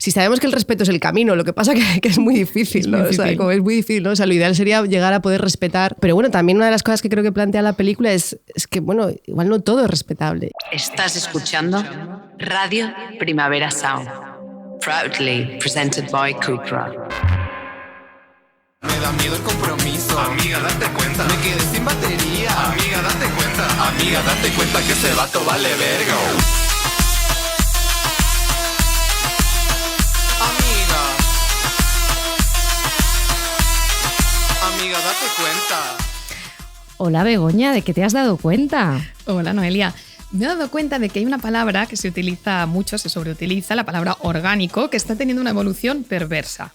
si sabemos que el respeto es el camino, lo que pasa que es muy difícil, ¿no? O sea, como es muy difícil, ¿no? O sea, lo ideal sería llegar a poder respetar. Pero bueno, también una de las cosas que creo que plantea la película es que, bueno, igual no todo es respetable. Estás escuchando Radio Primavera Sound, proudly presented by Cupra. Me da miedo el compromiso. Amiga, date cuenta. Me quedé sin batería. Amiga, date cuenta. Amiga, date cuenta que ese vato vale verga. Amiga. Amiga, date cuenta. Hola Begoña, ¿de qué te has dado cuenta? Hola Noelia. Me he dado cuenta de que hay una palabra que se utiliza mucho, se sobreutiliza, la palabra orgánico, que está teniendo una evolución perversa.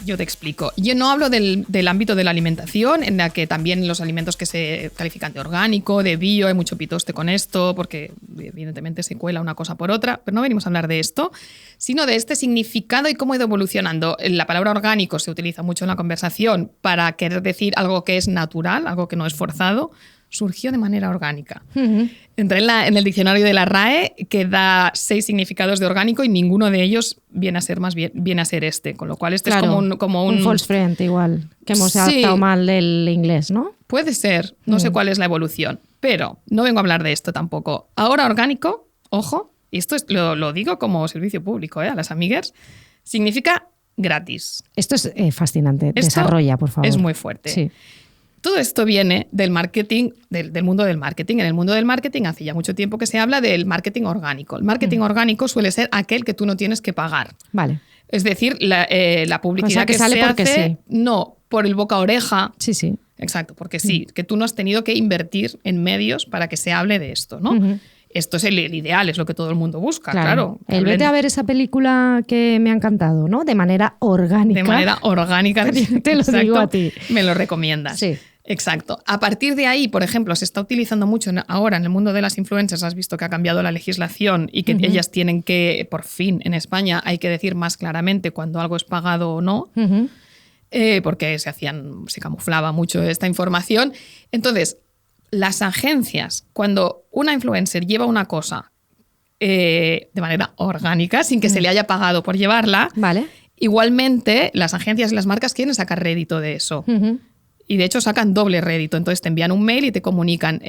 Yo te explico. Yo no hablo del ámbito de la alimentación, en la que también los alimentos que se califican de orgánico, de bio, hay mucho pitoste con esto, porque evidentemente se cuela una cosa por otra, pero no venimos a hablar de esto, sino de este significado y cómo ha ido evolucionando. La palabra orgánico se utiliza mucho en la conversación para querer decir algo que es natural, algo que no es forzado. Surgió de manera orgánica. Entré en el diccionario de la RAE, que da 6 significados de orgánico y ninguno de ellos viene a ser este, con lo cual este claro, es como un false friend igual, que hemos adaptado mal del inglés, ¿no? Puede ser, no sé cuál es la evolución, pero no vengo a hablar de esto tampoco. Ahora orgánico, ojo, y esto lo digo como servicio público, a las amigues, significa gratis. Esto es fascinante, desarrolla, por favor. Es muy fuerte. Sí. Todo esto viene del marketing, del mundo del marketing. En el mundo del marketing hace ya mucho tiempo que se habla del marketing orgánico. El marketing orgánico suele ser aquel que tú no tienes que pagar. Vale. Es decir, la publicidad, o sea, que sale se porque hace, sí. No, por el boca a oreja. Sí, sí. Exacto, porque sí, que tú no has tenido que invertir en medios para que se hable de esto, ¿no? Esto es el ideal, es lo que todo el mundo busca, claro. Vete a ver esa película que me ha encantado, ¿no? De manera orgánica. De manera orgánica. Te lo digo a ti. Me lo recomiendas. Sí. Exacto. A partir de ahí, por ejemplo, se está utilizando mucho ahora en el mundo de las influencers. Has visto que ha cambiado la legislación y que ellas tienen que, por fin, en España, hay que decir más claramente cuando algo es pagado o no, porque se camuflaba mucho esta información. Entonces, las agencias, cuando una influencer lleva una cosa de manera orgánica, sin que se le haya pagado por llevarla, vale. Igualmente las agencias y las marcas quieren sacar rédito de eso. Y de hecho sacan doble rédito. Entonces te envían un mail y te comunican,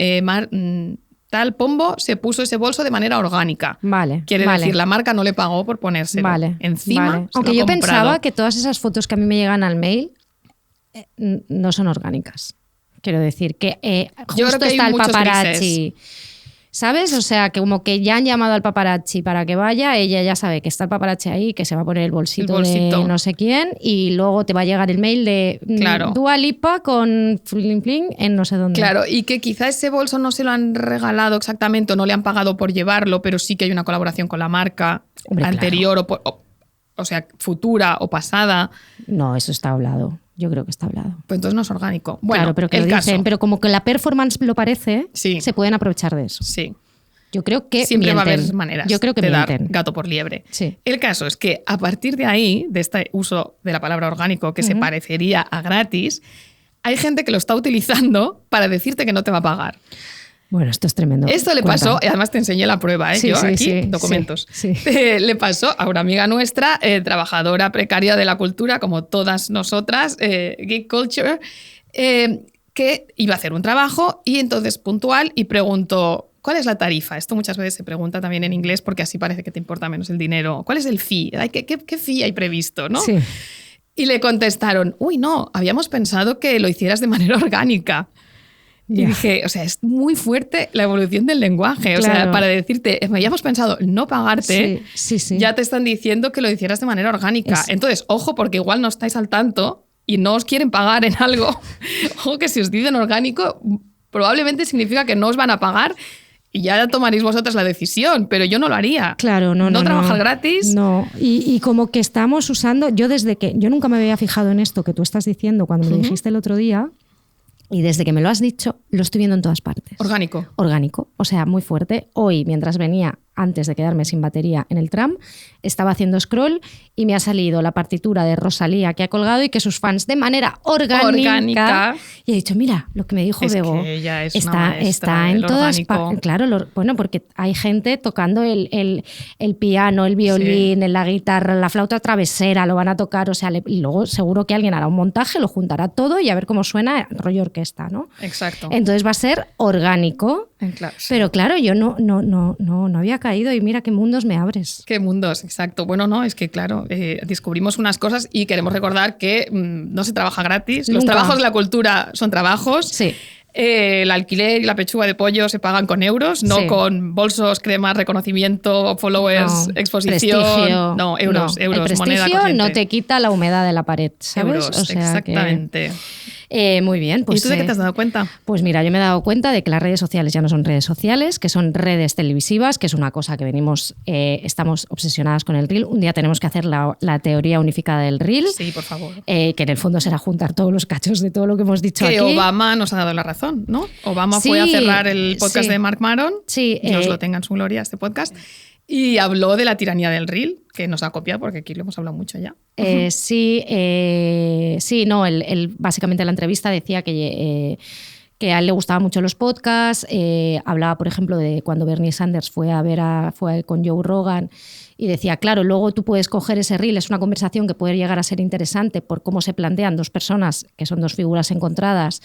tal Pombo se puso ese bolso de manera orgánica. Vale. Quiere decir, la marca no le pagó por ponérselo encima. Vale. Aunque yo pensaba que todas esas fotos que a mí me llegan al mail no son orgánicas. Quiero decir que yo creo que está hay el paparazzi. grises. ¿Sabes? O sea, que como que ya han llamado al paparazzi para que vaya, ella ya sabe que está el paparazzi ahí, que se va a poner el bolsito de no sé quién, y luego te va a llegar el mail de Dua Lipa con fling fling en no sé dónde. Claro, y que quizá ese bolso no se lo han regalado exactamente o no le han pagado por llevarlo, pero sí que hay una colaboración con la marca anterior o sea, futura o pasada. No, eso está hablado. Yo creo que está hablado. Pues entonces no es orgánico. Bueno, claro, pero que el lo dicen, pero como que la performance lo parece, se pueden aprovechar de eso. Sí. Yo creo que siempre va a haber maneras de dar gato por liebre. Sí. El caso es que a partir de ahí, de este uso de la palabra orgánico que se parecería a gratis, hay gente que lo está utilizando para decirte que no te va a pagar. Bueno, esto es tremendo. Esto le pasó, y además te enseñé la prueba, documentos. Sí. Le pasó a una amiga nuestra, trabajadora precaria de la cultura, como todas nosotras, Geek Culture, que iba a hacer un trabajo y entonces puntual y preguntó, ¿cuál es la tarifa? Esto muchas veces se pregunta también en inglés porque así parece que te importa menos el dinero. ¿Cuál es el fee? ¿Qué fee hay previsto? ¿No? Sí. Y le contestaron, uy, no, habíamos pensado que lo hicieras de manera orgánica. Y dije, o sea, es muy fuerte la evolución del lenguaje. O sea, para decirte, habíamos pensado no pagarte, ya te están diciendo que lo hicieras de manera orgánica. Entonces, ojo, porque igual no estáis al tanto y no os quieren pagar en algo. Ojo, que si os dicen orgánico, probablemente significa que no os van a pagar y ya tomaréis vosotras la decisión, pero yo no lo haría. Claro, no trabajar gratis. No, y como que estamos usando, yo nunca me había fijado en esto que tú estás diciendo cuando me lo dijiste el otro día. Y desde que me lo has dicho, lo estoy viendo en todas partes. Orgánico. Orgánico, o sea, muy fuerte. Hoy, mientras venía antes de quedarme sin batería en el tram, estaba haciendo scroll y me ha salido la partitura de Rosalía que ha colgado y que sus fans de manera orgánica. Y he dicho, mira, lo que me dijo Bego, que ella es está en todas partes. Claro, bueno, porque hay gente tocando el piano, el violín, la guitarra, la flauta travesera, lo van a tocar, o sea, y luego seguro que alguien hará un montaje, lo juntará todo y a ver cómo suena rollo orquesta, ¿no? Exacto. Entonces va a ser orgánico. Claro, sí. Pero claro, yo no había caído y mira qué mundos me abres. Qué mundos, exacto. Bueno, no, es que claro, descubrimos unas cosas y queremos recordar que no se trabaja gratis. Nunca. Los trabajos de la cultura son trabajos. Sí. El alquiler y la pechuga de pollo se pagan con euros, no con bolsos, cremas, reconocimiento, followers, exposición. Prestigio. No, euros, El prestigio moneda corriente. no te quita la humedad de la pared, ¿sabes? Euros, o sea exactamente. Muy bien. Pues, ¿Y tú de qué te has dado cuenta? Pues mira, yo me he dado cuenta de que las redes sociales ya no son redes sociales, que son redes televisivas, que es una cosa que estamos obsesionadas con el Reel. Un día tenemos que hacer la teoría unificada del Reel. Sí, por favor. Que en el fondo será juntar todos los cachos de todo lo que hemos dicho aquí. Que Obama nos ha dado la razón, ¿no? Obama fue a cerrar el podcast de Marc Maron. Sí, Dios lo tenga en su gloria, este podcast. Y habló de la tiranía del Reel, que nos ha copiado porque aquí lo hemos hablado mucho ya. Básicamente la entrevista decía que a él le gustaban mucho los podcasts, hablaba, por ejemplo, de cuando Bernie Sanders fue con Joe Rogan y decía, claro, luego tú puedes coger ese reel, es una conversación que puede llegar a ser interesante por cómo se plantean dos personas, que son dos figuras encontradas,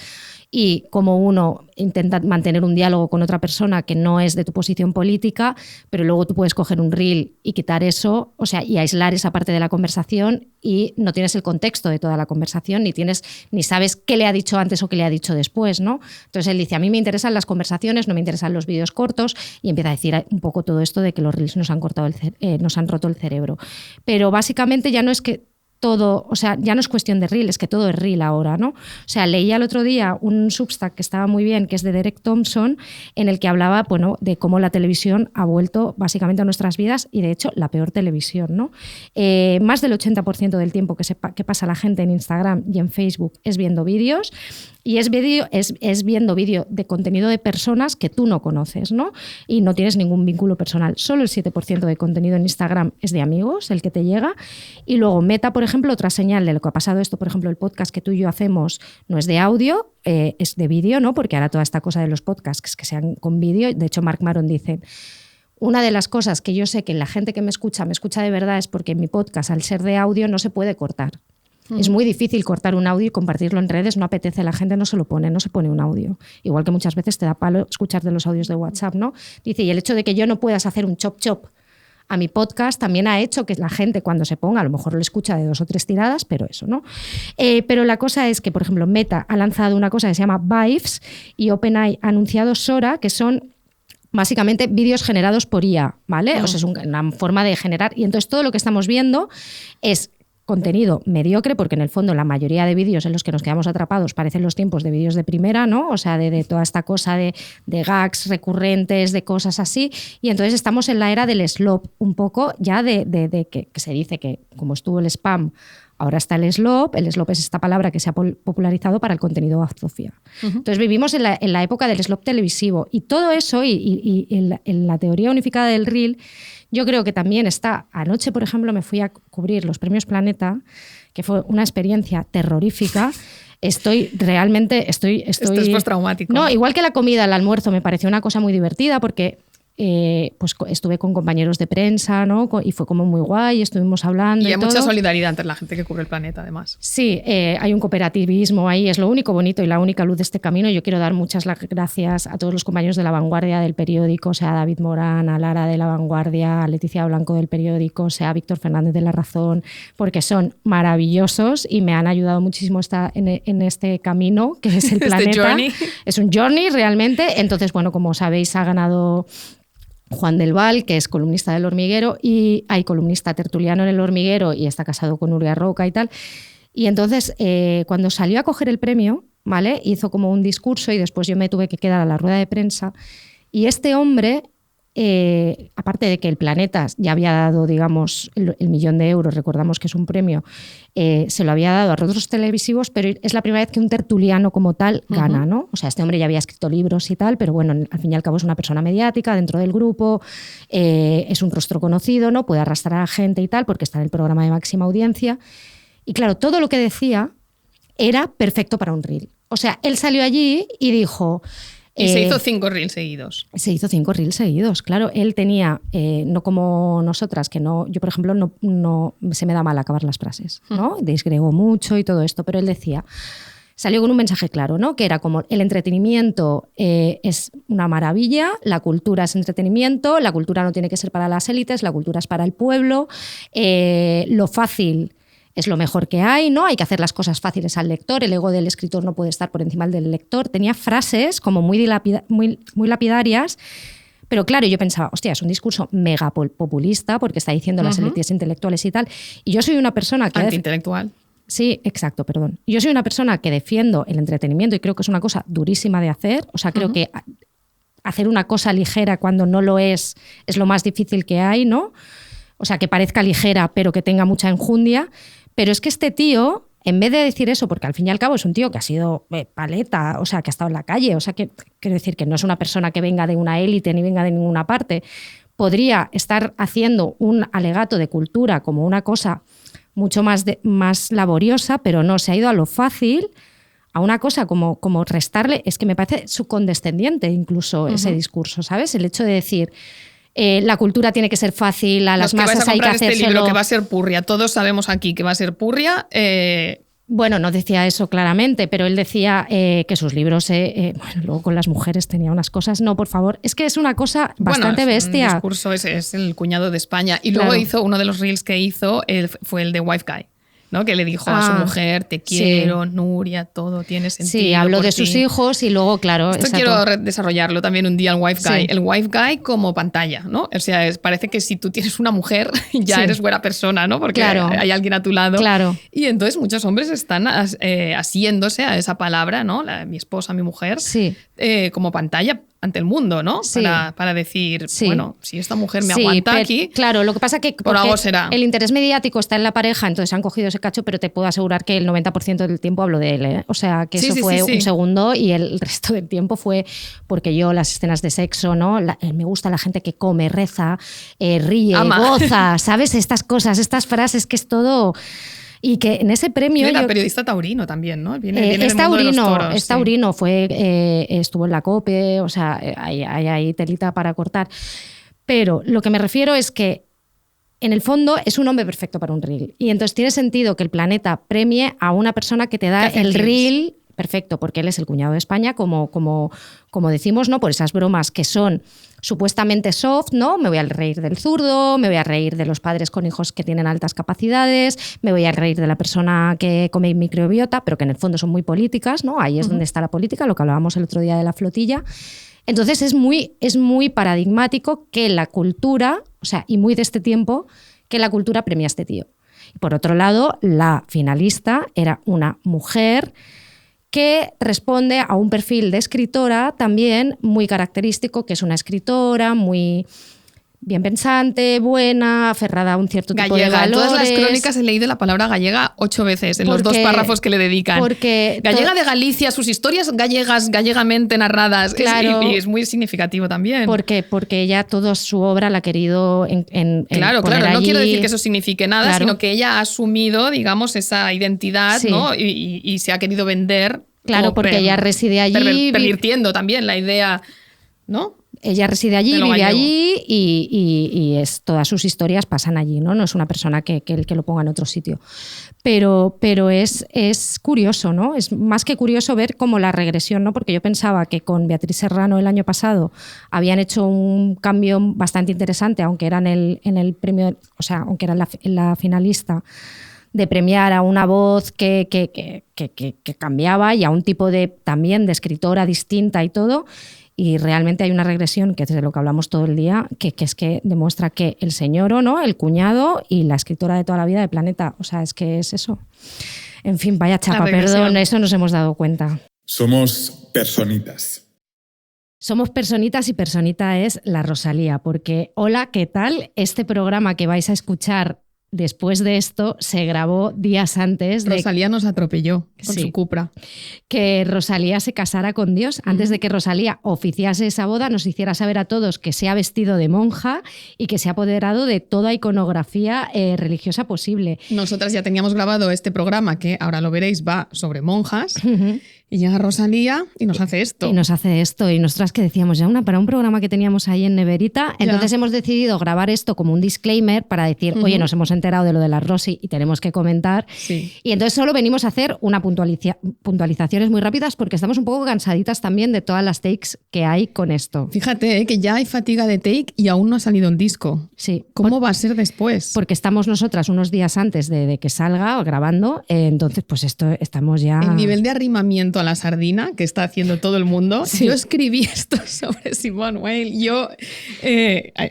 y cómo uno intenta mantener un diálogo con otra persona que no es de tu posición política, pero luego tú puedes coger un reel y quitar eso, o sea, y aislar esa parte de la conversación y no tienes el contexto de toda la conversación, ni sabes qué le ha dicho antes o qué le ha dicho después, ¿no? Entonces él dice, a mí me interesan las conversaciones, no me interesan los vídeos cortos, y empieza a decir un poco todo esto de que los reels nos han roto el cerebro. Pero básicamente ya no es que todo, o sea, ya no es cuestión de reel, es que todo es reel ahora, ¿no? O sea, leía el otro día un Substack que estaba muy bien, que es de Derek Thompson, en el que hablaba, bueno, de cómo la televisión ha vuelto básicamente a nuestras vidas y, de hecho, la peor televisión, ¿no? Más del 80% del tiempo que pasa la gente en Instagram y en Facebook es viendo vídeos, y es viendo vídeo de contenido de personas que tú no conoces, ¿no? Y no tienes ningún vínculo personal. Solo el 7% de contenido en Instagram es de amigos, el que te llega. Y luego Meta, por ejemplo, otra señal de lo que ha pasado esto, por ejemplo, el podcast que tú y yo hacemos no es de audio, es de vídeo, ¿no? Porque ahora toda esta cosa de los podcasts que sean con vídeo, de hecho Marc Maron dice, una de las cosas que yo sé que la gente que me escucha de verdad es porque mi podcast, al ser de audio, no se puede cortar. Es muy difícil cortar un audio y compartirlo en redes, no apetece, la gente no se pone un audio. Igual que muchas veces te da palo escuchar de los audios de WhatsApp, ¿no? Dice, y el hecho de que yo no puedas hacer un chop a mi podcast también ha hecho que la gente cuando se ponga, a lo mejor lo escucha de 2 o 3 tiradas, pero eso, ¿no? Pero la cosa es que, por ejemplo, Meta ha lanzado una cosa que se llama Vibes y OpenAI ha anunciado Sora, que son básicamente vídeos generados por IA, ¿vale? O sea, es una forma de generar, y entonces todo lo que estamos viendo es contenido mediocre, porque en el fondo la mayoría de vídeos en los que nos quedamos atrapados parecen los tiempos de vídeos de primera, ¿no? O sea, de toda esta cosa de gags recurrentes, de cosas así, y entonces estamos en la era del slop, un poco ya de que se dice que como estuvo el spam, ahora está el slop es esta palabra que se ha popularizado para el contenido bazofia. Entonces vivimos en la época del slop televisivo, y todo eso, y en la teoría unificada del reel, yo creo que también está. Anoche, por ejemplo, me fui a cubrir los premios Planeta, que fue una experiencia terrorífica. Estoy Esto es postraumático. No, igual que la comida, el almuerzo, me pareció una cosa muy divertida porque pues estuve con compañeros de prensa, ¿no? Y fue como muy guay, estuvimos hablando. Y hay mucha todo. Solidaridad entre la gente que cubre el planeta, además. Sí, hay un cooperativismo ahí, es lo único bonito y la única luz de este camino. Yo quiero dar muchas gracias a todos los compañeros de La Vanguardia del periódico, o sea, a David Morán, a Lara de La Vanguardia, a Leticia Blanco del periódico, o sea, a Víctor Fernández de La Razón, porque son maravillosos y me han ayudado muchísimo en este camino que es el planeta. Journey. Es un journey realmente. Entonces, bueno, como sabéis, ha ganado Juan del Val, que es columnista del Hormiguero, y hay columnista tertuliano en El Hormiguero y está casado con Nuria Roca y tal. Y entonces, cuando salió a coger el premio, ¿vale? Hizo como un discurso y después yo me tuve que quedar a la rueda de prensa. Y este hombre aparte de que el Planeta ya había dado, digamos, el 1 millón de euros, recordamos que es un premio, se lo había dado a otros televisivos, pero es la primera vez que un tertuliano como tal gana, ¿no? O sea, este hombre ya había escrito libros y tal, pero bueno, al fin y al cabo es una persona mediática dentro del grupo, es un rostro conocido, ¿no? Puede arrastrar a la gente y tal, porque está en el programa de máxima audiencia. Y claro, todo lo que decía era perfecto para un reel. O sea, él salió allí y dijo... Y se hizo 5 reels seguidos. Se hizo 5 reels seguidos, claro. Él tenía, no como nosotras, que no, yo por ejemplo no se me da mal acabar las frases, ¿no? Disgrego mucho y todo esto, pero él decía, salió con un mensaje claro, ¿no? Que era como el entretenimiento es una maravilla, la cultura es entretenimiento, la cultura no tiene que ser para las élites, la cultura es para el pueblo, lo fácil es lo mejor que hay, ¿no? Hay que hacer las cosas fáciles al lector, el ego del escritor no puede estar por encima del lector. Tenía frases como muy lapidarias, pero claro, yo pensaba, hostia, es un discurso mega populista porque está diciendo las élites intelectuales y tal. Y yo soy una persona que... Antiintelectual. Sí, exacto, perdón. Yo soy una persona que defiendo el entretenimiento y creo que es una cosa durísima de hacer. O sea, creo que hacer una cosa ligera cuando no lo es lo más difícil que hay, ¿no? O sea, que parezca ligera pero que tenga mucha enjundia. Pero es que este tío, en vez de decir eso, porque al fin y al cabo es un tío que ha sido paleta, o sea, que ha estado en la calle, o sea, que quiero decir que no es una persona que venga de una élite ni venga de ninguna parte, podría estar haciendo un alegato de cultura como una cosa mucho más laboriosa, pero no, se ha ido a lo fácil, a una cosa como restarle, es que me parece subcondescendiente incluso ese discurso, ¿sabes? El hecho de decir... la cultura tiene que ser fácil, a las masas hay que hacérselo. Este libro que va a ser purria, todos sabemos aquí que va a ser purria. Bueno, no decía eso claramente, pero él decía que sus libros, bueno, luego con las mujeres tenía unas cosas. No, por favor, es que es una cosa bastante bestia. El discurso es el cuñado de España. Y luego hizo, uno de los reels que hizo fue el de Wife Guy, ¿no? Que le dijo a su mujer, te quiero, Nuria, todo tiene sentido. Sí, habló de sus hijos y luego, claro... Esto quiero desarrollarlo también un día, el Wife Guy. Sí. El Wife Guy como pantalla, ¿no? O sea, parece que si tú tienes una mujer ya eres buena persona, ¿no? Porque hay alguien a tu lado. Claro. Y entonces muchos hombres están asiéndose a esa palabra, ¿no? Mi esposa, mi mujer, como pantalla ante el mundo, ¿no? Sí. Para decir, bueno, si esta mujer me aguanta aquí... Claro, lo que pasa es que por algo será. El interés mediático está en la pareja, entonces han cogido ese cacho, pero te puedo asegurar que el 90% del tiempo hablo de él, ¿eh? O sea, que eso fue un segundo y el resto del tiempo fue porque yo las escenas de sexo, ¿no? Me gusta la gente que come, reza, ríe, goza, ¿sabes? Estas cosas, estas frases, que es todo... Y que en ese premio... Era periodista taurino también, ¿no? Viene del mundo de los toros, es taurino, estuvo en la COPE, o sea, hay telita para cortar. Pero lo que me refiero es que en el fondo es un hombre perfecto para un reel. Y entonces tiene sentido que el Planeta premie a una persona que te da el reel perfecto, porque él es el cuñado de España, como decimos, ¿no? Por esas bromas que son supuestamente soft, ¿no? Me voy a reír del zurdo, me voy a reír de los padres con hijos que tienen altas capacidades, me voy a reír de la persona que come microbiota, pero que en el fondo son muy políticas, ¿no? Ahí es donde está la política, lo que hablábamos el otro día de la flotilla. Entonces es muy paradigmático que la cultura, o sea, y muy de este tiempo, que la cultura premia a este tío. Y por otro lado, la finalista era una mujer que responde a un perfil de escritora también muy característico, que es una escritora muy bien pensante, buena, aferrada a un cierto tipo de valores. En todas las crónicas he leído la palabra gallega 8 veces en los 2 párrafos que le dedican. Gallega de Galicia, sus historias gallegamente narradas. Claro, y es muy significativo también. Porque ella toda su obra la ha querido Claro, allí. No quiero decir que eso signifique nada, sino que ella ha asumido, digamos, esa identidad, ¿no? Y se ha querido vender. Claro, porque ella reside allí. Pervirtiendo también la idea, ¿no? Ella reside allí, vive allí y todas sus historias pasan allí, ¿no? No es una persona que lo ponga en otro sitio. Pero es curioso, ¿no? Es más que curioso ver como la regresión, ¿no? Porque yo pensaba que con Beatriz Serrano el año pasado habían hecho un cambio bastante interesante, aunque era en el premio, o sea, aunque era la finalista, de premiar a una voz que cambiaba y a un tipo también de escritora distinta y todo. Y realmente hay una regresión, que es de lo que hablamos todo el día, que es que demuestra que el señor, ¿no? El cuñado y la escritora de toda la vida de Planeta. O sea, es que es eso. En fin, vaya chapa, perdón, eso nos hemos dado cuenta. Somos personitas. Somos personitas y personita es la Rosalía, porque hola, ¿qué tal? Este programa que vais a escuchar después de esto se grabó días antes de... Rosalía nos atropelló con su Cupra. Que Rosalía se casara con Dios. Antes de que Rosalía oficiase esa boda, nos hiciera saber a todos que se ha vestido de monja y que se ha apoderado de toda iconografía religiosa posible. Nosotras ya teníamos grabado este programa, que ahora lo veréis, va sobre monjas. Y llega Rosalía y nos hace esto. Y nos hace esto. Y nosotras que decíamos, ya para un programa que teníamos ahí en Neverita, entonces hemos decidido grabar esto como un disclaimer para decir, oye, nos hemos enterado de lo de la Rosy y tenemos que comentar. Sí. Y entonces solo venimos a hacer una puntualizaciones muy rápidas porque estamos un poco cansaditas también de todas las takes que hay con esto. Fíjate que ya hay fatiga de take y aún no ha salido el disco. Sí. ¿Cómo va a ser después? Porque estamos nosotras unos días antes de que salga grabando, entonces pues esto estamos ya... El nivel de arrimamiento a la sardina que está haciendo todo el mundo. Sí. Yo escribí esto sobre Simone Weil. Yo,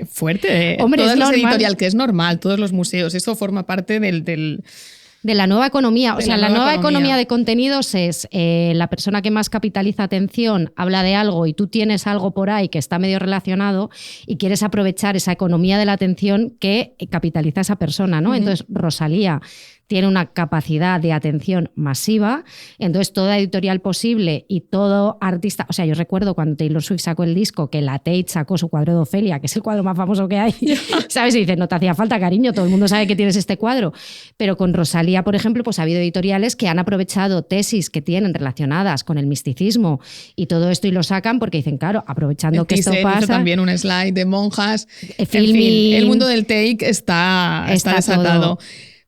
fuerte. Hombre, todas es las normal. editorial, que es normal, todos los museos, eso forma parte de la nueva economía. O sea, la nueva economía de contenidos es la persona que más capitaliza atención, habla de algo y tú tienes algo por ahí que está medio relacionado y quieres aprovechar esa economía de la atención que capitaliza esa persona, ¿no? Entonces, Rosalía tiene una capacidad de atención masiva, entonces toda editorial posible y todo artista... O sea, yo recuerdo cuando Taylor Swift sacó el disco, que la Tate sacó su cuadro de Ofelia, que es el cuadro más famoso que hay, ¿sabes? Y dices, no te hacía falta, cariño, todo el mundo sabe que tienes este cuadro. Pero con Rosalía, por ejemplo, pues ha habido editoriales que han aprovechado tesis que tienen relacionadas con el misticismo y todo esto y lo sacan porque dicen, claro, aprovechando que esto pasa... Hizo también un slide de monjas. Filming, en fin, el mundo del take está desatado. Todo.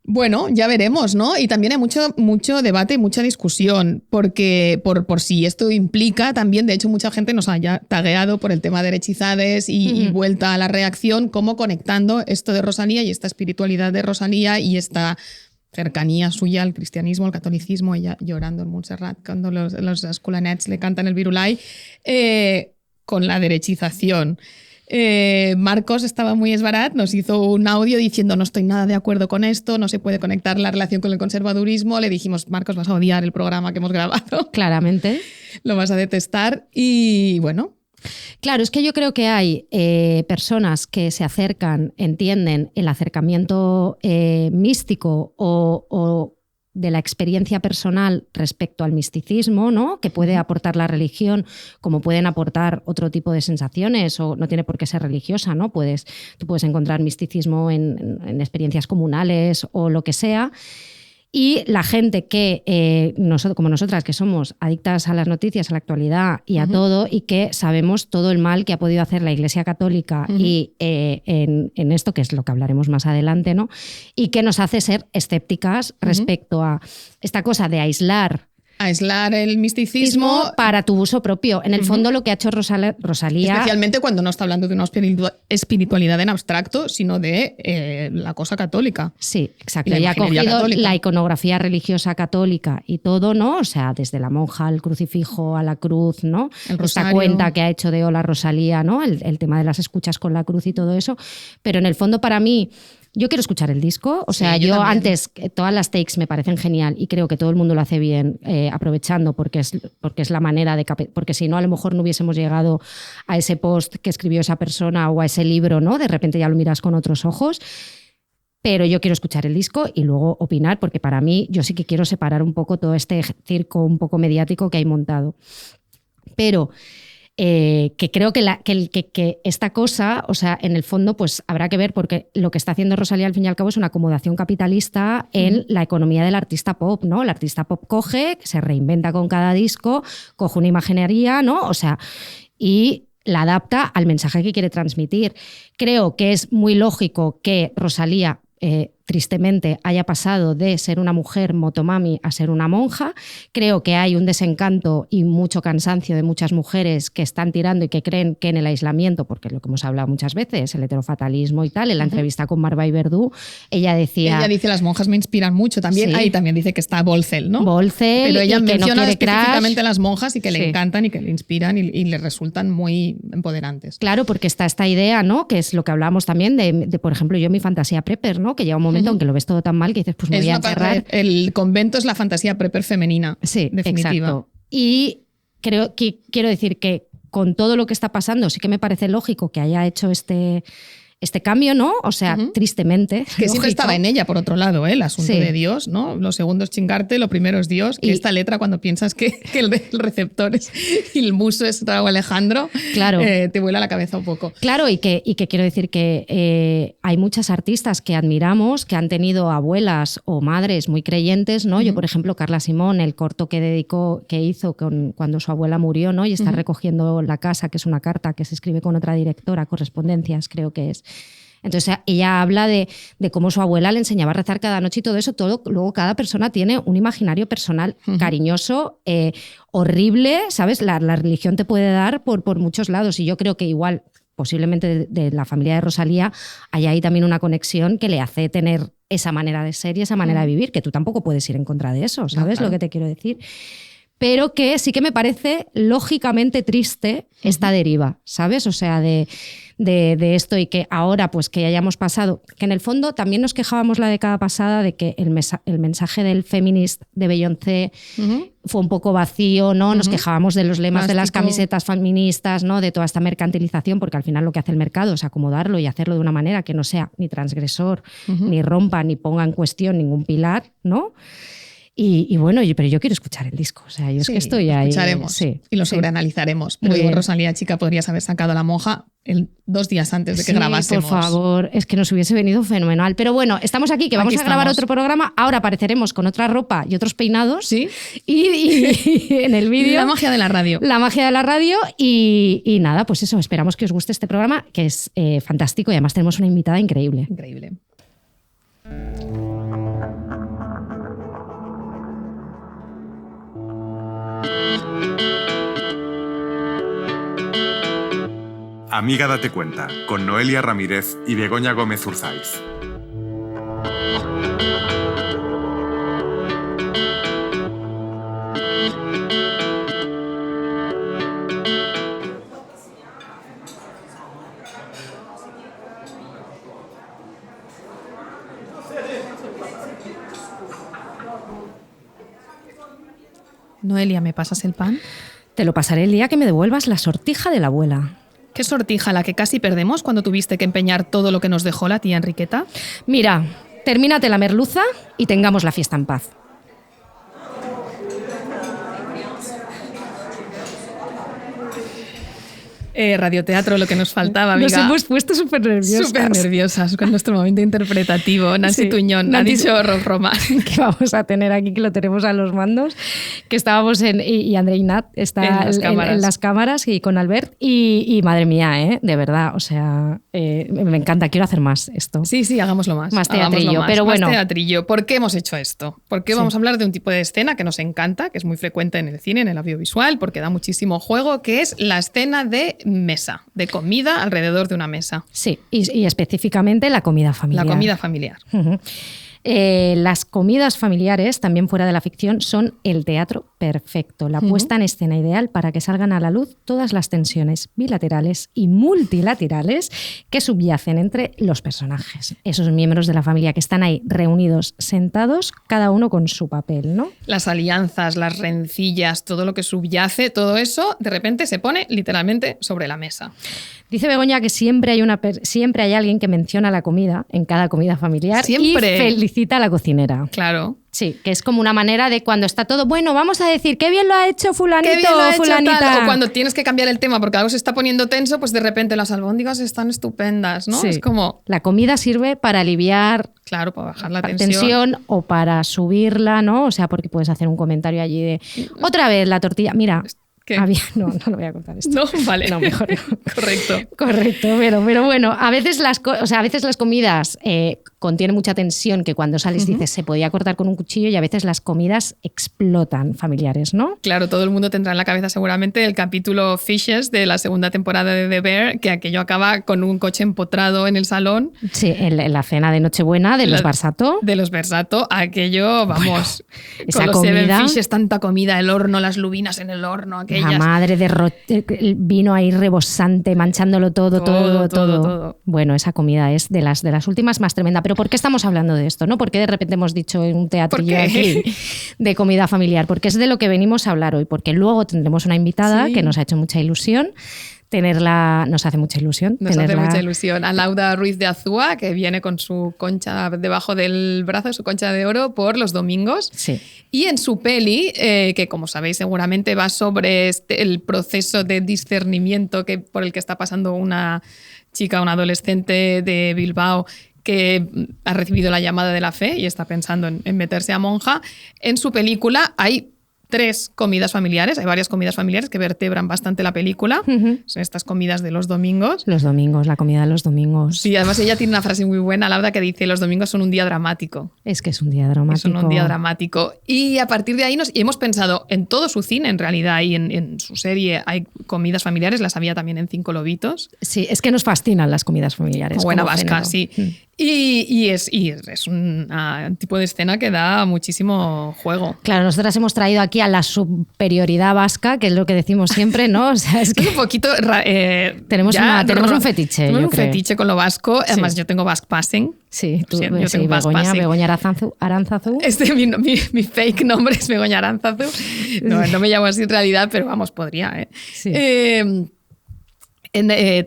Bueno, ya veremos, ¿no? Y también hay mucho debate y mucha discusión, porque por si esto implica también, de hecho, mucha gente nos haya tagueado por el tema de derechizades y vuelta a la reacción, como conectando esto de Rosalía y esta espiritualidad de Rosalía y esta cercanía suya al cristianismo, al catolicismo, ella llorando en Montserrat cuando los escolanets le cantan el Virulai, con la derechización. Marcos estaba muy esbarat, nos hizo un audio diciendo no estoy nada de acuerdo con esto, no se puede conectar la relación con el conservadurismo. Le dijimos, Marcos, vas a odiar el programa que hemos grabado. Claramente. Lo vas a detestar y bueno. Claro, es que yo creo que hay personas que se acercan, entienden el acercamiento místico o de la experiencia personal respecto al misticismo, ¿no? Que puede aportar la religión, como pueden aportar otro tipo de sensaciones, o no tiene por qué ser religiosa, ¿no? Tú puedes encontrar misticismo en experiencias comunales o lo que sea. Y la gente que, como nosotras, que somos adictas a las noticias, a la actualidad y a todo, y que sabemos todo el mal que ha podido hacer la Iglesia Católica y en esto, que es lo que hablaremos más adelante, ¿no? Y que nos hace ser escépticas respecto a esta cosa de aislar el misticismo para tu uso propio. En el fondo, lo que ha hecho Rosalía... Especialmente cuando no está hablando de una espiritualidad en abstracto, sino de la cosa católica. Sí, exacto. Ella ha cogido católica, la iconografía religiosa católica y todo, ¿no? O sea, desde la monja al crucifijo, a la cruz, ¿no? Esta cuenta que ha hecho de Hola Rosalía, ¿no? El tema de las escuchas con la cruz y todo eso. Pero en el fondo, para mí... Yo quiero escuchar el disco, o sea, yo antes, todas las takes me parecen genial y creo que todo el mundo lo hace bien, aprovechando porque es la manera de... Porque si no, a lo mejor no hubiésemos llegado a ese post que escribió esa persona o a ese libro, ¿no? De repente ya lo miras con otros ojos. Pero yo quiero escuchar el disco y luego opinar, porque para mí yo sí que quiero separar un poco todo este circo un poco mediático que hay montado. Pero... que creo que esta cosa, o sea, en el fondo, pues habrá que ver, porque lo que está haciendo Rosalía al fin y al cabo es una acomodación capitalista en la economía del artista pop, ¿no? El artista pop coge, se reinventa con cada disco, coge una imaginería, ¿no? O sea, y la adapta al mensaje que quiere transmitir. Creo que es muy lógico que Rosalía tristemente haya pasado de ser una mujer motomami a ser una monja. Creo que hay un desencanto y mucho cansancio de muchas mujeres que están tirando y que creen que en el aislamiento, porque es lo que hemos hablado muchas veces, el heterofatalismo y tal, en la entrevista con Marva y Verdú, ella dice, las monjas me inspiran mucho también. Sí. Ahí también dice que está Bolcel, ¿no? Bolcel, pero ella menciona no específicamente a las monjas y que le encantan y que le inspiran y le resultan muy empoderantes. Claro, porque está esta idea, ¿no? Que es lo que hablábamos también de por ejemplo, yo mi fantasía prepper, ¿no? Que llega un momento en que lo ves todo tan mal que dices, pues me voy a encerrar. El convento es la fantasía prepper femenina. Sí, definitiva. Exacto. Y quiero decir que con todo lo que está pasando, sí que me parece lógico que haya hecho este cambio, ¿no? O sea, tristemente. Que siempre estaba en ella, por otro lado, el asunto de Dios, ¿no? Lo segundo es chingarte, lo primero es Dios. Y esta letra, cuando piensas que el receptor y el muso es Rauw Alejandro, claro, te vuela la cabeza un poco. Claro, y que quiero decir que hay muchas artistas que admiramos, que han tenido abuelas o madres muy creyentes, ¿no? Yo, por ejemplo, Carla Simón, el corto que hizo cuando su abuela murió, ¿no? Y está recogiendo la casa, que es una carta que se escribe con otra directora, Correspondencias, creo que es. Entonces ella habla de cómo su abuela le enseñaba a rezar cada noche y todo eso. Luego cada persona tiene un imaginario personal cariñoso, horrible, ¿sabes? La religión te puede dar por muchos lados, y yo creo que igual posiblemente de la familia de Rosalía hay ahí también una conexión que le hace tener esa manera de ser y esa manera de vivir, que tú tampoco puedes ir en contra de eso, ¿sabes? Lo que te quiero decir. Pero que sí que me parece lógicamente triste esta deriva, ¿sabes? O sea, de esto, y que ahora pues que hayamos pasado, que en el fondo también nos quejábamos la década pasada de que el mensaje del feminist de Beyoncé fue un poco vacío, ¿no? Nos quejábamos de los lemas de las camisetas feministas, ¿no? De toda esta mercantilización, porque al final lo que hace el mercado es acomodarlo y hacerlo de una manera que no sea ni transgresor, ni rompa, ni ponga en cuestión ningún pilar, ¿no? Y bueno, pero yo quiero escuchar el disco. O sea, yo es que estoy ahí. Escucharemos y lo sobreanalizaremos. Pero digo, Rosalía, chica, podrías haber sacado a La Monja 2 días antes de que grabásemos. Por favor, es que nos hubiese venido fenomenal. Pero bueno, estamos aquí, que vamos a grabar otro programa. Ahora apareceremos con otra ropa y otros peinados. Sí. Y en el vídeo. La magia de la radio. La magia de la radio. Y nada, pues eso, esperamos que os guste este programa, que es fantástico, y además tenemos una invitada increíble. Increíble. Amiga, date cuenta, con Noelia Ramírez y Begoña Gómez Urzaiz. Noelia, ¿me pasas el pan? Te lo pasaré el día que me devuelvas la sortija de la abuela. ¿Qué sortija, la que casi perdemos cuando tuviste que empeñar todo lo que nos dejó la tía Enriqueta? Mira, termínate la merluza y tengamos la fiesta en paz. Radioteatro, lo que nos faltaba, amiga. Nos hemos puesto súper nerviosas. Súper nerviosas con nuestro momento interpretativo. Nancy Tuñón ha dicho Rob Román. Que vamos a tener aquí, que lo tenemos a los mandos, que estábamos y André Ignat está en las cámaras y con Albert. Y madre mía, de verdad, o sea, me encanta, quiero hacer más esto. Sí, hagámoslo más. Más teatrillo, pero bueno. Más teatrillo. ¿Por qué hemos hecho esto? Porque vamos a hablar de un tipo de escena que nos encanta, que es muy frecuente en el cine, en el audiovisual, porque da muchísimo juego, que es la escena de mesa, de comida alrededor de una mesa. Sí, y específicamente la comida familiar. La comida familiar. Las comidas familiares, también fuera de la ficción, son el teatro perfecto, la puesta en escena ideal para que salgan a la luz todas las tensiones bilaterales y multilaterales que subyacen entre los personajes, esos miembros de la familia que están ahí reunidos, sentados, cada uno con su papel, ¿no? Las alianzas, las rencillas, todo lo que subyace, todo eso, de repente se pone literalmente sobre la mesa. Dice Begoña que siempre hay alguien que menciona la comida en cada comida familiar. Siempre. Y felicita a la cocinera. Claro. Sí, que es como una manera de cuando está todo, bueno, vamos a decir, qué bien lo ha hecho fulanito, qué bien lo ha hecho, fulanita. Tal. O cuando tienes que cambiar el tema porque algo se está poniendo tenso, pues de repente las albóndigas están estupendas, ¿no? Sí. Es como... La comida sirve para aliviar... Claro, para bajar la tensión o para subirla, ¿no? O sea, porque puedes hacer un comentario allí de, otra vez la tortilla, mira... ¿Qué? No lo voy a contar esto. No, vale. No, mejor no. Correcto, pero bueno, a veces las comidas contienen mucha tensión que cuando sales dices se podía cortar con un cuchillo, y a veces las comidas explotan familiares, ¿no? Claro, todo el mundo tendrá en la cabeza seguramente el capítulo Fishes de la segunda temporada de The Bear, que aquello acaba con un coche empotrado en el salón. Sí, en la cena de Nochebuena de los Barsato. De los Versato, aquello, vamos, bueno, con los Seven Fishes, tanta comida, el horno, las lubinas en el horno, aquello que la ellas... madre el vino ahí rebosante, manchándolo todo. Bueno, esa comida es de las últimas más tremenda. Pero ¿por qué estamos hablando de esto? ¿No? ¿Por qué de repente hemos dicho en un teatrillo aquí de comida familiar? Porque es de lo que venimos a hablar hoy. Porque luego tendremos una invitada que nos ha hecho mucha ilusión. Nos hace mucha ilusión. Hace mucha ilusión. A Lauda Ruiz de Azúa, que viene con su concha debajo del brazo, su concha de oro, por los domingos. Sí. Y en su peli, que como sabéis seguramente va sobre el proceso de discernimiento por el que está pasando una chica, una adolescente de Bilbao, que ha recibido la llamada de la fe y está pensando en meterse a monja. En su película hay 3 comidas familiares, hay varias comidas familiares que vertebran bastante la película. Son estas comidas de los domingos. Los domingos, la comida de los domingos. Sí, además ella tiene una frase muy buena, Laura, que dice: los domingos son un día dramático. Es que es un día dramático. Son un día dramático. Y a partir de ahí hemos pensado en todo su cine, en realidad, y en su serie hay comidas familiares, las había también en 5 lobitos. Sí, es que nos fascinan las comidas familiares. Buena vasca, sí. Y es un tipo de escena que da muchísimo juego. Claro, nosotras hemos traído aquí a la superioridad vasca, que es lo que decimos siempre, ¿no? O sea, es que un poquito... tenemos un fetiche, tenemos yo un creo. fetiche con lo vasco. Además, yo tengo Basque Passing. Sí, tú, yo tengo Begoña Aránzazu. Mi fake nombre es Begoña Aránzazu. No me llamo así en realidad, pero vamos, podría. Sí.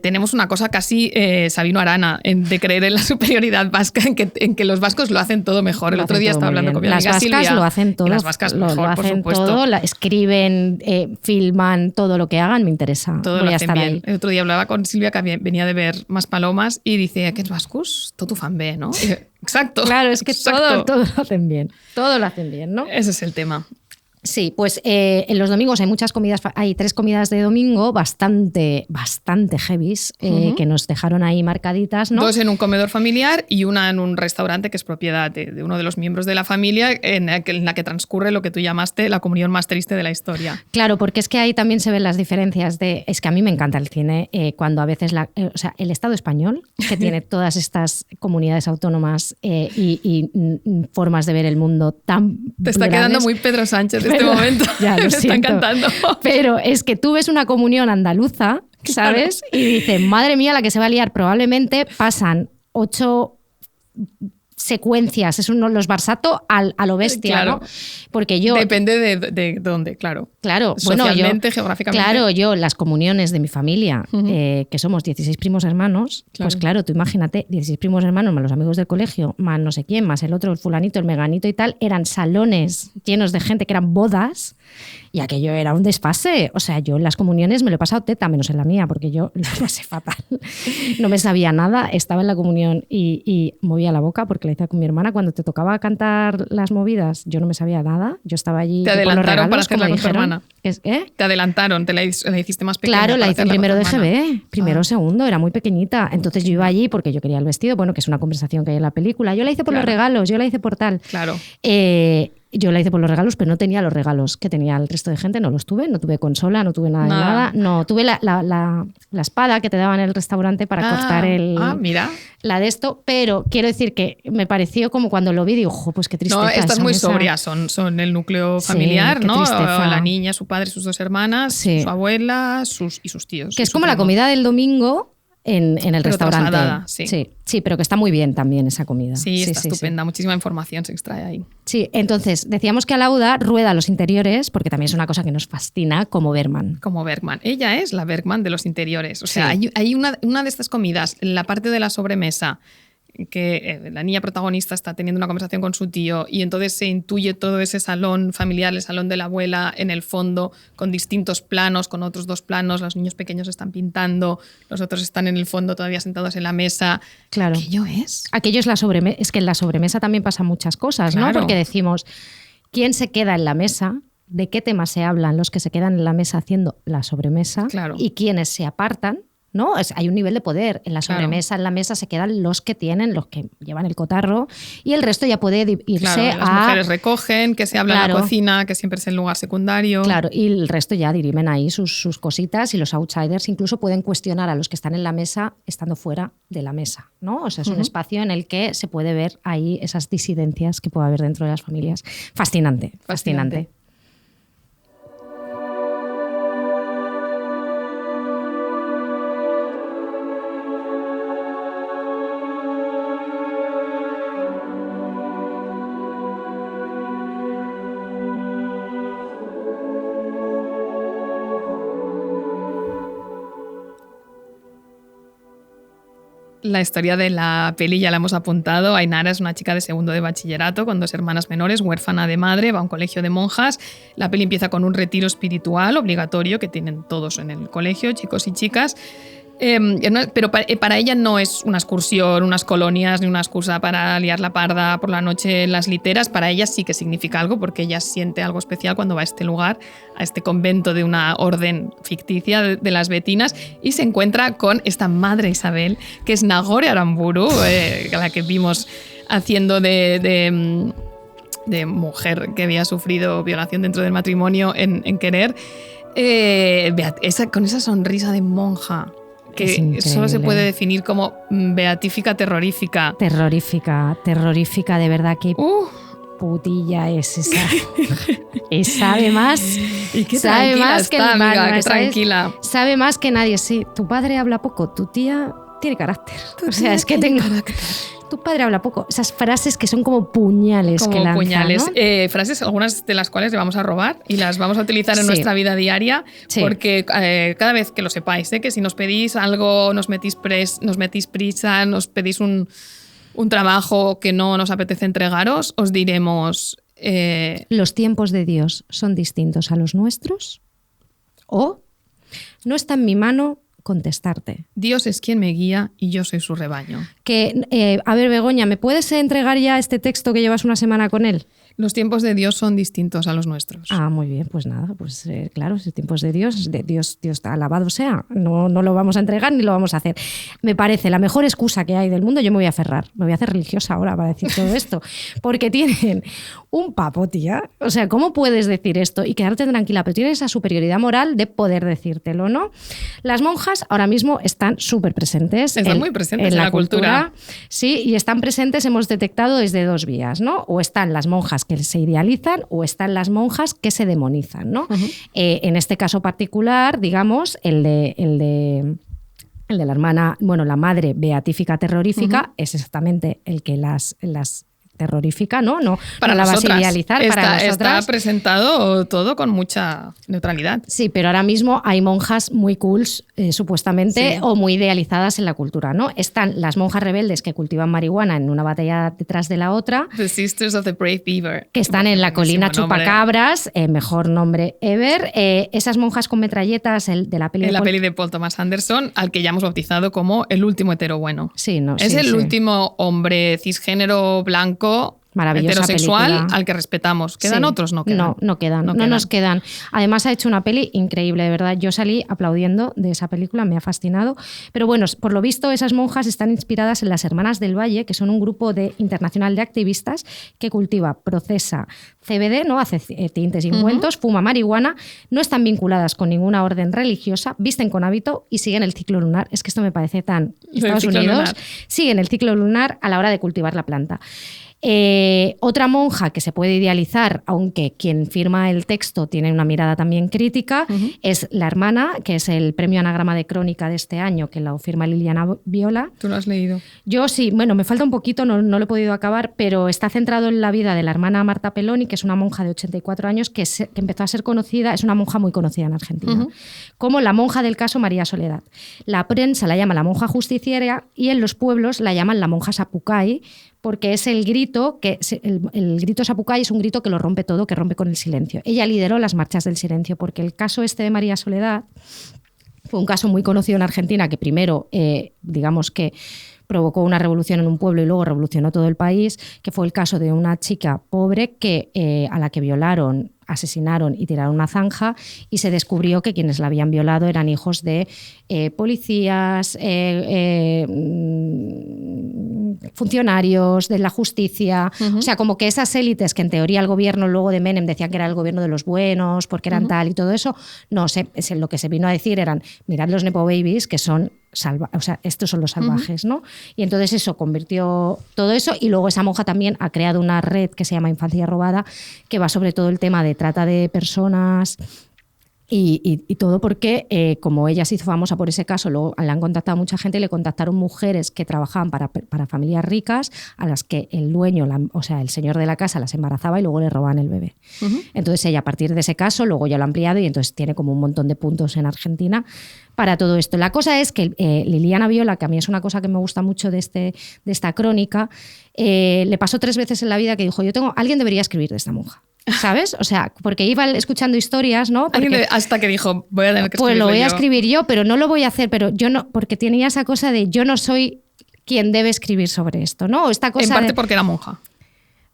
Tenemos una cosa casi Sabino Arana de creer en la superioridad vasca, en que los vascos lo hacen todo mejor. El otro día estaba hablando con mi amiga Silvia. Las vascas lo hacen todo. Las vascas mejor, lo hacen por supuesto. todo, escriben, filman, todo lo que hagan me interesa. Todo Voy lo a hacen estar bien. ahí. El otro día hablaba con Silvia, que venía de ver Más Palomas, y dice: ¿qué es vascos? Todo fan bé, ¿no? Exacto. Claro, es que todo lo hacen bien. Todo lo hacen bien, ¿no? Ese es el tema. Sí, pues en los domingos hay muchas comidas, hay 3 comidas de domingo bastante heavies que nos dejaron ahí marcaditas, ¿no? 2 en un comedor familiar y una en un restaurante que es propiedad de uno de los miembros de la familia, en la que transcurre lo que tú llamaste la comunión más triste de la historia. Claro, porque es que ahí también se ven las diferencias es que a mí me encanta el cine cuando a veces o sea, el Estado español, que tiene todas estas comunidades autónomas y formas de ver el mundo tan Te está grandes. quedando muy Pedro Sánchez este momento. Ya, me está encantando. Pero es que tú ves una comunión andaluza, ¿sabes? Claro. Y dices, madre mía, la que se va a liar. Probablemente pasan 8 secuencias, es los Barsato a lo bestia, claro. ¿no? Porque yo... Depende de dónde, claro. Claro, socialmente, geográficamente. Claro, yo, las comuniones de mi familia, que somos 16 primos hermanos, claro. pues claro, tú imagínate, 16 primos hermanos, más los amigos del colegio, más no sé quién, más el otro, el fulanito, el meganito y tal, eran salones llenos de gente que eran bodas, y aquello era un desfase. O sea, yo en las comuniones me lo he pasado teta, menos en la mía, porque yo lo pasé fatal. No me sabía nada, estaba en la comunión y movía la boca, porque la hice con mi hermana. Cuando te tocaba cantar las movidas, yo no me sabía nada. Yo estaba allí. Te adelantaron para hacerla con tu hermana. Te adelantaron, la hiciste más pequeña. Claro, la hice primero de GB, primero o segundo, era muy pequeñita. Entonces yo iba allí porque yo quería el vestido, bueno, que es una conversación que hay en la película. Yo la hice por los regalos, yo la hice por tal. Claro. Yo la hice por los regalos, pero no tenía los regalos que tenía el resto de gente, no los tuve, no tuve consola, no tuve nada de nada. No, tuve la espada que te daban en el restaurante para cortar mira. la de esto, pero quiero decir que me pareció como cuando lo vi, digo, pues qué tristeza. No, estas muy sobrias, son el núcleo familiar, sí, ¿no? Tristeza. La niña, su padre, sus 2 hermanas, su abuela y sus tíos. Que es como la comida del domingo en el restaurante. Trasladada, sí, pero que está muy bien también esa comida. Sí, está estupenda. Muchísima información se extrae ahí. Sí, entonces decíamos que Alauda rueda los interiores porque también es una cosa que nos fascina como Bergman. Como Bergman. Ella es la Bergman de los interiores. O sea, hay una de estas comidas, en la parte de la sobremesa, que la niña protagonista está teniendo una conversación con su tío y entonces se intuye todo ese salón familiar, el salón de la abuela, en el fondo, con distintos planos, con otros 2 planos, los niños pequeños están pintando, los otros están en el fondo todavía sentados en la mesa. Claro. Aquello es la sobremesa. Es que en la sobremesa también pasan muchas cosas, claro. ¿No? Porque decimos, ¿quién se queda en la mesa? ¿De qué temas se hablan los que se quedan en la mesa haciendo la sobremesa? Claro. Y quiénes se apartan. ¿No? Hay un nivel de poder. En la sobremesa, en la mesa se quedan los que llevan el cotarro y el resto ya puede irse las mujeres recogen, que se habla en la cocina, que siempre es el lugar secundario. Claro, y el resto ya dirimen ahí sus cositas y los outsiders incluso pueden cuestionar a los que están en la mesa estando fuera de la mesa, ¿no? O sea, es un espacio en el que se puede ver ahí esas disidencias que puede haber dentro de las familias. Fascinante. La historia de la peli ya la hemos apuntado. Ainara es una chica de segundo de bachillerato con 2 hermanas menores, huérfana de madre, va a un colegio de monjas. La peli empieza con un retiro espiritual obligatorio que tienen todos en el colegio, chicos y chicas. Pero para ella no es una excursión, unas colonias, ni una excusa para liar la parda por la noche en las literas. Para ella sí que significa algo, porque ella siente algo especial cuando va a este lugar, a este convento de una orden ficticia de las Betinas, y se encuentra con esta madre Isabel, que es Nagore Aramburu, la que vimos haciendo de mujer que había sufrido violación dentro del matrimonio en Querer, con esa sonrisa de monja, que solo se puede definir como beatífica terrorífica. Terrorífica, de verdad, que putilla es esa. Sabe más. Y qué sabe más que el mal, qué tranquila. Sabe más que nadie. Sí, tu padre habla poco, tu tía tiene carácter. O sea, es que tengo carácter. Tu padre habla poco. Esas frases que son como puñales como que lanza, puñales. ¿no? Frases, algunas de las cuales le vamos a robar y las vamos a utilizar en nuestra vida diaria, porque cada vez que lo sepáis, que si nos pedís algo, nos metís prisa, nos pedís un trabajo que no nos apetece entregaros, os diremos... Los tiempos de Dios son distintos a los nuestros, o no está en mi mano contestarte. Dios es quien me guía y yo soy su rebaño. A ver, Begoña, ¿me puedes entregar ya este texto que llevas una semana con él? Los tiempos de Dios son distintos a los nuestros. Ah, muy bien, pues nada, pues claro, los tiempos de Dios está alabado sea. No lo vamos a entregar ni lo vamos a hacer. Me parece la mejor excusa que hay del mundo. Yo me voy a aferrar, me voy a hacer religiosa ahora para decir todo esto, porque tienen un papo, tía. O sea, ¿cómo puedes decir esto y quedarte tranquila? Pero tienes esa superioridad moral de poder decírtelo, ¿no? Las monjas ahora mismo están súper presentes. Están muy presentes en la cultura. Sí, y están presentes, hemos detectado, desde 2 vías, ¿no? O están las monjas que se idealizan o están las monjas que se demonizan, ¿no? Uh-huh. En este caso particular, digamos, el de la hermana, bueno, la madre beatífica terrorífica, uh-huh, es exactamente el que las terrorífica, ¿no? Para la vas a idealizar. Está presentado todo con mucha neutralidad. Sí, pero ahora mismo hay monjas muy cools, supuestamente, sí, o muy idealizadas en la cultura, ¿no? Están las monjas rebeldes que cultivan marihuana en una batalla detrás de la otra. The Sisters of the Brave Beaver. Que están en la colina Chupacabras, mejor nombre ever. Esas monjas con metralletas de la peli de Paul Thomas Anderson, al que ya hemos bautizado como el último hetero bueno. Sí, no, es el último hombre cisgénero blanco heterosexual película, al que respetamos. ¿Quedan otros? No quedan. No nos quedan. Además ha hecho una peli increíble, de verdad. Yo salí aplaudiendo de esa película, me ha fascinado. Pero bueno, por lo visto esas monjas están inspiradas en las Hermanas del Valle, que son un grupo internacional de activistas que cultiva, procesa CBD, ¿no? Hace tintes y ungüentos, fuma marihuana, no están vinculadas con ninguna orden religiosa, visten con hábito y siguen el ciclo lunar. Es que esto me parece tan... Estados Unidos siguen el ciclo lunar a la hora de cultivar la planta. Otra monja que se puede idealizar, aunque quien firma el texto tiene una mirada también crítica, uh-huh, es la hermana, que es el premio Anagrama de Crónica de este año, que lo firma Liliana Viola. ¿Tú lo has leído? Yo sí, bueno, me falta un poquito, no lo he podido acabar, pero está centrado en la vida de la hermana Marta Peloni, que es una monja de 84 años que empezó a ser conocida, es una monja muy conocida en Argentina, uh-huh, como la monja del caso María Soledad. La prensa la llama la monja justiciera y en los pueblos la llaman la monja Sapucay, porque es el grito, el grito Sapucay es un grito que lo rompe todo, que rompe con el silencio. Ella lideró las marchas del silencio, porque el caso de María Soledad fue un caso muy conocido en Argentina, que primero, digamos que provocó una revolución en un pueblo y luego revolucionó todo el país, que fue el caso de una chica pobre a la que violaron, asesinaron y tiraron una zanja, y se descubrió que quienes la habían violado eran hijos de policías, funcionarios de la justicia, uh-huh, o sea, como que esas élites que en teoría el gobierno luego de Menem decían que era el gobierno de los buenos porque eran, uh-huh, tal y todo eso, no, lo que se vino a decir eran, mirad los Nepo Babies que son o sea, estos son los salvajes, uh-huh, ¿no? Y entonces eso convirtió todo eso, y luego esa monja también ha creado una red que se llama Infancia Robada, que va sobre todo el tema de trata de personas Y todo porque, como ella se hizo famosa por ese caso, luego le han contactado mucha gente y le contactaron mujeres que trabajaban para familias ricas a las que el dueño, o sea, el señor de la casa las embarazaba y luego le robaban el bebé. Entonces ella, a partir de ese caso, luego ya lo ha ampliado y entonces tiene como un montón de puntos en Argentina para todo esto. La cosa es que Liliana Viola, que a mí es una cosa que me gusta mucho de esta crónica, le pasó 3 veces en la vida que dijo, alguien debería escribir de esta monja. ¿Sabes? O sea, porque iba escuchando historias, ¿no? Hasta que dijo, voy a tener que escribirlo. Pues lo voy a escribir yo, pero no lo voy a hacer, pero yo no, porque tenía esa cosa de yo no soy quien debe escribir sobre esto, ¿no? Esta cosa en parte porque era monja.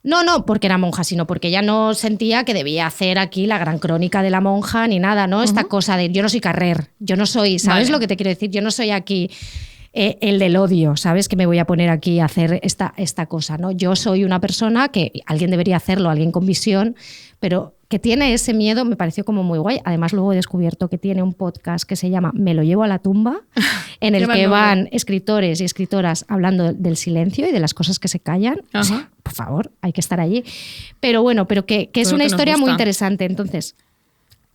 No porque era monja, sino porque ella no sentía que debía hacer aquí la gran crónica de la monja ni nada, ¿no? Esta cosa de yo no soy Carrer, yo no soy, ¿sabes lo que te quiero decir? Yo no soy aquí el del odio, ¿sabes? Que me voy a poner aquí a hacer esta cosa, ¿no? Yo soy una persona que alguien debería hacerlo, alguien con visión, pero que tiene ese miedo, me pareció como muy guay. Además, luego he descubierto que tiene un podcast que se llama Me lo llevo a la tumba, en el que van escritores y escritoras hablando del silencio y de las cosas que se callan. O sea, por favor, hay que estar allí. Pero bueno, que es una historia muy interesante. Entonces,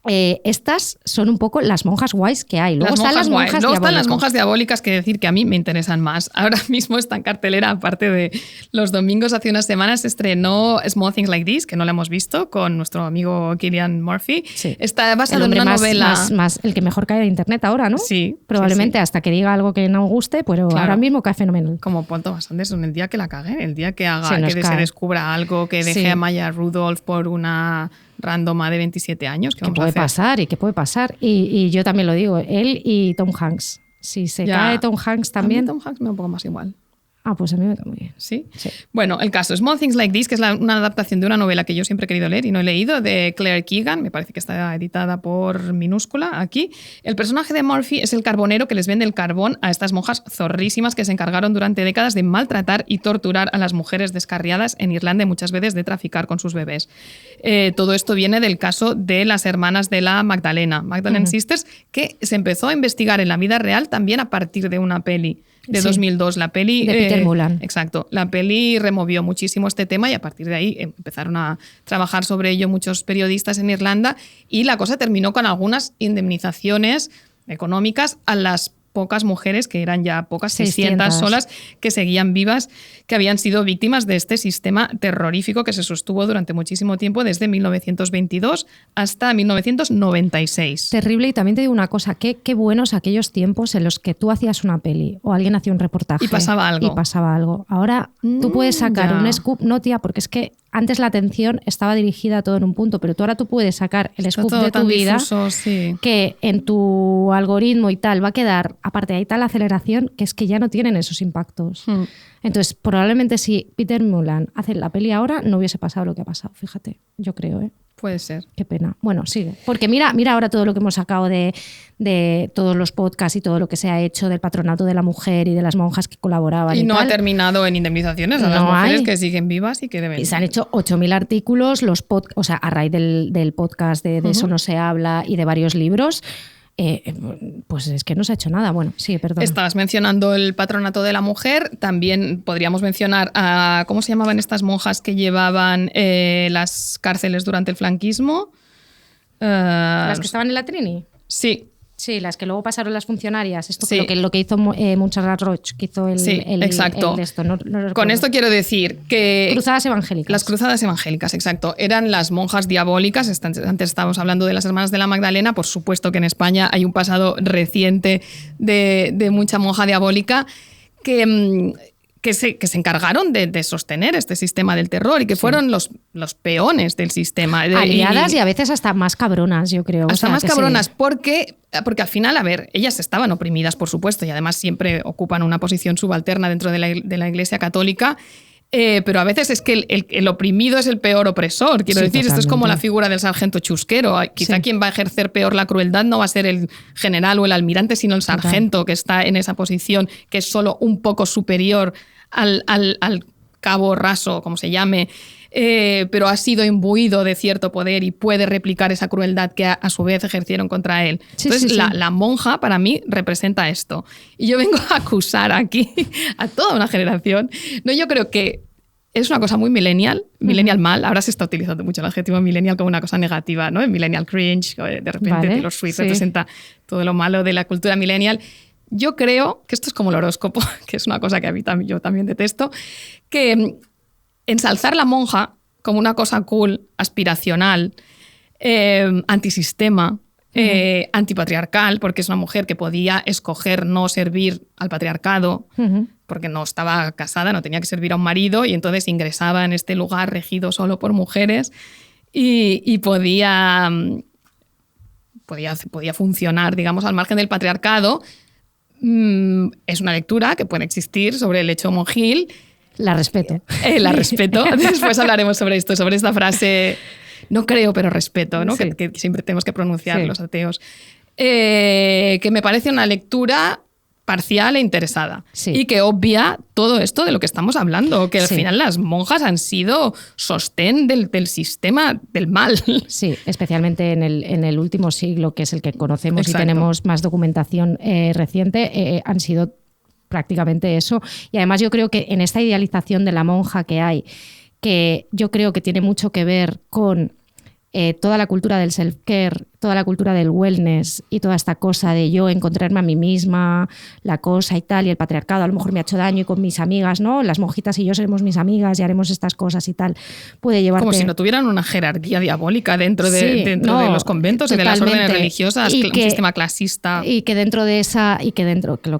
estas son un poco las monjas guays que hay. Luego están las monjas diabólicas. Luego están las monjas diabólicas, que decir que a mí me interesan más. Ahora mismo está en cartelera, aparte de los domingos, hace unas semanas se estrenó Small Things Like This, que no la hemos visto, con nuestro amigo Cillian Murphy. Sí. Está basado en una novela... Más el que mejor cae de internet ahora, ¿no? Sí. Probablemente hasta que diga algo que no guste, pero ahora mismo cae fenomenal. Como Paul Thomas Anderson, el día que la cague, el día que haga que se descubra algo, que deje a Maya Rudolph por una... randoma de 27 años. ¿Qué puede pasar? ¿Y qué puede pasar? Y yo también lo digo, él y Tom Hanks. Si se cae Tom Hanks también... A mí Tom Hanks me da un poco más igual. Ah, pues a mí me cae muy bien. ¿Sí? Bueno, el caso Small Things Like This, que es una adaptación de una novela que yo siempre he querido leer y no he leído, de Claire Keegan, me parece que está editada por Minúscula aquí. El personaje de Murphy es el carbonero que les vende el carbón a estas monjas zorrísimas que se encargaron durante décadas de maltratar y torturar a las mujeres descarriadas en Irlanda y muchas veces de traficar con sus bebés. Todo esto viene del caso de las hermanas de la Magdalena Sisters, que se empezó a investigar en la vida real también a partir de una peli de 2002, la peli de Peter Mullan. Exacto, la peli removió muchísimo este tema y a partir de ahí empezaron a trabajar sobre ello muchos periodistas en Irlanda y la cosa terminó con algunas indemnizaciones económicas a las pocas mujeres, que eran ya pocas, 600 solas, que seguían vivas, que habían sido víctimas de este sistema terrorífico que se sostuvo durante muchísimo tiempo, desde 1922 hasta 1996. Terrible, y también te digo una cosa, qué buenos aquellos tiempos en los que tú hacías una peli o alguien hacía un reportaje. Y pasaba algo. Ahora tú puedes sacar un scoop, no tía, porque es que antes la atención estaba dirigida todo en un punto, pero ahora tú puedes sacar el scoop de tu vida, difuso, que en tu algoritmo y tal va a quedar, aparte hay tal aceleración que es que ya no tienen esos impactos. Entonces, probablemente si Peter Mullan hace la peli ahora, no hubiese pasado lo que ha pasado, fíjate, yo creo, ¿eh? Puede ser. Qué pena. Bueno, sigue. Porque mira ahora todo lo que hemos sacado de todos los podcasts y todo lo que se ha hecho del patronato de la mujer y de las monjas que colaboraban. Y no tal. Ha terminado en indemnizaciones a las mujeres que siguen vivas y que deben. Y se han hecho 8.000 artículos, o sea, a raíz del podcast de Eso no se habla y de varios libros. Pues es que no se ha hecho nada. Bueno, sí, perdón. Estabas mencionando el patronato de la mujer. También podríamos mencionar a, ¿cómo se llamaban estas monjas que llevaban las cárceles durante el franquismo? ¿Las que estaban en la Trini? Sí. Sí, las que luego pasaron las funcionarias. Esto lo que hizo Montserrat Roig, que hizo exacto. esto. No con esto quiero decir que... Cruzadas evangélicas. Las cruzadas evangélicas, exacto. Eran las monjas diabólicas. Antes estábamos hablando de las hermanas de la Magdalena. Por supuesto que en España hay un pasado reciente de mucha monja diabólica que se encargaron de sostener este sistema del terror y que fueron los peones del sistema. Aliadas y a veces hasta más cabronas, yo creo. Hasta más cabronas, porque al final, a ver, ellas estaban oprimidas, por supuesto, y además siempre ocupan una posición subalterna dentro de la Iglesia Católica. Pero a veces es que el oprimido es el peor opresor. Quiero decir, totalmente. Esto es como la figura del sargento chusquero. Quizá quien va a ejercer peor la crueldad no va a ser el general o el almirante, sino el sargento que está en esa posición, que es solo un poco superior al cabo raso, como se llame, pero ha sido imbuido de cierto poder y puede replicar esa crueldad que a su vez ejercieron contra él. Entonces, la monja para mí representa esto. Y yo vengo a acusar aquí a toda una generación. No, yo creo que es una cosa muy millennial mal. Ahora se está utilizando mucho el adjetivo millennial como una cosa negativa, ¿no? El millennial cringe, de repente Taylor Swift representa todo lo malo de la cultura millennial. Yo creo que esto es como el horóscopo, que es una cosa que a mí yo también detesto, que ensalzar la monja como una cosa cool, aspiracional, antisistema, antipatriarcal, porque es una mujer que podía escoger no servir al patriarcado, porque no estaba casada, no tenía que servir a un marido, y entonces ingresaba en este lugar regido solo por mujeres y podía funcionar, digamos, al margen del patriarcado. Es una lectura que puede existir sobre el hecho monjil. La respeto. La respeto. Después hablaremos sobre esto, sobre esta frase... No creo, pero respeto, ¿no? Sí. Que siempre tenemos que pronunciar los ateos. Que me parece una lectura parcial e interesada. Sí. Y que obvia todo esto de lo que estamos hablando, que al final las monjas han sido sostén del sistema del mal. Sí, especialmente en el último siglo, que es el que conocemos. Exacto. Y tenemos más documentación reciente, han sido prácticamente eso. Y además yo creo que en esta idealización de la monja que hay, que yo creo que tiene mucho que ver con toda la cultura del self-care, toda la cultura del wellness y toda esta cosa de yo encontrarme a mí misma, la cosa y tal, y el patriarcado a lo mejor me ha hecho daño, y con mis amigas, ¿no? Las monjitas y yo seremos mis amigas y haremos estas cosas y tal. Puede llevarte... Como si no tuvieran una jerarquía diabólica dentro de los conventos y de las órdenes religiosas, un sistema clasista. Y que dentro de esa,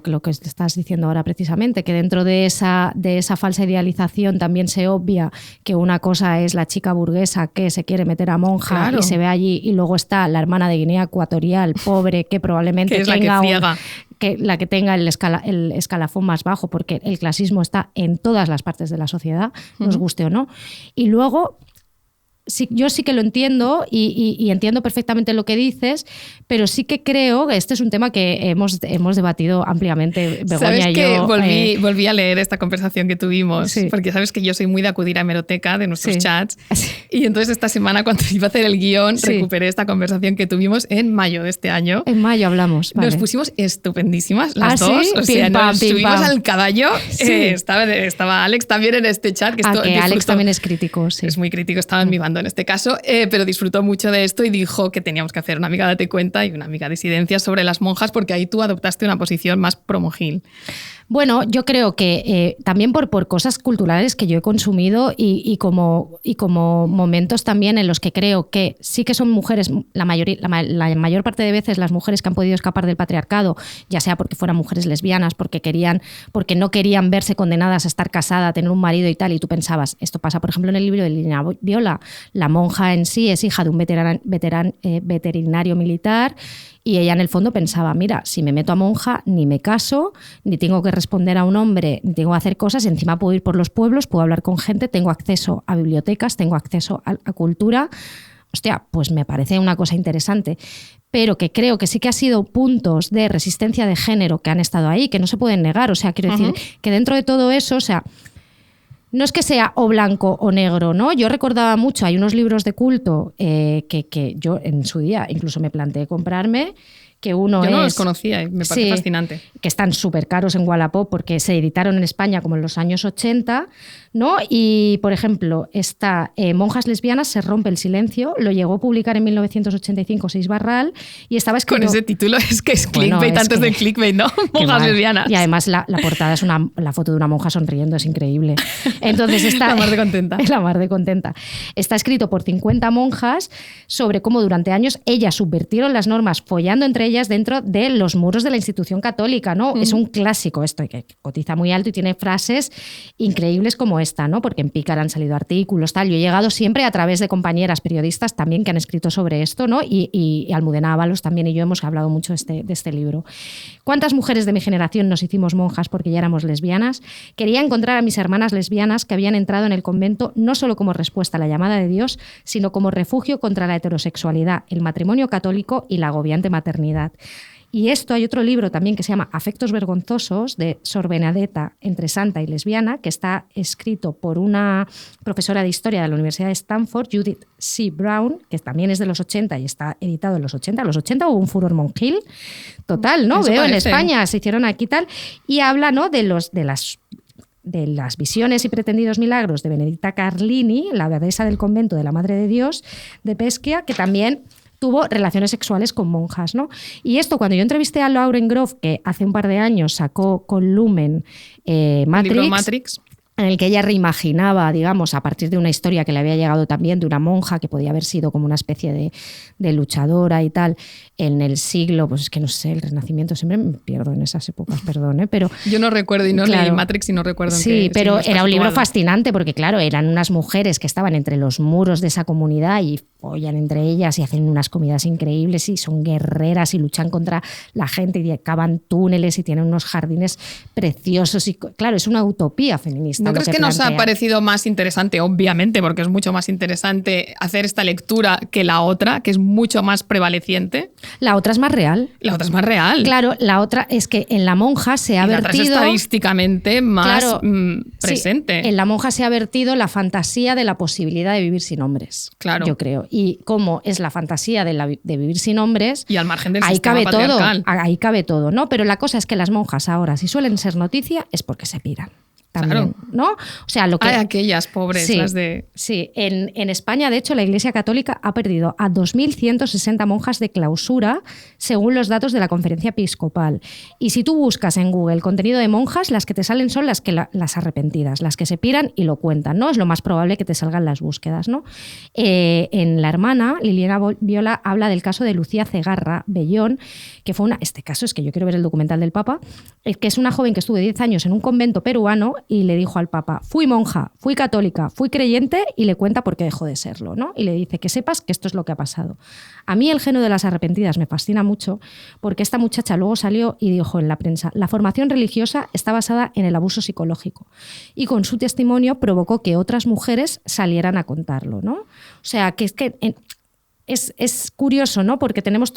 lo que estás diciendo ahora precisamente, que dentro de esa falsa idealización también se obvia que una cosa es la chica burguesa que se quiere meter a monja y se ve allí, y luego está la hermana de Guinea Ecuatorial, pobre, que probablemente que es tenga la que tenga el escalafón más bajo, porque el clasismo está en todas las partes de la sociedad, nos guste o no. Y luego, yo sí que lo entiendo y entiendo perfectamente lo que dices, pero sí que creo que este es un tema que hemos debatido ampliamente, Begoña y yo. Volví a leer esta conversación que tuvimos, porque sabes que yo soy muy de acudir a hemeroteca de nuestros chats, y entonces esta semana cuando iba a hacer el guión recuperé esta conversación que tuvimos en mayo de este año. En mayo hablamos. Vale. Nos pusimos estupendísimas las dos, o sea, nos subimos al caballo. Estaba Alex también en este chat. Que Alex también es crítico. Es muy crítico, estaba en mi bando en este caso, pero disfrutó mucho de esto y dijo que teníamos que hacer una amiga date cuenta y una amiga disidencia sobre las monjas, porque ahí tú adoptaste una posición más pro-monjil. Bueno, yo creo que también por cosas culturales que yo he consumido y como momentos también en los que creo que sí que son mujeres, la mayor parte de veces las mujeres que han podido escapar del patriarcado, ya sea porque fueran mujeres lesbianas, porque no querían verse condenadas a estar casada, a tener un marido y tal, y tú pensabas, esto pasa por ejemplo en el libro de Liliana Viola, la monja en sí es hija de un veterinario militar, y ella en el fondo pensaba, mira, si me meto a monja ni me caso, ni tengo que responder a un hombre, ni tengo que hacer cosas, encima puedo ir por los pueblos, puedo hablar con gente, tengo acceso a bibliotecas, tengo acceso a cultura. Hostia, pues me parece una cosa interesante, pero que creo que sí que ha sido puntos de resistencia de género que han estado ahí, que no se pueden negar. O sea, quiero decir que dentro de todo eso, o sea, no es que sea o blanco o negro, ¿no? Yo recordaba mucho, hay unos libros de culto que yo en su día incluso me planteé comprarme, que uno Yo no los conocía y me parece fascinante. Que están súper caros en Wallapop porque se editaron en España como en los años 80, ¿no? Y, por ejemplo, está Monjas lesbianas, se rompe el silencio, lo llegó a publicar en 1985 Seix Barral y estaba escrito... Con ese título es que es clickbait antes del clickbait, ¿no? Monjas lesbianas. Y además la portada es la foto de una monja sonriendo, es increíble. Entonces está... La mar de contenta. La mar de contenta. Está escrito por 50 monjas sobre cómo durante años ellas subvirtieron las normas follando entre ellas dentro de los muros de la institución católica, ¿no? Es un clásico esto, que cotiza muy alto y tiene frases increíbles como esta, ¿no? Porque en Pícara han salido artículos, tal. Yo he llegado siempre a través de compañeras periodistas también que han escrito sobre esto, ¿no? Y Almudena Ábalos también y yo hemos hablado mucho de este libro. ¿Cuántas mujeres de mi generación nos hicimos monjas porque ya éramos lesbianas? Quería encontrar a mis hermanas lesbianas que habían entrado en el convento no solo como respuesta a la llamada de Dios, sino como refugio contra la heterosexualidad, el matrimonio católico y la agobiante maternidad. Y esto, hay otro libro también que se llama Afectos vergonzosos, de Sor Benedetta, entre santa y lesbiana, que está escrito por una profesora de historia de la Universidad de Stanford, Judith C. Brown, que también es de los 80 y está editado en los 80. En los 80 hubo un furor monjil total, ¿no? Veo en España, se hicieron aquí tal, y habla, ¿no?, de de las visiones y pretendidos milagros de Benedicta Carlini, la abadesa del convento de la Madre de Dios de Pescia, que también tuvo relaciones sexuales con monjas, ¿no? Y esto, cuando yo entrevisté a Lauren Groff, que hace un par de años sacó con Lumen Matrix, en el que ella reimaginaba, digamos, a partir de una historia que le había llegado también de una monja que podía haber sido como una especie de luchadora y tal, en el siglo, pues es que no sé, el Renacimiento, siempre me pierdo en esas épocas, perdón, pero... Yo no recuerdo y no leí Matrix y no recuerdo en qué. Sí, pero era un libro fascinante porque, claro, eran unas mujeres que estaban entre los muros de esa comunidad y follan entre ellas y hacen unas comidas increíbles y son guerreras y luchan contra la gente y cavan túneles y tienen unos jardines preciosos y, claro, es una utopía feminista. ¿No crees que nos ha parecido más interesante, obviamente, porque es mucho más interesante hacer esta lectura que la otra, que es mucho más prevaleciente? La otra es más real. La otra es más real. Claro, la otra es que en la monja se ha vertido... La otra es estadísticamente más presente. Sí, en la monja se ha vertido la fantasía de la posibilidad de vivir sin hombres, claro. Yo creo. Y como es la fantasía de vivir sin hombres... Y al margen del ahí sistema patriarcal. Ahí cabe todo, ¿no? Pero la cosa es que las monjas ahora, si suelen ser noticia, es porque se piran. También, claro. ¿no? O sea, lo que... Hay aquellas pobres, sí, las de... Sí, en España, de hecho, la Iglesia Católica ha perdido a 2.160 monjas de clausura, según los datos de la Conferencia Episcopal. Y si tú buscas en Google contenido de monjas, las que te salen son las arrepentidas, las que se piran y lo cuentan, ¿no? Es lo más probable que te salgan las búsquedas, ¿no? En La Hermana, Liliana Viola habla del caso de Lucía Cegarra Bellón, que fue este caso es que yo quiero ver el documental del Papa, que es una joven que estuvo 10 años en un convento peruano y le dijo al Papa, fui monja, fui católica, fui creyente, y le cuenta por qué dejó de serlo, ¿no? Y le dice que sepas que esto es lo que ha pasado. A mí el género de las arrepentidas me fascina mucho porque esta muchacha luego salió y dijo en la prensa, la formación religiosa está basada en el abuso psicológico, y con su testimonio provocó que otras mujeres salieran a contarlo, ¿no? O sea, que es que... Es curioso, ¿no? Porque tenemos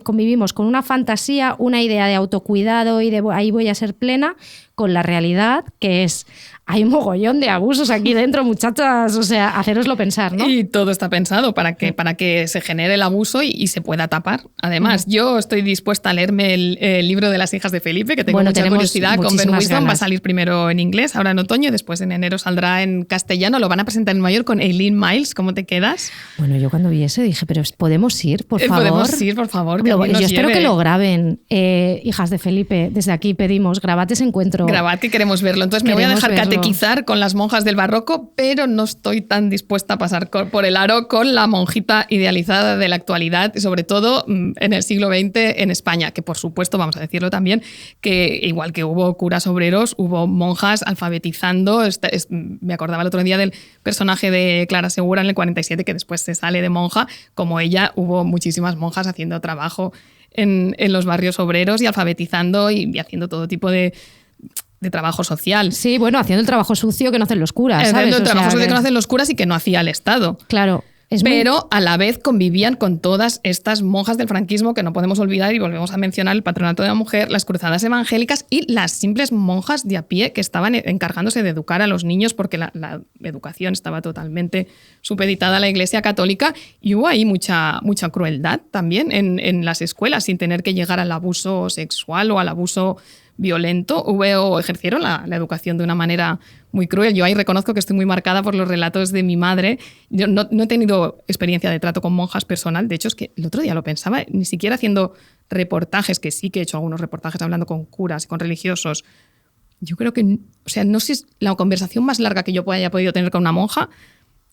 convivimos con una fantasía, una idea de autocuidado y de ahí voy a ser plena, con la realidad que es, hay un mogollón de abusos aquí dentro, muchachas, o sea, hacéroslo pensar, ¿no? Y todo está pensado para que se genere el abuso y se pueda tapar. Además, yo estoy dispuesta a leerme el libro de las hijas de Felipe, que tengo mucha curiosidad, con Ben Wisdom. Va a salir primero en inglés, ahora en otoño, y después en enero saldrá en castellano. Lo van a presentar en Nueva York con Eileen Miles. ¿Cómo te quedas? Bueno, yo cuando vi eso dije, pero ¿podemos ir, por favor? Podemos ir, por favor. Yo espero que lo graben, hijas de Felipe. Desde aquí pedimos, grabad ese encuentro. Grabad, que queremos verlo. Entonces me voy a dejar catequizar con las monjas del barroco, pero no estoy tan dispuesta a pasar por el aro con la monjita idealizada de la actualidad, sobre todo en el siglo XX en España, que por supuesto, vamos a decirlo también, que igual que hubo curas obreros, hubo monjas alfabetizando. Me acordaba el otro día del personaje de Clara Segura en el 47, que después se sale de monja. Como ella, hubo muchísimas monjas haciendo trabajo en los barrios obreros y alfabetizando y haciendo todo tipo de trabajo social. Sí, bueno, haciendo el trabajo sucio que no hacen los curas, ¿sabes? Haciendo el trabajo sucio que no hacen los curas y que no hacía el Estado. Claro. Pero a la vez convivían con todas estas monjas del franquismo que no podemos olvidar, y volvemos a mencionar el Patronato de la Mujer, las cruzadas evangélicas y las simples monjas de a pie que estaban encargándose de educar a los niños, porque la educación estaba totalmente supeditada a la Iglesia Católica, y hubo ahí mucha crueldad también en las escuelas, sin tener que llegar al abuso sexual o al abuso violento. Ejercieron la educación de una manera muy cruel. Yo ahí reconozco que estoy muy marcada por los relatos de mi madre. Yo no he tenido experiencia de trato con monjas personal. De hecho, es que el otro día lo pensaba, ni siquiera haciendo reportajes, que sí que he hecho algunos reportajes hablando con curas y con religiosos. Yo creo que, o sea, no sé si la conversación más larga que yo haya podido tener con una monja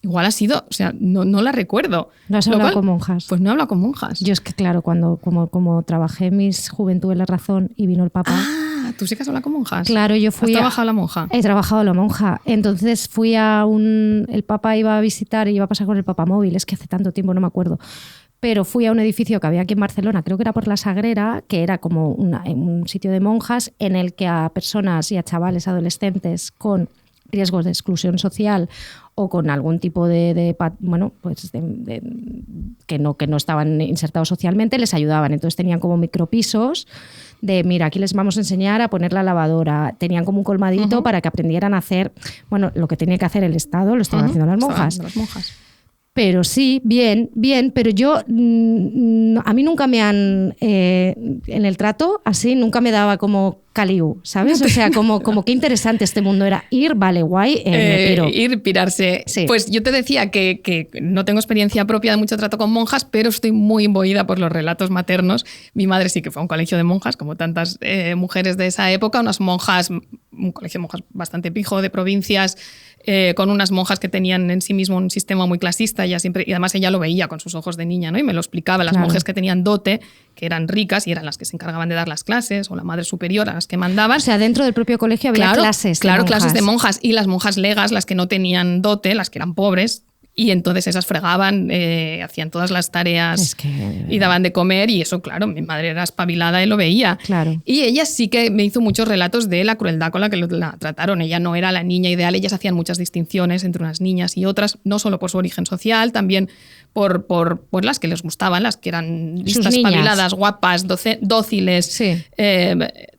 igual ha sido, o sea, no la recuerdo. ¿No has hablado con monjas? Pues no he hablado con monjas. Yo es que, claro, como trabajé en mis Juventud en la Razón y vino el Papa... Ah, ¿tú sí que has hablado con monjas? Claro, yo fui... ¿Has trabajado a la monja? He trabajado a la monja. Entonces fui el Papa iba a visitar y iba a pasar con el Papamóvil, es que hace tanto tiempo no me acuerdo. Pero fui a un edificio que había aquí en Barcelona, creo que era por la Sagrera, que era como un sitio de monjas en el que a personas y a chavales adolescentes con riesgos de exclusión social o con algún tipo que no estaban insertados socialmente, les ayudaban. Entonces tenían como micropisos de, mira, aquí les vamos a enseñar a poner la lavadora. Tenían como un colmadito para que aprendieran a hacer, bueno, lo que tenía que hacer el Estado, lo estaban haciendo las monjas. Pero sí, bien, pero yo, a mí nunca me han, en el trato, así, nunca me daba como Caliú, ¿sabes? O sea, como qué interesante este mundo era. Ir, vale, guay, me piro. Ir, pirarse. Sí. Pues yo te decía que no tengo experiencia propia de mucho trato con monjas, pero estoy muy imbuida por los relatos maternos. Mi madre sí que fue a un colegio de monjas, como tantas mujeres de esa época, un colegio de monjas bastante pijo, de provincias, con unas monjas que tenían en sí mismo un sistema muy clasista. Y además ella lo veía con sus ojos de niña, ¿no? Y me lo explicaba. Las monjas que tenían dote, que eran ricas y eran las que se encargaban de dar las clases, o la madre superior a las que mandaban. O sea, dentro del propio colegio había clases de monjas. Clases de monjas. Y las monjas legas, las que no tenían dote, las que eran pobres, y entonces esas fregaban, hacían todas las tareas y daban de comer, y eso, claro, mi madre era espabilada y lo veía. Claro. Y ella sí que me hizo muchos relatos de la crueldad con la que la trataron. Ella no era la niña ideal, ellas hacían muchas distinciones entre unas niñas y otras, no solo por su origen social, también por las que les gustaban, las que eran listas, espabiladas, guapas, dóciles, sí.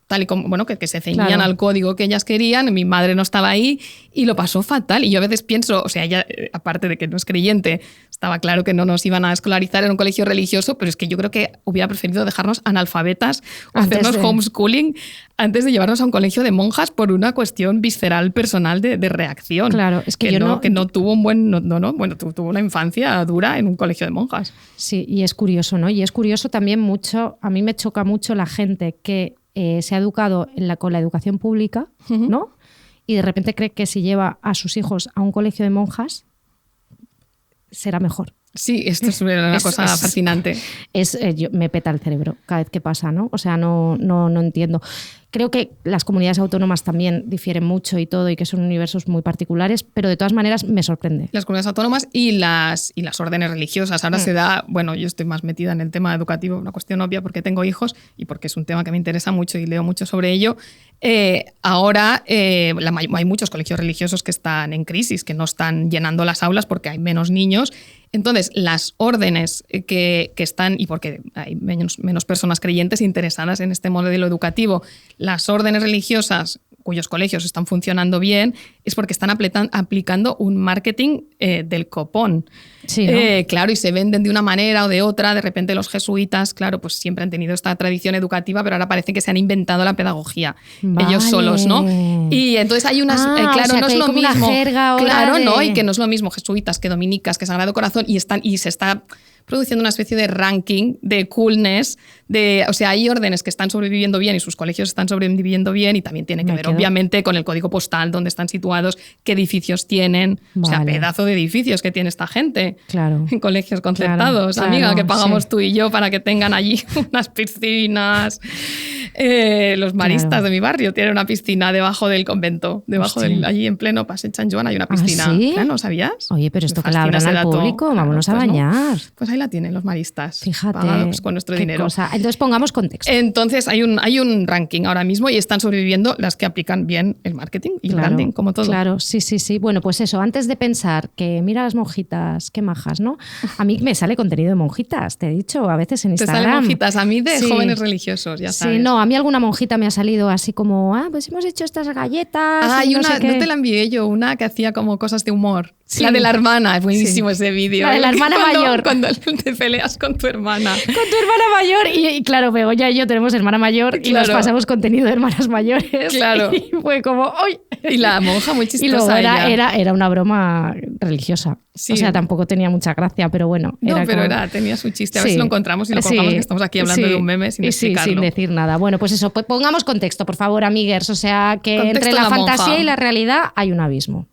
Tal y como, bueno, que se ceñían al código que ellas querían. Mi madre no estaba ahí y lo pasó fatal. Y yo a veces pienso, o sea, ella, aparte de que no es creyente, estaba claro que no nos iban a escolarizar en un colegio religioso, pero es que yo creo que hubiera preferido dejarnos analfabetas o hacernos homeschooling antes de llevarnos a un colegio de monjas por una cuestión visceral personal de reacción. Claro, es que no tuvo un buen, tuvo una infancia dura en un colegio de monjas. Sí, y es curioso, ¿no? Y es curioso también mucho, a mí me choca mucho la gente que se ha educado con la educación pública, ¿no? Y de repente cree que si lleva a sus hijos a un colegio de monjas será mejor. Sí, esto es una cosa fascinante. Me peta el cerebro cada vez que pasa, ¿no? O sea, no entiendo. Creo que las comunidades autónomas también difieren mucho y todo, y que son universos muy particulares, pero de todas maneras me sorprende. Las comunidades autónomas y las órdenes religiosas. Ahora se da, bueno, yo estoy más metida en el tema educativo, una cuestión obvia porque tengo hijos y porque es un tema que me interesa mucho y leo mucho sobre ello. Ahora hay muchos colegios religiosos que están en crisis, que no están llenando las aulas porque hay menos niños. Entonces, las órdenes que están, y porque hay menos personas creyentes interesadas en este modelo educativo, las órdenes religiosas cuyos colegios están funcionando bien, es porque están aplicando un marketing del copón. Sí, ¿no? Claro, y se venden de una manera o de otra. De repente los jesuitas, claro, pues siempre han tenido esta tradición educativa, pero ahora parece que se han inventado la pedagogía ellos solos, ¿no? Y entonces hay unas... claro, o sea, no es lo mismo. Una jerga ahora claro, ¿no? Y que no es lo mismo jesuitas que dominicas, que Sagrado Corazón, y se está produciendo una especie de ranking de coolness, o sea, hay órdenes que están sobreviviendo bien y sus colegios están sobreviviendo bien, y también tiene que ver, obviamente, con el código postal, dónde están situados, qué edificios tienen, o sea, pedazo de edificios que tiene esta gente en colegios concertados, amiga, que pagamos tú y yo para que tengan allí unas piscinas. Los maristas de mi barrio tienen una piscina debajo del convento, allí en pleno Passeig Sant Joan hay una piscina. ¿Ah, sí? ¿No sabías? Oye, pero esto que la abran al público, vámonos a bañar. ¿No? Pues ahí la tienen los maristas. Fíjate. Pagados con nuestro dinero. Cosa. Entonces pongamos contexto. Entonces hay un ranking ahora mismo y están sobreviviendo las que aplican bien el marketing y el branding, como todo. Claro, sí. Bueno, pues eso, antes de pensar que mira las monjitas, qué majas, ¿no? A mí me sale contenido de monjitas, te he dicho, a veces en Instagram. Te salen monjitas, a mí de jóvenes religiosos, ya sabes. Sí, no, a mí alguna monjita me ha salido así como, pues hemos hecho estas galletas. Hay no una, sé qué. no te la envié yo, una que hacía como cosas de humor. Sí. La de la hermana, es buenísimo ese vídeo. La de la hermana mayor. Cuando te peleas con tu hermana. Con tu hermana mayor. Y claro, Begoña y yo tenemos hermana mayor y nos pasamos contenido de hermanas mayores. Claro. Y fue como, ¡ay! Y la monja muy chistosa. Y luego era una broma religiosa. Sí. O sea, tampoco tenía mucha gracia, pero bueno. Tenía su chiste. A ver si lo encontramos y lo colgamos, que estamos aquí hablando de un meme sin explicarlo. Sin decir nada. Bueno, pues eso, pongamos contexto, por favor, amiguers. O sea, que contexto entre la fantasía monja y la realidad hay un abismo.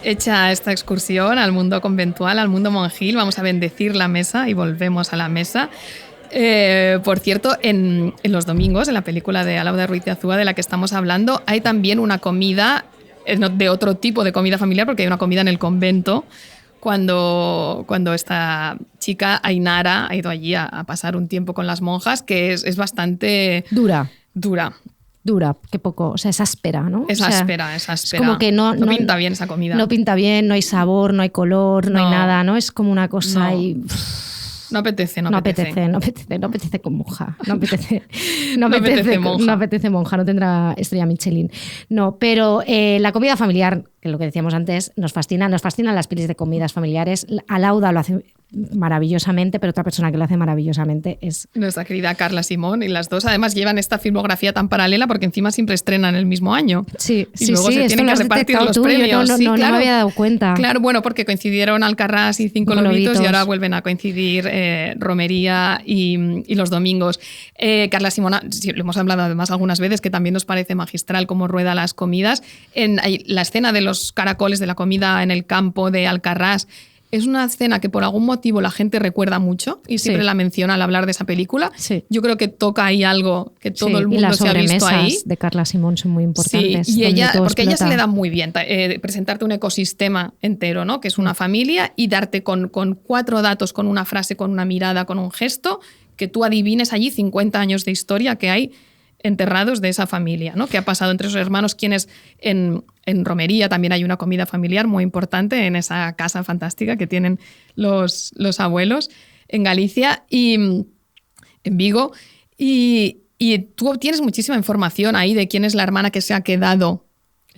Hecha esta excursión al mundo conventual, al mundo monjil, vamos a bendecir la mesa y volvemos a la mesa. Por cierto, en los domingos, en la película de Alauda Ruiz de Azúa de la que estamos hablando, hay también una comida de otro tipo de comida familiar, porque hay una comida en el convento cuando esta chica, Ainara, ha ido allí a pasar un tiempo con las monjas, que es bastante... Dura, qué poco, o sea, es áspera, ¿no? Es áspera. Es como que no pinta bien esa comida. No pinta bien, no hay sabor, no hay color, no hay nada, ¿no? Es como una cosa ahí... No apetece. No apetece con monja. No apetece monja, no tendrá estrella Michelin. No, pero la comida familiar, que es lo que decíamos antes, nos fascinan las pelis de comidas familiares. Alauda lo hace maravillosamente, pero otra persona que lo hace maravillosamente es nuestra querida Carla Simón, y las dos además llevan esta filmografía tan paralela porque encima siempre estrenan el mismo año. Sí, y luego se tienen que repartir los premios. No me había dado cuenta. Claro, bueno, porque coincidieron Alcarrás y Cinco lobitos y ahora vuelven a coincidir Romería y Los domingos. Carla Simón, lo hemos hablado además algunas veces, que también nos parece magistral cómo rueda las comidas. En la escena de los caracoles de la comida en el campo de Alcarrás es una escena que por algún motivo la gente recuerda mucho y siempre la menciona al hablar de esa película. Sí. Yo creo que toca ahí algo que todo el mundo se ha visto ahí. Y las sobremesas de Carla Simón son muy importantes. Sí, y ella, porque a ella se le da muy bien presentarte un ecosistema entero, ¿no? Que es una familia, y darte con 4 datos, con una frase, con una mirada, con un gesto, que tú adivines allí 50 años de historia que hay enterrados de esa familia, ¿no? Que ha pasado entre esos hermanos, quienes en Romería también hay una comida familiar muy importante en esa casa fantástica que tienen los abuelos en Galicia y en Vigo. Y tú tienes muchísima información ahí de quién es la hermana que se ha quedado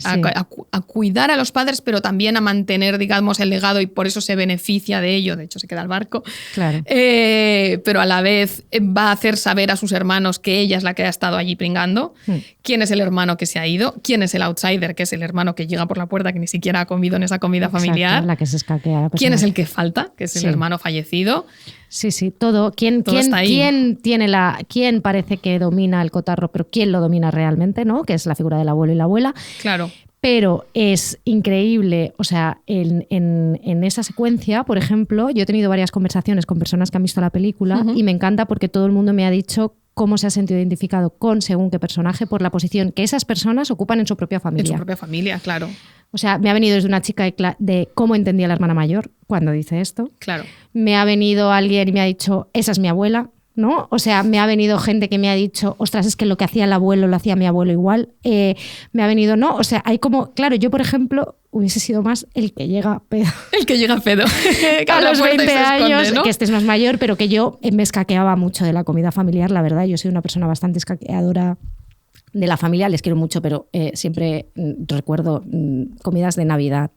a cuidar a los padres, pero también a mantener, digamos, el legado, y por eso se beneficia de ello. De hecho, se queda al barco. Claro. Pero a la vez va a hacer saber a sus hermanos que ella es la que ha estado allí pringando. ¿Quién es el hermano que se ha ido? ¿Quién es el outsider, que es el hermano que llega por la puerta, que ni siquiera ha comido en esa comida familiar? La que se escaquea. ¿Quién es el que falta? Que es el hermano fallecido. Sí, todo. ¿Quién parece que domina el cotarro, pero quién lo domina realmente, ¿no? Que es la figura del abuelo y la abuela. Claro. Pero es increíble, o sea, en esa secuencia, por ejemplo, yo he tenido varias conversaciones con personas que han visto la película y me encanta porque todo el mundo me ha dicho cómo se ha sentido identificado con según qué personaje por la posición que esas personas ocupan en su propia familia. En su propia familia, claro. O sea, me ha venido desde una chica de cómo entendía a la hermana mayor cuando dice esto. Claro. Me ha venido alguien y me ha dicho, esa es mi abuela, ¿no? O sea, me ha venido gente que me ha dicho, ostras, es que lo que hacía el abuelo lo hacía mi abuelo igual. Me ha venido, ¿no? O sea, hay como, claro, yo, por ejemplo, hubiese sido más el que llega pedo. El que llega pedo. A los 20 años, ¿no? Que este es más mayor, pero que yo me escaqueaba mucho de la comida familiar, la verdad. Yo soy una persona bastante escaqueadora de la familia, les quiero mucho, pero siempre recuerdo comidas de Navidad.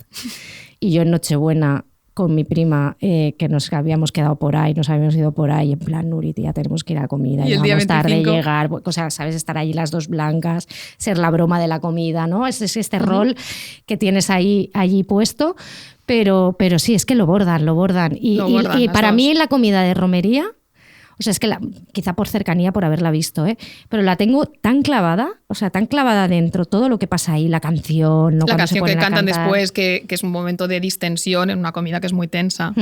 Y yo en Nochebuena con mi prima, que nos habíamos quedado por ahí, nos habíamos ido por ahí, en plan, Nuri, tía, tenemos que ir a la comida, y llegamos tarde, llegar, o sea, sabes, estar ahí las dos blancas, ser la broma de la comida, ¿no? Es este rol que tienes allí puesto, pero sí, es que lo bordan. Y para mí la comida de romería, o sea, es que quizá por cercanía, por haberla visto, pero la tengo tan clavada, o sea, tan clavada dentro, todo lo que pasa ahí, la canción, ¿no? La canción que cantan después, que es un momento de distensión en una comida que es muy tensa.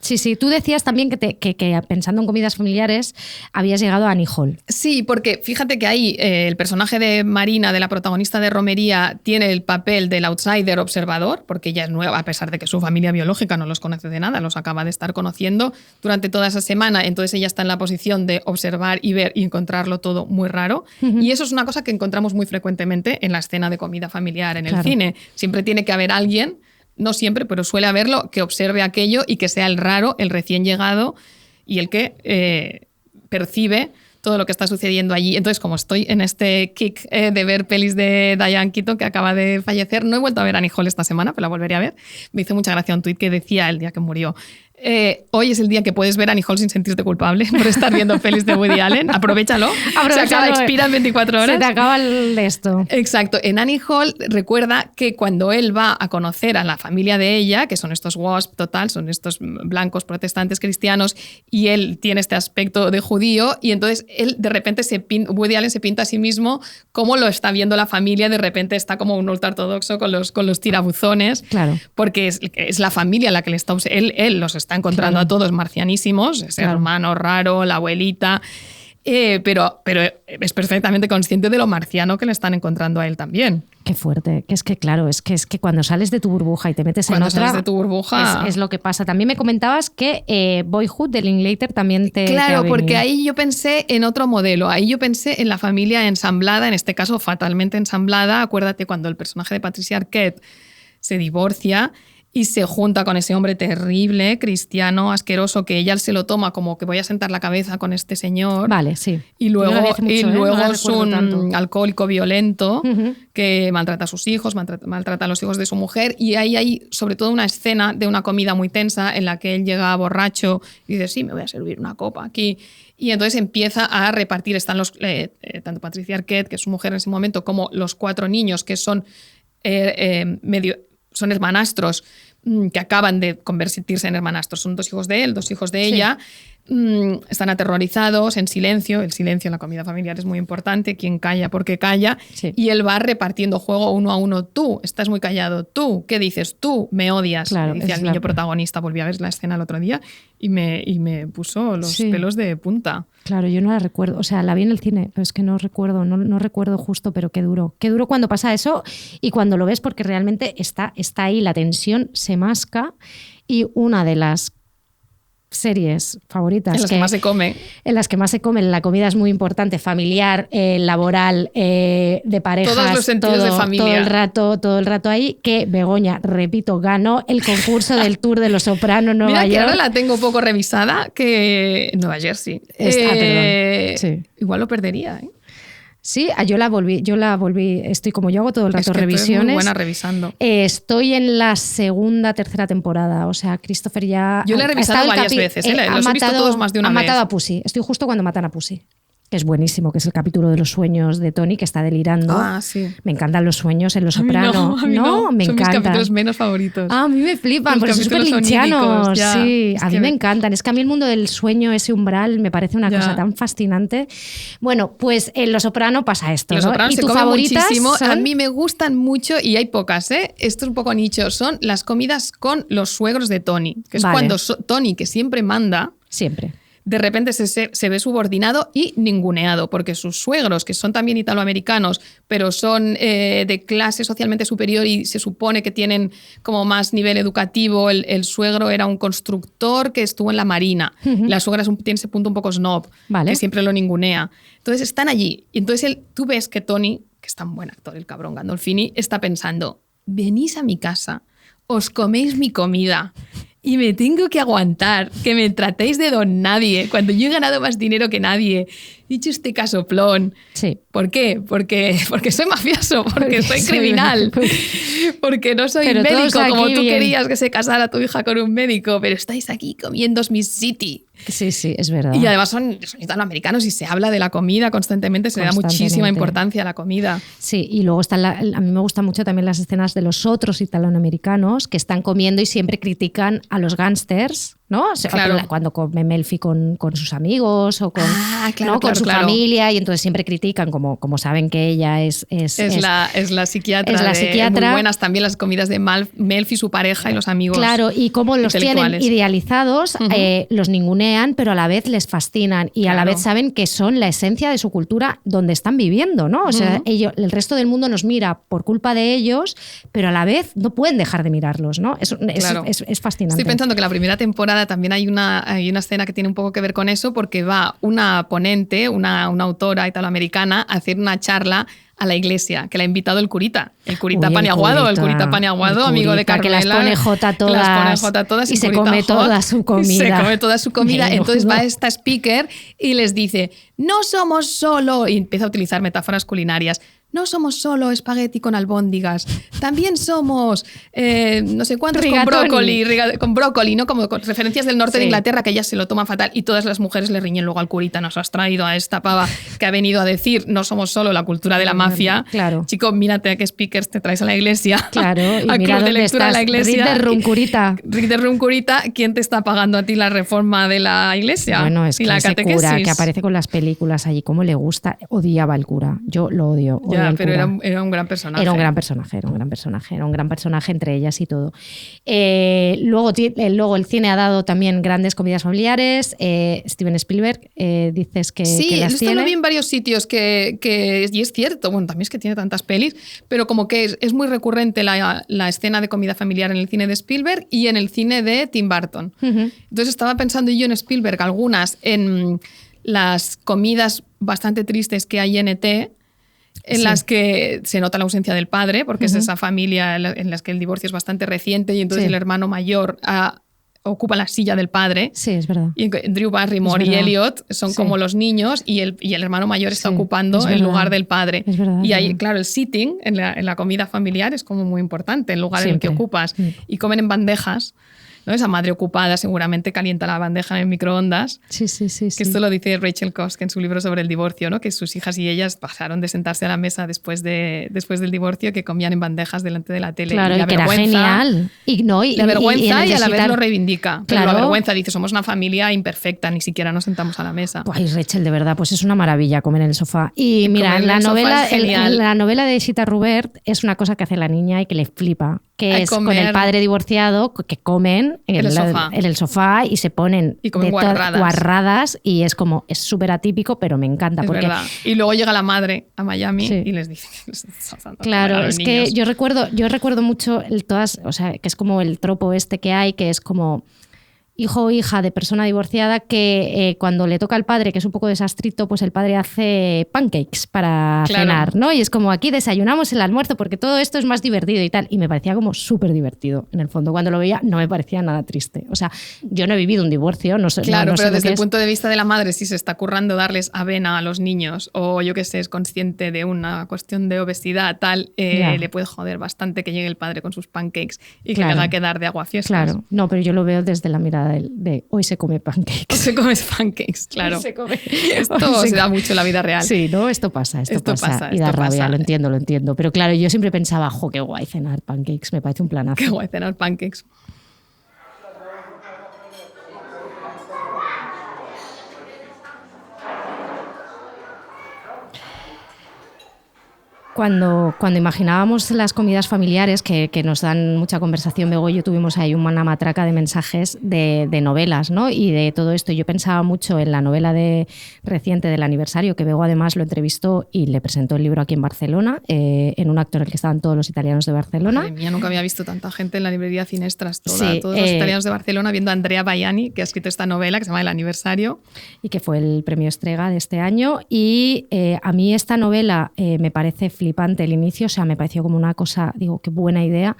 Sí, tú decías también que pensando en comidas familiares habías llegado a Annie Hall. Sí, porque fíjate que ahí el personaje de Marina, de la protagonista de Romería, tiene el papel del outsider observador, porque ella es nueva, a pesar de que su familia biológica no los conoce de nada, los acaba de estar conociendo durante toda esa semana, entonces ella está en la posición de observar y ver y encontrarlo todo muy raro. Y eso es una cosa que encontramos muy frecuentemente en la escena de comida familiar en el cine. Siempre tiene que haber alguien, no siempre, pero suele haberlo, que observe aquello y que sea el raro, el recién llegado y el que percibe todo lo que está sucediendo allí. Entonces, como estoy en este kick de ver pelis de Diane Keaton, que acaba de fallecer, no he vuelto a ver Annie Hall esta semana, pero la volveré a ver. Me hizo mucha gracia un tuit que decía el día que murió: hoy es el día que puedes ver Annie Hall sin sentirte culpable por estar viendo pelis de Woody Allen. Aprovechalo. Expira en 24 horas. Se te acaba el esto. Exacto. En Annie Hall recuerda que cuando él va a conocer a la familia de ella, que son estos WASP total, son estos blancos protestantes cristianos, y él tiene este aspecto de judío, y entonces él de repente Woody Allen se pinta a sí mismo como lo está viendo la familia, de repente está como un ultraortodoxo con los tirabuzones, claro, porque es la familia la que le está él los está encontrando a todos marcianísimos, ese hermano raro, la abuelita, pero es perfectamente consciente de lo marciano que le están encontrando a él también. Qué fuerte, que es que claro, es que cuando sales de tu burbuja y te metes en otra, sales de tu burbuja es lo que pasa. También me comentabas que Boyhood de Linklater también te Claro, porque ahí yo pensé en otro modelo, ahí yo pensé en la familia ensamblada, en este caso fatalmente ensamblada. Acuérdate cuando el personaje de Patricia Arquette se divorcia y se junta con ese hombre terrible, cristiano, asqueroso, que ella se lo toma como que voy a sentar la cabeza con este señor. Vale, sí. Y luego es un alcohólico violento que maltrata a sus hijos, maltrata a los hijos de su mujer. Y ahí hay sobre todo una escena de una comida muy tensa en la que él llega borracho y dice, sí, me voy a servir una copa aquí. Y entonces empieza a repartir. Están tanto Patricia Arquette, que es su mujer en ese momento, como los 4 niños que son son hermanastros que acaban de convertirse en hermanastros. Son 2 hijos de él, 2 hijos de ella. Están aterrorizados, en silencio. El silencio en la comida familiar es muy importante. Quien calla porque calla. Sí. Y él va repartiendo juego uno a uno. Tú estás muy callado. Tú, ¿qué dices? Tú me odias. Claro, dice al niño protagonista. Volví a ver la escena el otro día y me puso los pelos de punta. Claro, yo no la recuerdo. O sea, la vi en el cine, pero es que no recuerdo justo, pero qué duro. Qué duro cuando pasa eso y cuando lo ves, porque realmente está ahí, la tensión se masca. Y una de las series favoritas. En las que más se come. En las que más se come. La comida es muy importante, familiar, laboral, de parejas. Todos los sentidos de familia. Todo el rato ahí, que Begoña, repito, ganó el concurso del Tour de los Sopranos Nueva York. Mira que ahora la tengo poco revisada, que Nueva Jersey. Perdón. Sí. Igual lo perdería, ¿eh? Sí, yo la volví, estoy como yo hago todo el rato revisiones. Tú eres muy buena revisando. Estoy en la tercera temporada, o sea, Christopher ya... Yo la he revisado varias veces, los he visto todos más de una vez. Ha matado a Pussy, estoy justo cuando matan a Pussy. Que es buenísimo, que es el capítulo de los sueños de Tony, que está delirando. Ah, sí. Me encantan los sueños en Los Soprano. A mí no, me son encantan. Mis capítulos menos favoritos. A mí me flipan, porque son súper linchianos. Sí, a mí me encantan. Es que a mí el mundo del sueño, ese umbral, me parece una cosa tan fascinante. Bueno, pues en Los Soprano pasa esto, Los ¿no? Soprano ¿Y se tus come favoritas muchísimo. son? A mí me gustan mucho, y hay pocas, ¿eh? Esto es un poco nicho. Son las comidas con los suegros de Tony, que es cuando Tony, que siempre manda... Siempre. De repente se ve subordinado y ninguneado, porque sus suegros, que son también italoamericanos, pero son de clase socialmente superior y se supone que tienen como más nivel educativo, el suegro era un constructor que estuvo en la marina, y la suegra tiene ese punto un poco snob, que siempre lo ningunea. Entonces están allí, y entonces tú ves que Tony, que es tan buen actor, el cabrón Gandolfini, está pensando, venís a mi casa, os coméis mi comida, y me tengo que aguantar que me tratéis de don nadie cuando yo he ganado más dinero que nadie. He dicho este casoplón. Sí. ¿Por qué? Porque soy mafioso, porque soy criminal, porque no soy médico, como tú querías que se casara tu hija con un médico, pero estáis aquí comiendo Miss City. Sí, es verdad. Y además son italoamericanos y se habla de la comida constantemente, se le da muchísima importancia a la comida. Sí, y luego a mí me gustan mucho también las escenas de los otros italoamericanos que están comiendo y siempre critican a los gángsters, ¿no? O sea, claro. Cuando come Melfi con sus amigos o con su familia, y entonces siempre critican, como saben que ella es la psiquiatra. Es la psiquiatra. Muy buenas también las comidas de Melfi, su pareja y los amigos. Claro, y como los tienen idealizados, los ningunean, pero a la vez les fascinan y a la vez saben que son la esencia de su cultura donde están viviendo, ¿no? O sea, el resto del mundo nos mira por culpa de ellos, pero a la vez no pueden dejar de mirarlos, ¿no? Es fascinante. Estoy pensando que la primera temporada también hay una escena que tiene un poco que ver con eso, porque va una ponente, una autora italoamericana, a hacer una charla a la iglesia, que la ha invitado el curita Paniaguado, amigo de Carmela. Que las pone jota todas y se come toda su comida. Entonces va esta speaker y les dice, no somos solo, y empieza a utilizar metáforas culinarias, no somos solo espagueti con albóndigas, también somos no sé cuántos con brócoli, ¿no? Como con referencias del norte de Inglaterra, que ellas se lo toman fatal, y todas las mujeres le riñen luego al curita, nos has traído a esta pava que ha venido a decir, no somos solo la cultura de la mafia. Claro. Chico, mírate a qué speakers te traes a la iglesia. Claro, y a mira club de dónde lectura estás. a la iglesia. Rick de Rum Curita, ¿quién te está pagando a ti la reforma de la iglesia? Bueno, es y que la ese catequesis. cura que aparece con las películas allí, cómo le gusta, odiaba al cura. Yo lo odio. Ya, pero era un gran personaje. Era un gran personaje entre ellas y todo. Luego el cine ha dado también grandes comidas familiares. Steven Spielberg, dices que las tiene. Sí, esto lo vi en varios sitios y es cierto, bueno, también es que tiene tantas pelis, pero como que es muy recurrente la escena de comida familiar en el cine de Spielberg y en el cine de Tim Burton. Entonces estaba pensando yo en Spielberg, algunas en las comidas bastante tristes que hay en E.T., en las que se nota la ausencia del padre, porque es esa familia en las que el divorcio es bastante reciente y entonces el hermano mayor ocupa la silla del padre. Sí, es verdad. Y Drew Barrymore y Elliot son como los niños y el hermano mayor está ocupando el lugar del padre. Es verdad, y ahí, claro, el sitting en la comida familiar es como muy importante, el lugar en el que ocupas. Y comen en bandejas. ¿No? Esa madre ocupada seguramente calienta la bandeja en el microondas. Sí. Que esto lo dice Rachel Kosk en su libro sobre el divorcio, ¿no? Que sus hijas y ellas pasaron de sentarse a la mesa después del divorcio, que comían en bandejas delante de la tele. Claro, y que era genial. La vergüenza y a la vez lo reivindica. Pero claro. La vergüenza dice, somos una familia imperfecta, ni siquiera nos sentamos a la mesa. Ay, Rachel, de verdad, pues es una maravilla comer en el sofá. Y mira, la novela de Sita Rubert es una cosa que hace la niña y que le flipa, que es con el padre divorciado, que comen en el sofá y se ponen y de guarradas y es como, es súper atípico, pero me encanta. Es porque verdad. Y luego llega la madre a Miami y les dice claro, es que yo recuerdo mucho o sea, que es como el tropo este que hay, que es como hijo o hija de persona divorciada que cuando le toca al padre, que es un poco desastrito, pues el padre hace pancakes para cenar, ¿no? Y es como aquí desayunamos el almuerzo porque todo esto es más divertido y tal. Y me parecía como súper divertido. En el fondo, cuando lo veía, no me parecía nada triste. O sea, yo no he vivido un divorcio, no sé. Claro, no pero sé desde el punto de vista de la madre, si se está currando darles avena a los niños o yo que sé, es consciente de una cuestión de obesidad, tal, le puede joder bastante que llegue el padre con sus pancakes y que le haga que dar de agua a fiestas. Claro, no, pero yo lo veo desde la mirada de hoy se come pancakes. Hoy se come pancakes, claro. Esto se da mucho en la vida real. Sí, ¿no? Esto pasa. Y da rabia, lo entiendo. Pero claro, yo siempre pensaba, qué guay cenar pancakes, me parece un planazo. Qué guay cenar pancakes. Cuando imaginábamos las comidas familiares que nos dan mucha conversación, Bego y yo tuvimos ahí una matraca de mensajes de novelas, ¿no? Y de todo esto. Yo pensaba mucho en la novela reciente del aniversario, que Bego además lo entrevistó y le presentó el libro aquí en Barcelona, en un acto en el que estaban todos los italianos de Barcelona. Madre mía, nunca había visto tanta gente en la librería Finestras, todos los italianos de Barcelona viendo a Andrea Baiani, que ha escrito esta novela que se llama El aniversario. Y que fue el premio Strega de este año. Y a mí esta novela me parece flipante el inicio, o sea, me pareció como una cosa, digo, qué buena idea,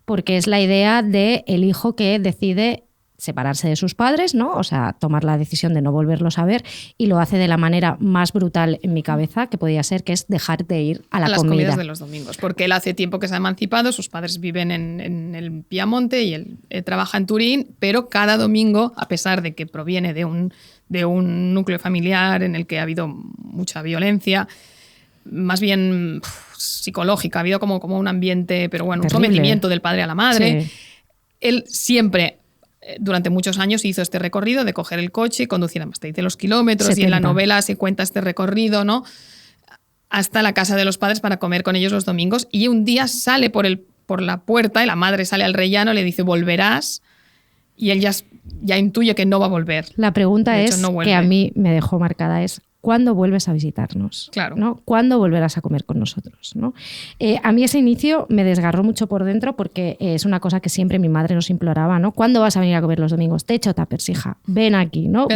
porque es la idea de el hijo que decide separarse de sus padres, ¿no? O sea, tomar la decisión de no volverlos a ver y lo hace de la manera más brutal en mi cabeza que podía ser, que es dejar de ir a las comidas de los domingos, porque él hace tiempo que se ha emancipado, sus padres viven en el Piamonte y él trabaja en Turín, pero cada domingo, a pesar de que proviene de un núcleo familiar en el que ha habido mucha violencia, más bien psicológica, ha habido como un ambiente, pero bueno, terrible. Un sometimiento del padre a la madre. Sí. Él siempre, durante muchos años, hizo este recorrido de coger el coche y conducir a más de los kilómetros, 70. Y en la novela se cuenta este recorrido, ¿no? Hasta la casa de los padres para comer con ellos los domingos, y un día sale por la puerta y la madre sale al rellano, le dice volverás, y él ya intuye que no va a volver. La pregunta es, que a mí me dejó marcada, es ¿cuándo vuelves a visitarnos? Claro. ¿No? ¿Cuándo volverás a comer con nosotros? ¿No? A mí ese inicio me desgarró mucho por dentro porque es una cosa que siempre mi madre nos imploraba, ¿no? ¿Cuándo vas a venir a comer los domingos? Te echo tuppers, hija. Ven aquí, ¿no?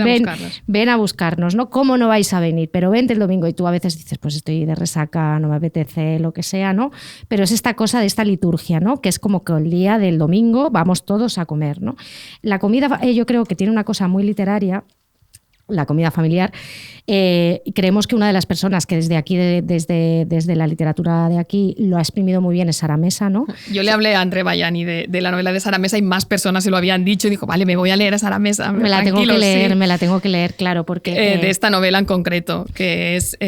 Ven a buscarnos, ¿no? ¿Cómo no vais a venir? Pero vente el domingo. Y tú a veces dices, pues estoy de resaca, no me apetece, lo que sea, ¿no? Pero es esta cosa de esta liturgia, ¿no? Que es como que el día del domingo vamos todos a comer, ¿no? La comida, yo creo que tiene una cosa muy literaria, la comida familiar. Creemos que una de las personas que desde aquí, desde la literatura de aquí, lo ha exprimido muy bien es Sara Mesa, ¿no? Yo le hablé a Andrea Baiani de la novela de Sara Mesa y más personas se lo habían dicho y dijo, vale, me voy a leer a Sara Mesa. Me la tengo que leer, claro, porque... de esta novela en concreto, que es...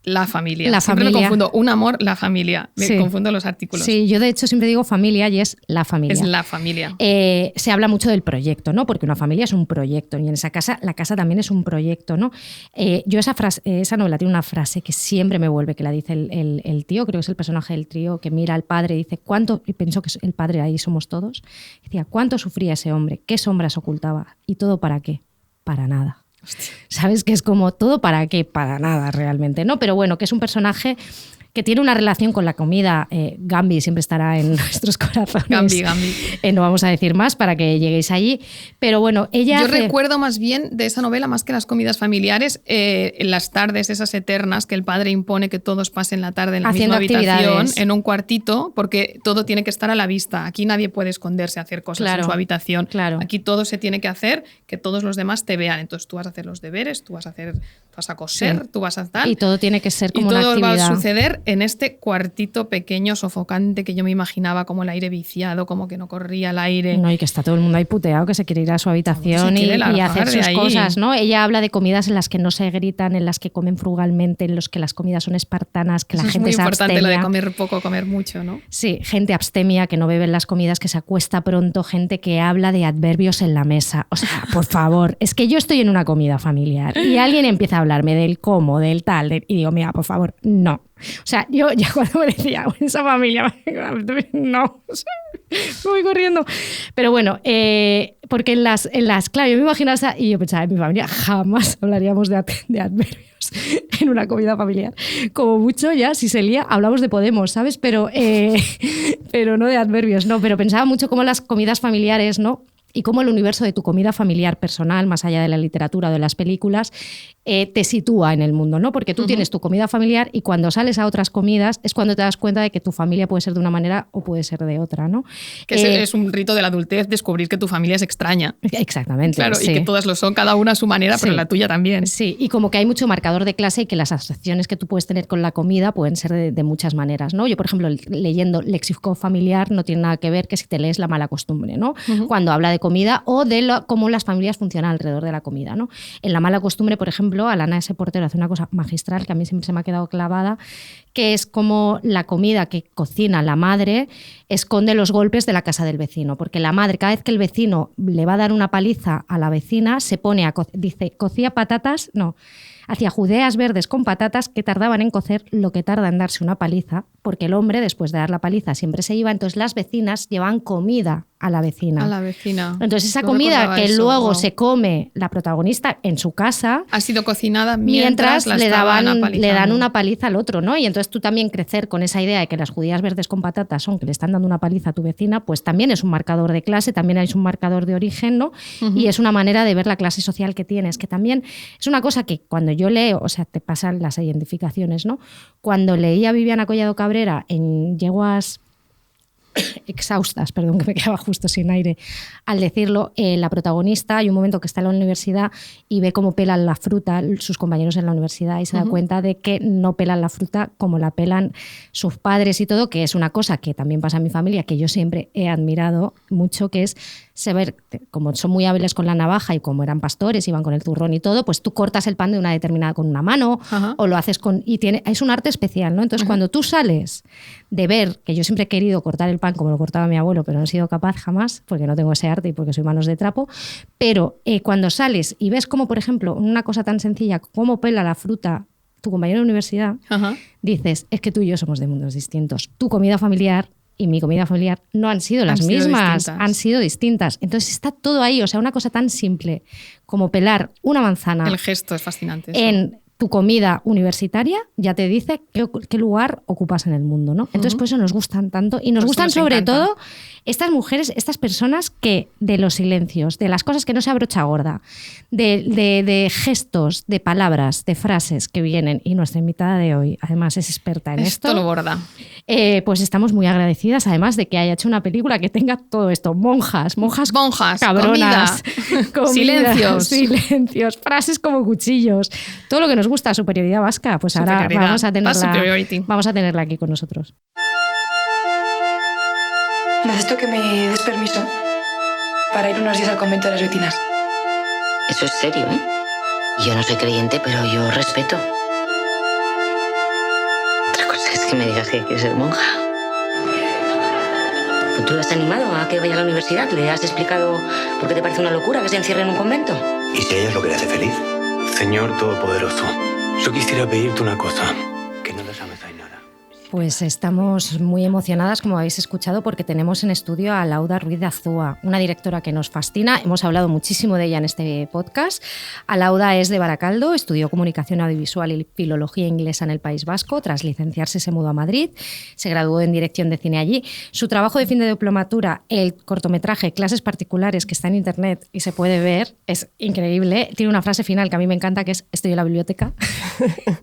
La familia. Siempre me confundo. Un amor, la familia. Me confundo los artículos. Sí, yo de hecho siempre digo familia y es la familia. Es la familia. Se habla mucho del proyecto, ¿no? Porque una familia es un proyecto y en esa casa, la casa también es un proyecto, ¿no? Yo esa novela tiene una frase que siempre me vuelve, que la dice el tío, creo que es el personaje del trío, que mira al padre y dice, ¿cuánto? Y pensó que el padre ahí somos todos. Decía, ¿cuánto sufría ese hombre? ¿Qué sombras ocultaba? ¿Y todo para qué? Para nada. Hostia. ¿Sabes? Que es como todo para qué, para nada realmente, ¿no? Pero bueno, que es un personaje que tiene una relación con la comida. Gambi siempre estará en nuestros corazones. Gambi. No vamos a decir más para que lleguéis allí. Pero bueno, ella... recuerdo más bien de esa novela, más que las comidas familiares, en las tardes esas eternas que el padre impone que todos pasen la tarde en la misma habitación, en un cuartito, porque todo tiene que estar a la vista. Aquí nadie puede esconderse a hacer cosas en su habitación. Claro. Aquí todo se tiene que hacer, que todos los demás te vean. Entonces tú vas a hacer los deberes, tú vas a coser, tú vas a tal. Y todo tiene que ser como una actividad. Y todo va a suceder en este cuartito pequeño, sofocante, que yo me imaginaba como el aire viciado, como que no corría el aire. No, y que está todo el mundo ahí puteado, que se quiere ir a su habitación y hacer sus cosas, ¿no? Ella habla de comidas en las que no se gritan, en las que comen frugalmente, en las que las comidas son espartanas, que la gente se abstemia. Es muy importante lo de comer poco, comer mucho, ¿no? Sí, gente abstemia, que no bebe las comidas, que se acuesta pronto, gente que habla de adverbios en la mesa. O sea, por favor, es que yo estoy en una comida familiar y alguien empieza a hablarme del cómo, del tal, y digo, mira, por favor, no. O sea, yo ya cuando me decía, esa familia, no, o sea, me voy corriendo. Pero bueno, porque en las claro, yo me imaginaba y yo pensaba, en mi familia jamás hablaríamos de adverbios en una comida familiar. Como mucho ya, si se lía, hablamos de Podemos, ¿sabes? Pero no de adverbios, no. Pero pensaba mucho cómo las comidas familiares, ¿no? Y cómo el universo de tu comida familiar personal, más allá de la literatura o de las películas, te sitúa en el mundo, ¿no? Porque tú tienes tu comida familiar y cuando sales a otras comidas es cuando te das cuenta de que tu familia puede ser de una manera o puede ser de otra, ¿no? Que es un rito de la adultez descubrir que tu familia es extraña. Exactamente. Claro, sí. Y que todas lo son, cada una a su manera, pero la tuya también. Sí, y como que hay mucho marcador de clase y que las asociaciones que tú puedes tener con la comida pueden ser de muchas maneras, ¿no? Yo, por ejemplo, leyendo Léxico familiar no tiene nada que ver que si te lees La mala costumbre, ¿no? Cuando habla de comida o de cómo las familias funcionan alrededor de la comida, ¿no? En La mala costumbre, por ejemplo, Alana S. Portero hace una cosa magistral que a mí siempre se me ha quedado clavada, que es como la comida que cocina la madre esconde los golpes de la casa del vecino, porque la madre, cada vez que el vecino le va a dar una paliza a la vecina, se pone dice, cocía patatas, no, hacía judeas verdes con patatas que tardaban en cocer lo que tarda en darse una paliza, porque el hombre, después de dar la paliza, siempre se iba, entonces las vecinas llevan comida a la vecina. A la vecina. Entonces esa comida que luego se come la protagonista en su casa ha sido cocinada mientras le dan una paliza al otro, ¿no? Y entonces tú también crecer con esa idea de que las judías verdes con patatas son que le están dando una paliza a tu vecina, pues también es un marcador de clase, también es un marcador de origen, ¿no? Y es una manera de ver la clase social que tienes, que también es una cosa que cuando yo leo, o sea, te pasan las identificaciones, ¿no? Cuando leía a Viviana Collado Cabrera en Yeguas exhaustas, perdón, que me quedaba justo sin aire al decirlo, la protagonista, hay un momento que está en la universidad y ve cómo pelan la fruta sus compañeros en la universidad y se da cuenta de que no pelan la fruta como la pelan sus padres y todo, que es una cosa que también pasa en mi familia, que yo siempre he admirado mucho, que es saber, como son muy hábiles con la navaja y como eran pastores, iban con el zurrón y todo, pues tú cortas el pan de una determinada con una mano o lo haces con... y es un arte especial, ¿no? Entonces cuando tú sales de ver, que yo siempre he querido cortar el pan como lo cortaba mi abuelo, pero no he sido capaz jamás, porque no tengo ese arte y porque soy manos de trapo, pero cuando sales y ves como, por ejemplo, una cosa tan sencilla, cómo pela la fruta tu compañero de universidad, dices, es que tú y yo somos de mundos distintos. Tu comida familiar y mi comida familiar no han sido las mismas, han sido distintas. Entonces está todo ahí, o sea, una cosa tan simple como pelar una manzana. El gesto es fascinante. En tu comida universitaria ya te dice qué lugar ocupas en el mundo, ¿no? Entonces por eso nos gustan tanto y nos gustan sobre todo estas mujeres, estas personas que de los silencios, de las cosas que no se abrocha gorda, de gestos, de palabras, de frases que vienen, y nuestra invitada de hoy además es experta en esto. Esto lo borda. Pues estamos muy agradecidas además de que haya hecho una película que tenga todo esto, monjas cabronas, comida, silencios, frases como cuchillos, todo lo que nos gusta, superioridad vasca, pues ahora vamos a tenerla aquí con nosotros. Necesito que me des permiso para ir unos días al convento de las vecinas. Eso es serio, ¿eh? Yo no soy creyente, pero yo respeto. Otra cosa es que me digas que quieres ser monja. ¿Tú le has animado a que vaya a la universidad? ¿Le has explicado por qué te parece una locura que se encierre en un convento? ¿Y si a ella es lo que le hace feliz? Señor Todopoderoso, yo quisiera pedirte una cosa, que no la llames Ainara. Pues estamos muy emocionadas, como habéis escuchado, porque tenemos en estudio a Lauda Ruiz de Azúa, una directora que nos fascina. Hemos hablado muchísimo de ella en este podcast. Lauda es de Baracaldo, estudió Comunicación Audiovisual y Filología Inglesa en el País Vasco. Tras licenciarse se mudó a Madrid, se graduó en Dirección de Cine allí. Su trabajo de fin de diplomatura, el cortometraje Clases Particulares, que está en internet y se puede ver, es increíble. Tiene una frase final que a mí me encanta, que es "estoy en la biblioteca",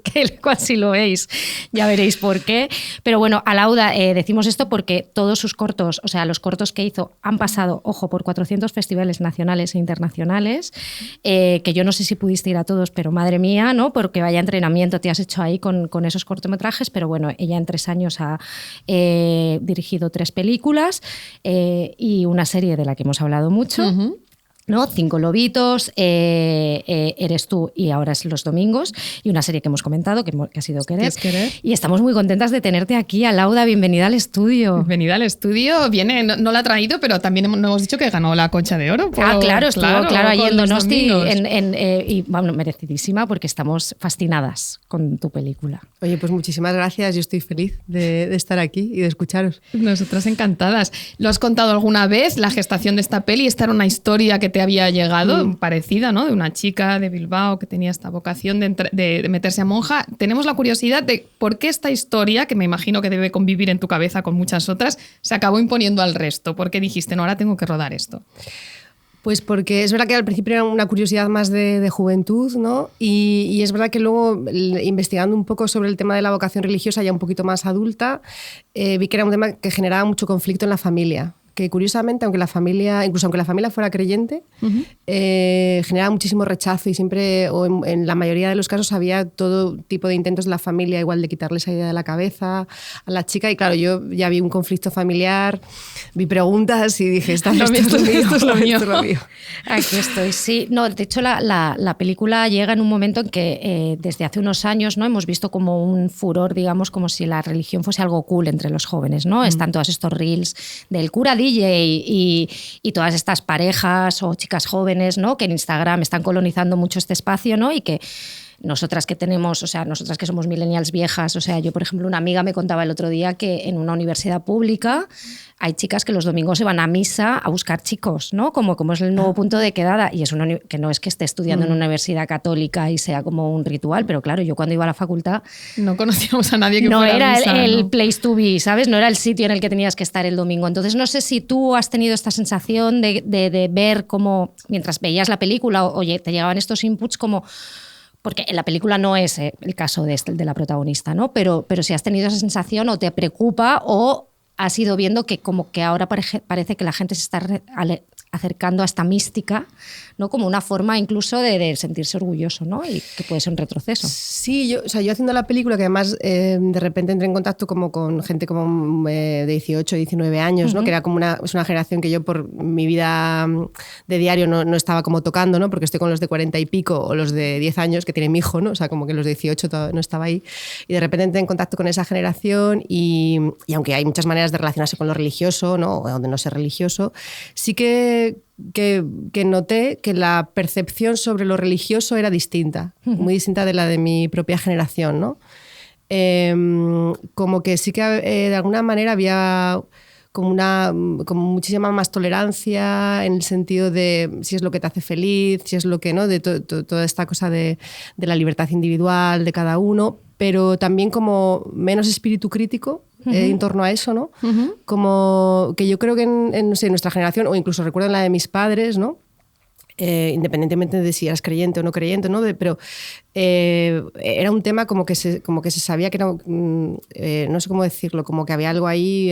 que si lo veis ya veréis por qué. Pero bueno, a Lauda decimos esto porque todos sus cortos, o sea, los cortos que hizo han pasado, ojo, por 400 festivales nacionales e internacionales, que yo no sé si pudiste ir a todos, pero madre mía, ¿no? Porque vaya entrenamiento te has hecho ahí con esos cortometrajes, pero bueno, ella en 3 años ha dirigido 3 películas y una serie de la que hemos hablado mucho. Uh-huh. ¿No? 5 lobitos, Eres tú y ahora es los domingos, y una serie que hemos comentado que ha sido Querer. Y estamos muy contentas de tenerte aquí, Lauda. Bienvenida al estudio. Bienvenida al estudio. Viene, no la ha traído, pero también hemos dicho que ganó la Concha de Oro. Claro, estuvo ahí en Donosti y bueno, merecidísima, porque estamos fascinadas con tu película. Oye, pues muchísimas gracias. Yo estoy feliz de estar aquí y de escucharos. Nosotras encantadas. ¿Lo has contado alguna vez, la gestación de esta peli? Esta era una historia que te había llegado, parecida, ¿no? De una chica de Bilbao que tenía esta vocación de meterse a monja. Tenemos la curiosidad de por qué esta historia, que me imagino que debe convivir en tu cabeza con muchas otras, se acabó imponiendo al resto. ¿Por qué dijiste, no, ahora tengo que rodar esto? Pues porque es verdad que al principio era una curiosidad más de juventud, ¿no? Y es verdad que luego, investigando un poco sobre el tema de la vocación religiosa, ya un poquito más adulta, vi que era un tema que generaba mucho conflicto en la familia. Que curiosamente, incluso aunque la familia fuera creyente, uh-huh, generaba muchísimo rechazo y siempre, o en la mayoría de los casos, había todo tipo de intentos de la familia igual de quitarle esa idea de la cabeza a la chica. Y claro, yo ya vi un conflicto familiar, vi preguntas y dije, esto es lo mío. Aquí estoy, sí. No, de hecho, la película llega en un momento en que desde hace unos años, ¿no? Hemos visto como un furor, digamos, como si la religión fuese algo cool entre los jóvenes, ¿no? Están todos estos reels del cura DJ y todas estas parejas o chicas jóvenes, ¿no? Que en Instagram están colonizando mucho este espacio, ¿no? Y que nosotras que tenemos, o sea, nosotras que somos millennials viejas, o sea, yo, por ejemplo, una amiga me contaba el otro día que en una universidad pública hay chicas que los domingos se van a misa a buscar chicos, ¿no? Como es el nuevo punto de quedada. Y es que no es que esté estudiando en una universidad católica y sea como un ritual, pero claro, yo cuando iba a la facultad no conocíamos a nadie que no fuera era a misa, el ¿no? place to be, ¿sabes? No era el sitio en el que tenías que estar el domingo. Entonces no sé si tú has tenido esta sensación de ver cómo, mientras veías la película, oye, te llegaban estos inputs como... Porque en la película no es el caso de la protagonista, ¿no? Pero si has tenido esa sensación o te preocupa o has ido viendo que como que ahora parece que la gente se está acercando a esta mística, ¿no? Como una forma incluso de sentirse orgulloso, ¿no? Y que puede ser un retroceso. Sí, yo haciendo la película, que además de repente entré en contacto como con gente como de 18, 19 años, ¿no? Uh-huh. Que era como es una generación que yo por mi vida de diario no estaba como tocando, ¿no? Porque estoy con los de 40 y pico o los de 10 años que tiene mi hijo, ¿no? O sea, como que los de 18 no estaba ahí. Y de repente entré en contacto con esa generación y aunque hay muchas maneras de relacionarse con lo religioso, ¿no? O de no ser religioso, sí que noté que la percepción sobre lo religioso era distinta, muy distinta de la de mi propia generación, ¿no? Como que sí que de alguna manera había como muchísima más tolerancia en el sentido de si es lo que te hace feliz, si es lo que no, de toda esta cosa de la libertad individual de cada uno, pero también como menos espíritu crítico. Uh-huh. En torno a eso, ¿no? Uh-huh. Como que yo creo que no sé, en nuestra generación, o incluso recuerdo en la de mis padres, ¿no? Independientemente de si eras creyente o no creyente, ¿no? Pero era un tema como que se sabía que era, no sé cómo decirlo, como que había algo ahí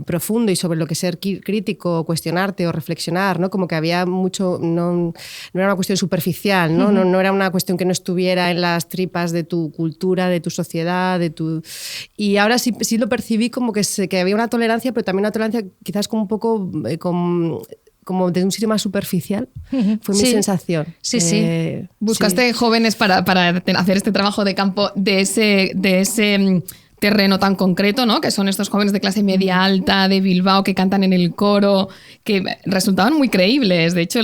profundo y sobre lo que ser crítico, cuestionarte o reflexionar, ¿no? Como que había mucho, no era una cuestión superficial, ¿no? No era una cuestión que no estuviera en las tripas de tu cultura, de tu sociedad, y ahora sí lo percibí como que había una tolerancia, pero también una tolerancia quizás como un poco como desde un sitio más superficial. Fue mi sensación. Sí. Buscaste jóvenes para hacer este trabajo de campo de ese terreno tan concreto, ¿no? Que son estos jóvenes de clase media alta de Bilbao que cantan en el coro, que resultaban muy creíbles. De hecho,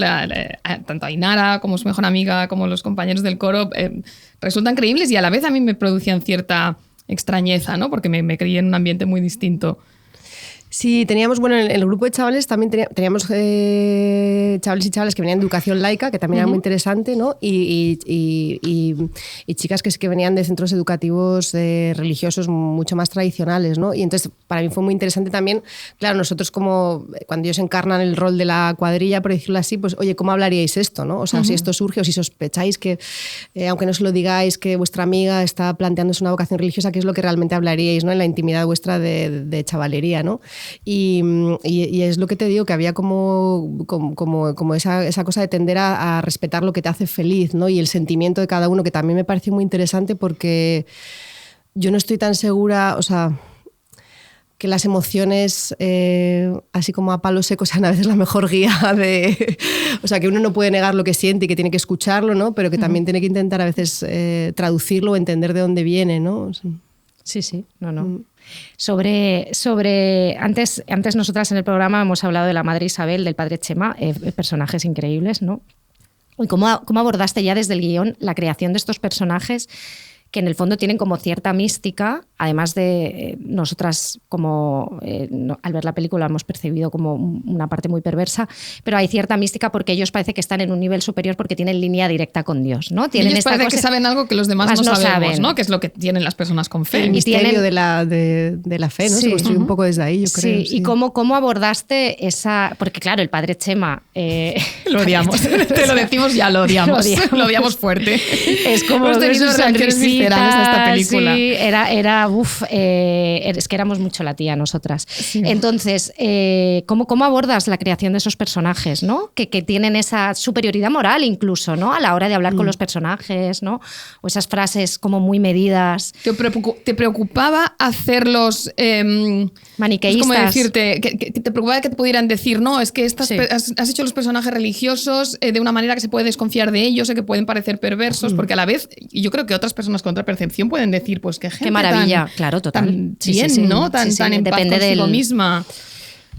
tanto Ainara como su mejor amiga, como los compañeros del coro, resultan creíbles y a la vez a mí me producían cierta extrañeza, ¿no? Porque me crié en un ambiente muy distinto. Sí, teníamos, bueno, en el grupo de chavales también teníamos chavales y chavales que venían de educación laica, que también era muy interesante, ¿no? Y chicas que venían de centros educativos religiosos mucho más tradicionales, ¿no? Y entonces para mí fue muy interesante también, claro, nosotros como cuando ellos encarnan el rol de la cuadrilla, por decirlo así, pues oye, ¿cómo hablaríais esto, no? O sea, si esto surge o si sospecháis que, aunque no se lo digáis, que vuestra amiga está planteándose una vocación religiosa, ¿qué es lo que realmente hablaríais, ¿no? En la intimidad vuestra de chavalería, ¿no? Y es lo que te digo, que había como esa cosa de tender a respetar lo que te hace feliz, ¿no? Y el sentimiento de cada uno, que también me pareció muy interesante porque yo no estoy tan segura, o sea, que las emociones, así como a palo seco, sean a veces la mejor guía de... O sea, que uno no puede negar lo que siente y que tiene que escucharlo, ¿no? Pero que también tiene que intentar a veces traducirlo o entender de dónde viene, ¿no? O sea, sí, no. Sobre antes nosotras en el programa hemos hablado de la madre Isabel, del padre Chema, personajes increíbles, ¿no? ¿Y cómo abordaste ya desde el guión la creación de estos personajes que en el fondo tienen como cierta mística, además de nosotras como al ver la película hemos percibido como una parte muy perversa, pero hay cierta mística porque ellos parece que están en un nivel superior porque tienen línea directa con Dios, ¿no? Tienen ellos parece que saben algo que los demás no sabemos, ¿no? Que es lo que tienen las personas con fe. El misterio de la fe, ¿no? Sí. Se construye un poco desde ahí, yo creo. Sí. ¿Y cómo abordaste esa...? Porque claro, el padre Chema... lo odiamos. Te lo decimos, ya lo odiamos. Lo odiamos fuerte. Es como... Hemos tenido reacciones viscerales a esta película. Sí, es que éramos mucho la tía nosotras. Sí. Entonces, ¿cómo abordas la creación de esos personajes, ¿no? Que tienen esa superioridad moral incluso, ¿no? A la hora de hablar con los personajes, ¿no? O esas frases como muy medidas. ¿Te preocupaba hacerlos maniqueístas? ¿Cómo decirte? Que te preocupaba que te pudieran decir, no, es que has hecho los personajes religiosos de una manera que se puede desconfiar de ellos, que pueden parecer perversos, porque a la vez, y yo creo que otras personas con otra percepción pueden decir, pues qué gente qué maravilla, claro, total. Tan bien, ¿no? Tan en paz consigo misma.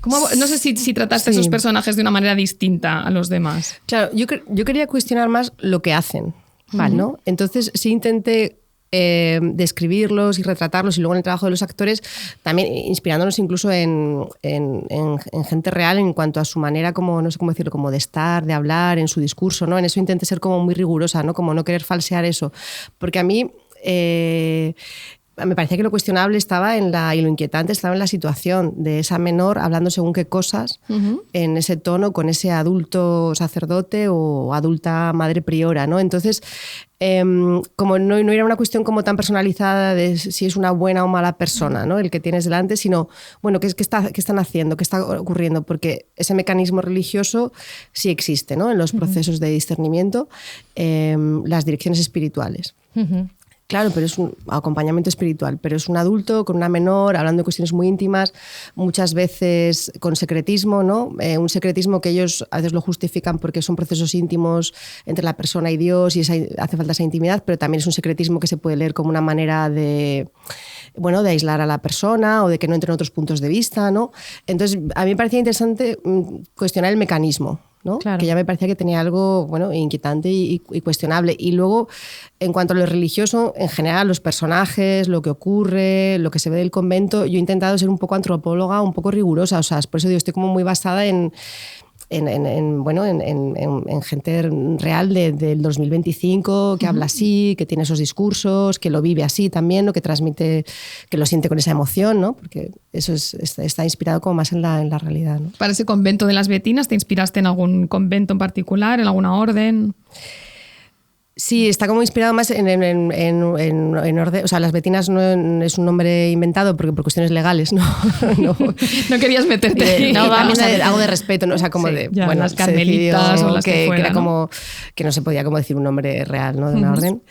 No sé si trataste a esos personajes de una manera distinta a los demás. Claro, yo quería cuestionar más lo que hacen, ¿vale? ¿No? Entonces sí intenté describirlos y retratarlos, y luego en el trabajo de los actores también inspirándonos incluso en gente real en cuanto a su manera, como no sé cómo decirlo, como de estar, de hablar, en su discurso, ¿no? En eso intenté ser como muy rigurosa, ¿no? Como no querer falsear eso, porque a mí me parecía que lo cuestionable estaba y lo inquietante estaba en la situación de esa menor hablando según qué cosas en ese tono con ese adulto sacerdote o adulta madre priora, ¿no? Entonces, como no era una cuestión como tan personalizada de si es una buena o mala persona, ¿no? El que tienes delante, sino, bueno, ¿qué están haciendo? ¿Qué está ocurriendo? Porque ese mecanismo religioso sí existe, ¿no? En los procesos de discernimiento, las direcciones espirituales. Claro, pero es un acompañamiento espiritual, pero es un adulto con una menor, hablando de cuestiones muy íntimas, muchas veces con secretismo, ¿no? Un secretismo que ellos a veces lo justifican porque son procesos íntimos entre la persona y Dios y hace falta esa intimidad, pero también es un secretismo que se puede leer como una manera de aislar a la persona o de que no entren otros puntos de vista, ¿no? Entonces, a mí me parecía interesante cuestionar el mecanismo, ¿no? Claro. Que ya me parecía que tenía algo inquietante y cuestionable. Y luego, en cuanto a lo religioso, en general, los personajes, lo que ocurre, lo que se ve del convento, yo he intentado ser un poco antropóloga, un poco rigurosa. O sea, por eso digo, estoy como muy basada en gente real del 2025 que habla así, que tiene esos discursos, que lo vive así también, ¿no? Que transmite, que lo siente con esa emoción, ¿no? Porque eso está inspirado como más en la realidad, ¿no? Para ese convento de las Betinas, ¿te inspiraste en algún convento en particular, en alguna orden? Sí, está como inspirado más en orden. O sea, las Betinas no es un nombre inventado porque por cuestiones legales, ¿no? No querías meterte ahí. No, vamos a ver, algo de respeto, ¿no? O sea, como de las carmelitas o las que fuera, era como que no se podía como decir un nombre real, ¿no? De una orden.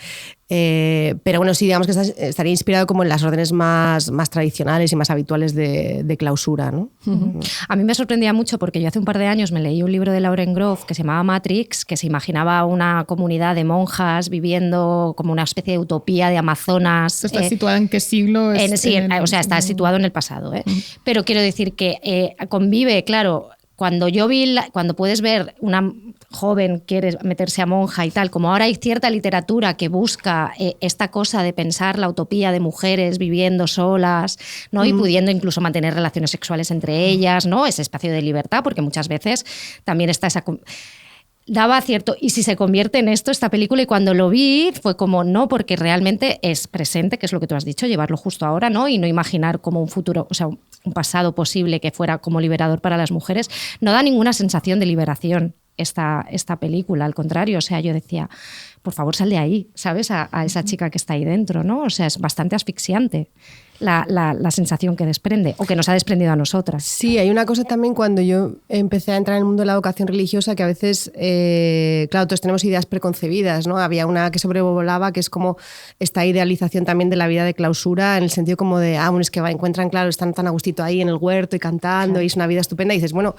Pero bueno, sí, digamos que estaría inspirado como en las órdenes más tradicionales y más habituales de clausura, ¿no? A mí me sorprendía mucho porque yo hace un par de años me leí un libro de Lauren Groff que se llamaba Matrix, que se imaginaba una comunidad de monjas viviendo como una especie de utopía de Amazonas. ¿Está situada en qué siglo? O sea, está situado en el pasado. Pero quiero decir que convive, claro, cuando puedes ver una joven quiere meterse a monja y tal, como ahora hay cierta literatura que busca esta cosa de pensar la utopía de mujeres viviendo solas, ¿no? Y pudiendo incluso mantener relaciones sexuales entre ellas, ¿no? Ese espacio de libertad, porque muchas veces también está esa... Daba cierto... Y si se convierte en esto, esta película, y cuando lo vi fue como no, porque realmente es presente, que es lo que tú has dicho, llevarlo justo ahora, ¿no? Y no imaginar como un futuro, o sea, un pasado posible que fuera como liberador para las mujeres. No da ninguna sensación de liberación esta película, al contrario. O sea, yo decía, por favor, sal de ahí, ¿sabes? A esa chica que está ahí dentro, ¿no? O sea, es bastante asfixiante la sensación que desprende, o que nos ha desprendido a nosotras. Sí, hay una cosa también cuando yo empecé a entrar en el mundo de la vocación religiosa, que a veces, claro, todos tenemos ideas preconcebidas, ¿no? Había una que sobrevolaba, que es como esta idealización también de la vida de clausura, en el sentido como de, bueno, es que encuentran, claro, están tan a gustito ahí en el huerto y cantando, claro, y es una vida estupenda, y dices, bueno,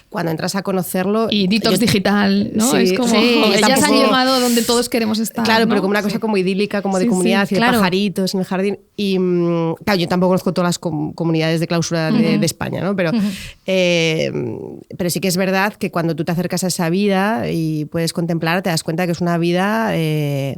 cuando entras a conocerlo... Y detox digital, ¿no? Sí, es como, ellas han llegado donde todos queremos estar. Claro, ¿no? Pero como una cosa como idílica, como de comunidad y de pajaritos en el jardín. Y claro, yo tampoco conozco todas las comunidades de clausura de España, ¿no? Pero sí que es verdad que cuando tú te acercas a esa vida y puedes contemplar, te das cuenta que es una vida,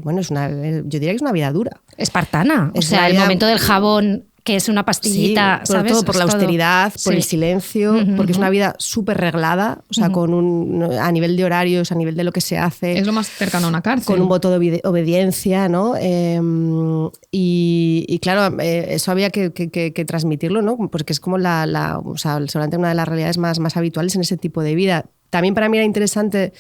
bueno, yo diría que es una vida dura. Espartana. O sea, el momento del jabón, que es una pastillita, sí, sobre ¿sabes? todo por la austeridad, por el silencio, porque es una vida súper reglada, o sea, a nivel de horarios, a nivel de lo que se hace. Es lo más cercano a una cárcel. Con un voto de obediencia, ¿no? Y claro, eso había que transmitirlo, ¿no? Porque es como o sea, seguramente una de las realidades más habituales en ese tipo de vida. También para mí era interesante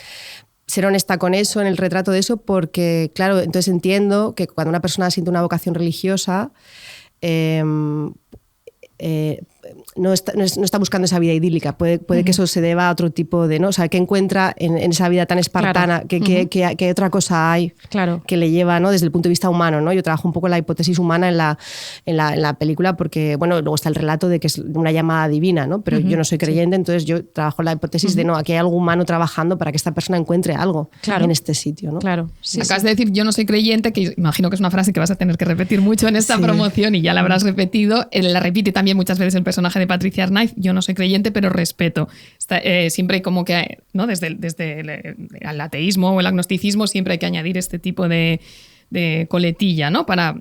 ser honesta con eso, en el retrato de eso, porque, claro, entonces entiendo que cuando una persona siente una vocación religiosa, no está buscando esa vida idílica. Puede que eso se deba a otro tipo de... ¿no? O sea, que encuentra en esa vida tan espartana, claro, que otra cosa hay, claro, que le lleva, ¿no? Desde el punto de vista humano, ¿no? Yo trabajo un poco la hipótesis humana en la película, porque, bueno, luego está el relato de que es una llamada divina, ¿no? Pero yo no soy creyente, entonces yo trabajo la hipótesis de, no, aquí hay algo humano trabajando para que esta persona encuentre algo, claro, en este sitio, ¿no? Claro. Sí, acabas de decir, yo no soy creyente, que imagino que es una frase que vas a tener que repetir mucho en esta promoción, y ya la habrás repetido. La repite también muchas veces el personaje de Patricia Arnaiz. Yo no soy creyente, pero respeto. Siempre hay como que, ¿no? Desde el ateísmo o el agnosticismo, siempre hay que añadir este tipo de coletilla, ¿no? Para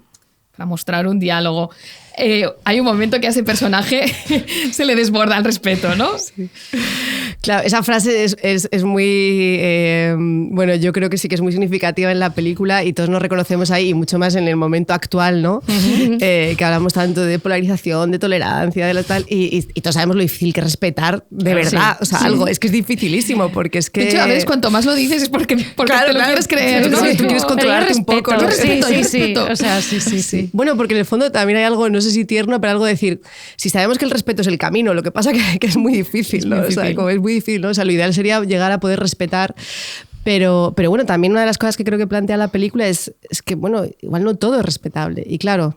mostrar un diálogo. Hay un momento que a ese personaje se le desborda el respeto, ¿no? Sí. Claro, esa frase es muy... bueno, yo creo que sí que es muy significativa en la película, y todos nos reconocemos ahí, y mucho más en el momento actual, ¿no? Que hablamos tanto de polarización, de tolerancia, de lo tal, y todos sabemos lo difícil que es respetar, de verdad. O sea, algo, es que es dificilísimo, porque es que... De hecho, a veces cuanto más lo dices es porque claro, te lo quieres creer, ¿no? Tú quieres controlarte un poco, ¿no? Sí. O sea, sí. Bueno, porque en el fondo también hay algo, no sé si tierno, pero algo de decir, si sabemos que el respeto es el camino, lo que pasa que es muy difícil, ¿no? O sea, como es muy difícil, ¿no? O sea, lo ideal sería llegar a poder respetar, pero bueno, también una de las cosas que creo que plantea la película es que, bueno, igual no todo es respetable, y claro,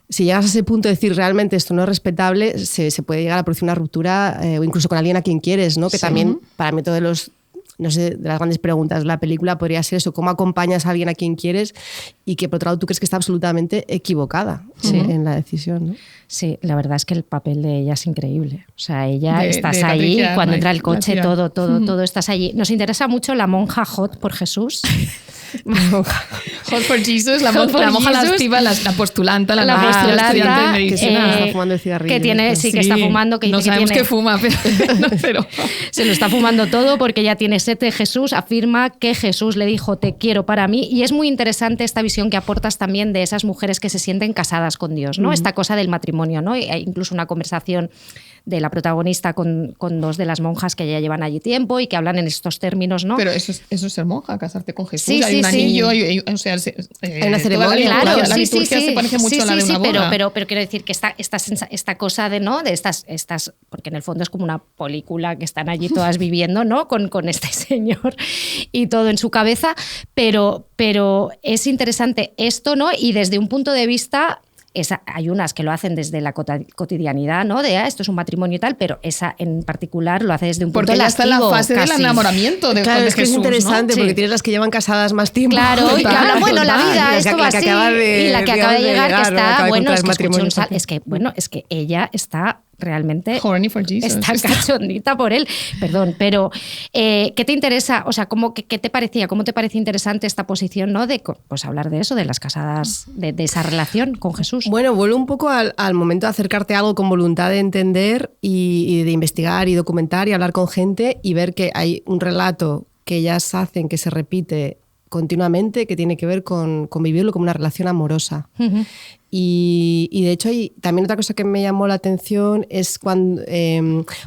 si llegas a ese punto de decir realmente esto no es respetable, se puede llegar a producir una ruptura, o incluso con alguien a quien quieres, ¿no? Que también, para mí, todos los... No sé, de las grandes preguntas de la película podría ser eso, cómo acompañas a alguien a quien quieres y que por otro lado tú crees que está absolutamente equivocada en la decisión, ¿no? Sí, la verdad es que el papel de ella es increíble. O sea, ella estás ahí, cuando entra el coche, todo estás allí. Nos interesa mucho la monja hot por Jesús. Hot for Jesus, la monja lasciva, la postulanta, la estudiante de medicina. Está fumando el cigarrillo. Que tiene, que está fumando. Que no sabemos que fuma, pero... Se lo está fumando todo porque ella tiene sed de Jesús, afirma que Jesús le dijo te quiero para mí, y es muy interesante esta visión que aportas también de esas mujeres que se sienten casadas con Dios, ¿no? Esta cosa del matrimonio, ¿no? Hay incluso una conversación de la protagonista con dos de las monjas que ya llevan allí tiempo y que hablan en estos términos, ¿no? Pero eso es ser monja, casarte con Jesús. Sí, hay un anillo, o sea, hay una ceremonia. Claro, la liturgia se parece mucho a la de una boda. Pero quiero decir que esta cosa de, ¿no? De estas, porque en el fondo es como una película que están allí todas viviendo, ¿no? Con este señor y todo en su cabeza, pero es interesante esto, ¿no? Y desde un punto de vista... hay unas que lo hacen desde la cotidianidad, ¿no? De esto es un matrimonio y tal, pero esa en particular lo hace desde un punto lascivo. Porque ya está en la fase del enamoramiento de claro, Jesús, es que es interesante, ¿no? Porque tienes las que llevan casadas más tiempo. Claro, bueno, la vida, esto va así. Y la que acaba de llegar, que está, bueno, es que ella está realmente Horny for Jesus. Está cachondita por él. Perdón, pero ¿qué te interesa? O sea, ¿qué te parecía? ¿Cómo te parece interesante esta posición, ¿no? De pues hablar de eso, de las casadas, de esa relación con Jesús. Bueno, vuelvo un poco al momento de acercarte a algo con voluntad de entender y de investigar y documentar y hablar con gente y ver que hay un relato que ellas hacen que se repite continuamente, que tiene que ver con vivirlo como una relación amorosa. Uh-huh. Y de hecho, también otra cosa que me llamó la atención es cuando,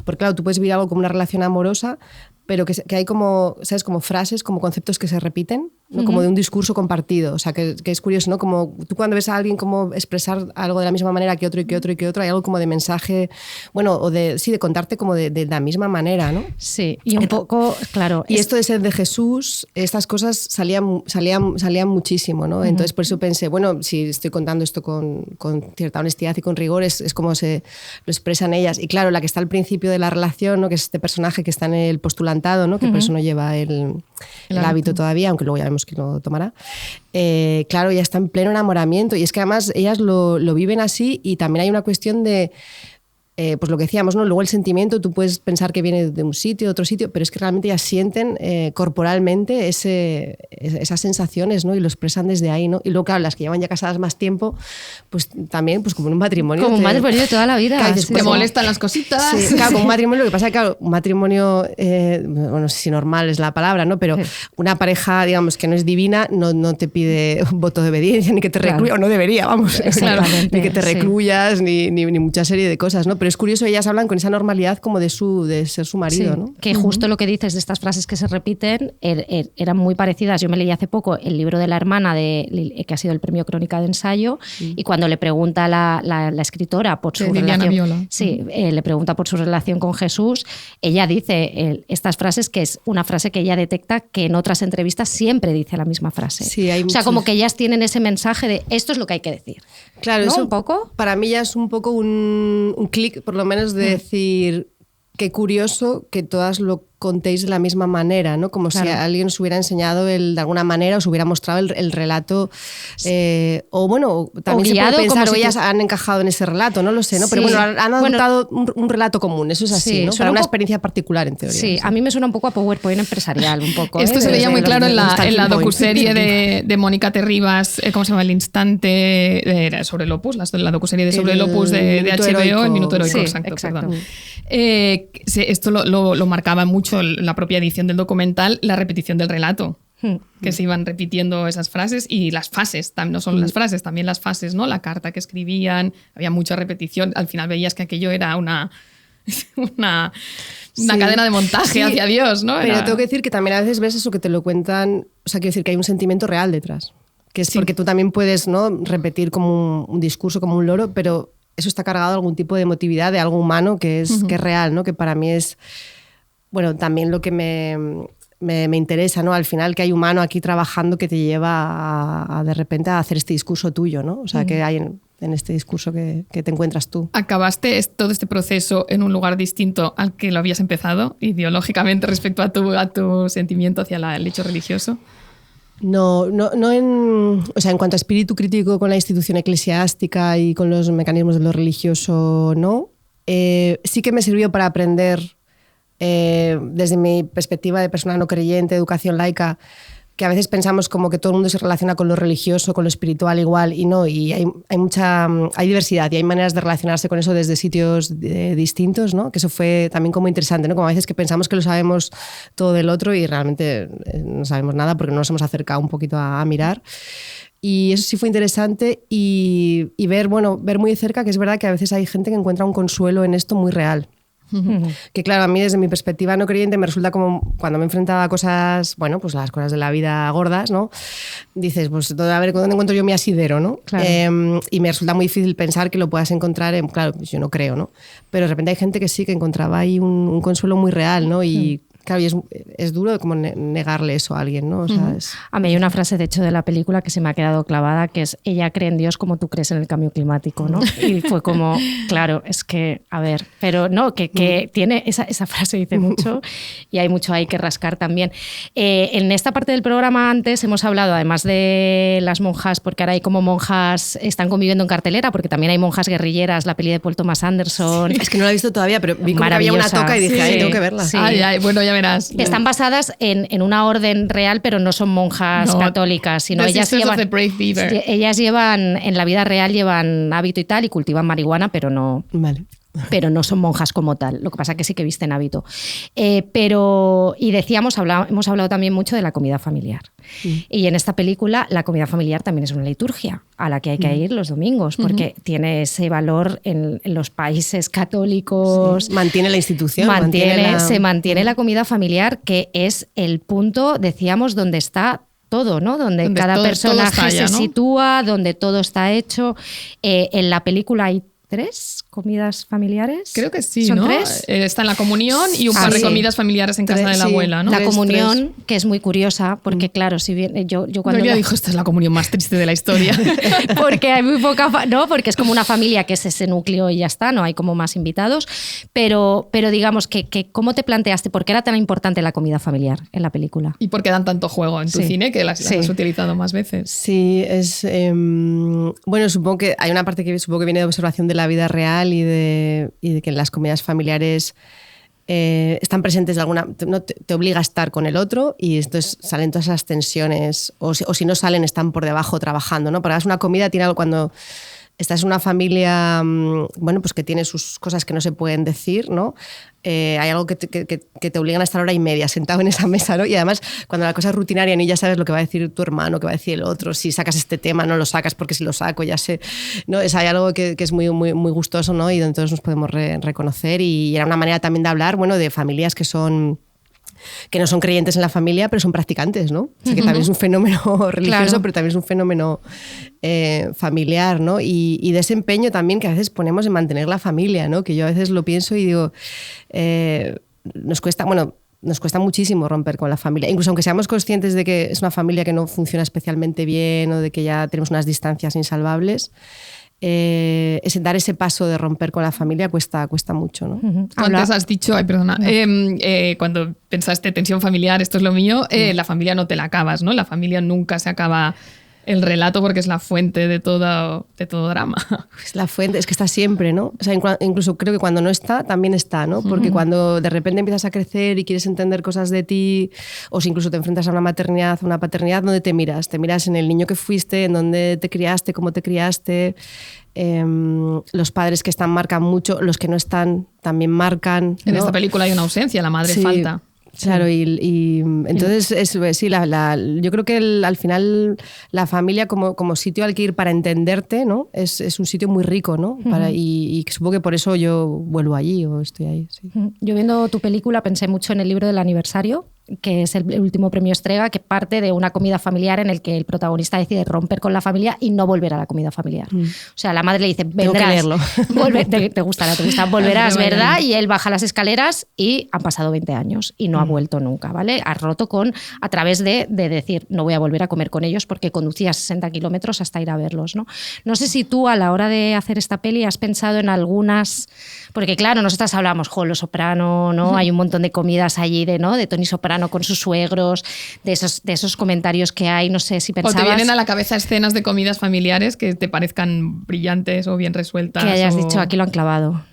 porque claro, tú puedes vivir algo como una relación amorosa, pero que hay como, ¿sabes? Como frases, como conceptos que se repiten, ¿no? Como de un discurso compartido. O sea, que es curioso, ¿no? Como tú cuando ves a alguien como expresar algo de la misma manera que otro y que otro y que otro, hay algo como de mensaje, bueno, o de contarte como de la misma manera, ¿no? Sí, y un poco, claro. Y esto de ser de Jesús, estas cosas salían muchísimo, ¿no? Entonces, por eso pensé, bueno, si estoy contando esto con cierta honestidad y con rigor, es como se lo expresan ellas. Y claro, la que está al principio de la relación, ¿no? Que es este personaje que está en el postulantado, ¿no? Que por eso no lleva el hábito todavía, aunque luego ya vemos que lo tomará. Claro, ya está en pleno enamoramiento y es que además ellas lo viven así y también hay una cuestión de pues lo que decíamos, ¿no? Luego el sentimiento, tú puedes pensar que viene de un sitio, de otro sitio, pero es que realmente ellas sienten corporalmente esas sensaciones, ¿no? Y lo expresan desde ahí, ¿no? Y luego, claro, las que llevan ya casadas más tiempo, pues también, pues como en un matrimonio. Como un matrimonio de toda la vida. Claro, dices, te molestan las cositas. Sí, claro, como un matrimonio, lo que pasa es que, claro, un matrimonio, bueno, no sé si normal es la palabra, ¿no? Pero una pareja, digamos, que no es divina, no te pide voto de obediencia, ni que te recluyas, o no debería, vamos, ni que te recluyas, ni mucha serie de cosas, ¿no? Pero es curioso, ellas hablan con esa normalidad como de ser su marido, ¿no? Que justo lo que dices de estas frases que se repiten eran muy parecidas. Yo me leí hace poco el libro de la hermana que ha sido el premio Crónica de Ensayo, y cuando le pregunta la escritora por su relación, Viola. Sí, le pregunta por su relación con Jesús, ella dice estas frases, que es una frase que ella detecta que en otras entrevistas siempre dice la misma frase. Sí, hay o sea, como que ellas tienen ese mensaje de esto es lo que hay que decir. Claro, ¿no? eso un poco. Para mí ya es un poco un clic, por lo menos, de decir qué curioso que todas lo contéis de la misma manera, ¿no? Como si alguien os hubiera enseñado de alguna manera, os hubiera mostrado el relato, o bueno, también se puede pensar, o ellas han encajado en ese relato, no lo sé, ¿no? Pero bueno, han adoptado un relato común, eso es así, ¿no? Para una experiencia particular, en teoría. Sí, a mí me suena un poco a PowerPoint empresarial, un poco. Esto se veía muy claro en la docuserie de Mónica Terribas, ¿cómo se llama? El instante, era sobre el Opus, la docuserie de sobre el Opus de HBO, heroico. El Minuto Heroico, sí, exacto. Perdón. Esto lo marcaba mucho la propia edición del documental, la repetición del relato, que se iban repitiendo esas frases y las fases, no solo las frases, también las fases, ¿no? La carta que escribían, había mucha repetición, al final veías que aquello era una cadena de montaje hacia Dios, ¿no? Pero tengo que decir que también a veces ves eso que te lo cuentan, o sea, quiero decir que hay un sentimiento real detrás, que es porque tú también puedes, ¿no? Repetir como un discurso, como un loro, pero eso está cargado de algún tipo de emotividad, de algo humano que es real, ¿no? Que para mí es, bueno, también lo que me interesa, ¿no? Al final que hay humano aquí trabajando que te lleva a de repente a hacer este discurso tuyo, ¿no? O sea, que hay en este discurso que te encuentras tú. ¿Acabaste todo este proceso en un lugar distinto al que lo habías empezado, ideológicamente, respecto a tu sentimiento hacia el hecho religioso? No en cuanto a espíritu crítico con la institución eclesiástica y con los mecanismos de lo religioso, no. Sí que me sirvió para aprender, desde mi perspectiva de persona no creyente, educación laica, que a veces pensamos como que todo el mundo se relaciona con lo religioso, con lo espiritual igual, y no, y hay diversidad y hay maneras de relacionarse con eso desde sitios distintos, ¿no? Que eso fue también como interesante, ¿no? Como a veces que pensamos que lo sabemos todo del otro y realmente no sabemos nada porque no nos hemos acercado un poquito a mirar. Y eso sí fue interesante y ver muy de cerca que es verdad que a veces hay gente que encuentra un consuelo en esto muy real. Que claro, a mí desde mi perspectiva no creyente me resulta como cuando me he enfrentado a cosas, bueno, pues las cosas de la vida gordas, ¿no? Dices, pues a ver, ¿dónde encuentro yo mi asidero, no? Claro. Y me resulta muy difícil pensar que lo puedas encontrar claro, pues yo no creo, ¿no? Pero de repente hay gente que sí, que encontraba ahí un consuelo muy real, ¿no? Y Claro, y es duro como negarle eso a alguien, ¿no? O sea, A mí hay una frase, de hecho, de la película que se me ha quedado clavada, que es: ella cree en Dios como tú crees en el cambio climático, ¿no? Y fue como, claro, es que, a ver, pero no, que tiene, esa frase dice mucho y hay mucho ahí que rascar también. En esta parte del programa antes hemos hablado, además de las monjas, porque ahora hay como monjas, están conviviendo en cartelera, porque también hay monjas guerrilleras, la peli de Paul Thomas Anderson. Sí. Es que no la he visto todavía, pero vi como que había una toca y dije, tengo que verla. Sí. Bueno, ya verás. Están basadas en una orden real, pero no son monjas católicas, sino ellas llevan, en la vida real llevan hábito y tal, y cultivan marihuana, pero no... Vale. Pero no son monjas como tal. Lo que pasa es que sí que visten hábito. Y decíamos, hemos hablado también mucho de la comida familiar. Y en esta película la comida familiar también es una liturgia a la que hay que ir los domingos, porque tiene ese valor en los países católicos. Sí. Mantiene la institución. Se mantiene la comida familiar, que es el punto, decíamos, donde está todo, ¿no? Donde cada personaje se sitúa, donde todo está hecho. En la película hay 3 comidas familiares. Creo que sí, ¿Son ¿no? 3? Está en la comunión y un par de comidas familiares en casa de la abuela, ¿no? La comunión, que es muy curiosa, porque claro, si bien yo cuando... Noelia dijo, esta es la comunión más triste de la historia. Porque hay muy poca... No, porque es como una familia que es ese núcleo y ya está, no hay como más invitados, pero digamos que ¿cómo te planteaste? ¿Por qué era tan importante la comida familiar en la película? ¿Y por qué dan tanto juego en tu cine que las has utilizado más veces? Sí, es... bueno, supongo que hay una parte que viene de observación de la vida real y de que en las comidas familiares están presentes de alguna... No, te obliga a estar con el otro y entonces salen todas esas tensiones o si no salen están por debajo trabajando, ¿no? Porque es una comida, tiene algo cuando... Estás en una familia, bueno, pues que tiene sus cosas que no se pueden decir, ¿no? Hay algo que te obligan a estar hora y media sentado en esa mesa, ¿no? Y además, cuando la cosa es rutinaria ni ya sabes lo que va a decir tu hermano, que va a decir el otro, si sacas este tema no lo sacas porque si lo saco ya sé, ¿no? Hay algo que es muy, muy, muy gustoso, ¿no? Y donde todos nos podemos reconocer y era una manera también de hablar, bueno, de familias que no son creyentes en la familia, pero son practicantes, ¿no? O sea, que también es un fenómeno religioso, claro, pero también es un fenómeno familiar, ¿no? Y de ese empeño también que a veces ponemos en mantener la familia, ¿no? Que yo a veces lo pienso y digo, nos cuesta muchísimo romper con la familia, incluso aunque seamos conscientes de que es una familia que no funciona especialmente bien o de que ya tenemos unas distancias insalvables. Dar ese paso de romper con la familia cuesta mucho, ¿no? Antes has dicho, cuando pensaste tensión familiar, esto es lo mío, la familia no te la acabas, ¿no? La familia nunca se acaba el relato porque es la fuente de todo drama. Es la fuente, es que está siempre, ¿no? O sea, incluso creo que cuando no está, también está, ¿no? Porque cuando de repente empiezas a crecer y quieres entender cosas de ti, o si incluso te enfrentas a una maternidad, a una paternidad, ¿dónde te miras? Te miras en el niño que fuiste, en dónde te criaste, cómo te criaste. Los padres que están marcan mucho, los que no están también marcan, ¿no? En esta película hay una ausencia, la madre falta. Claro, y entonces yo creo que al final la familia como sitio al que ir para entenderte, ¿no? Es un sitio muy rico, ¿no? Y supongo que por eso yo vuelvo allí o estoy ahí. Sí. Yo viendo tu película pensé mucho en el libro del aniversario, que es el último premio Strega, que parte de una comida familiar en el que el protagonista decide romper con la familia y no volver a la comida familiar. O sea, la madre le dice, vendrás, tengo que leerlo. te gustará, volverás, ¿verdad? Y él baja las escaleras y han pasado 20 años y no ha vuelto nunca, ¿vale? Has roto a través de decir, no voy a volver a comer con ellos porque conducía 60 kilómetros hasta ir a verlos, ¿no? No sé si tú a la hora de hacer esta peli has pensado en algunas... Porque claro, nosotras hablamos, Los Soprano, ¿no? Hay un montón de comidas allí de Tony Soprano con sus suegros, de esos comentarios que hay, no sé si pensabas... O te vienen a la cabeza escenas de comidas familiares que te parezcan brillantes o bien resueltas. Que hayas dicho, aquí lo han clavado.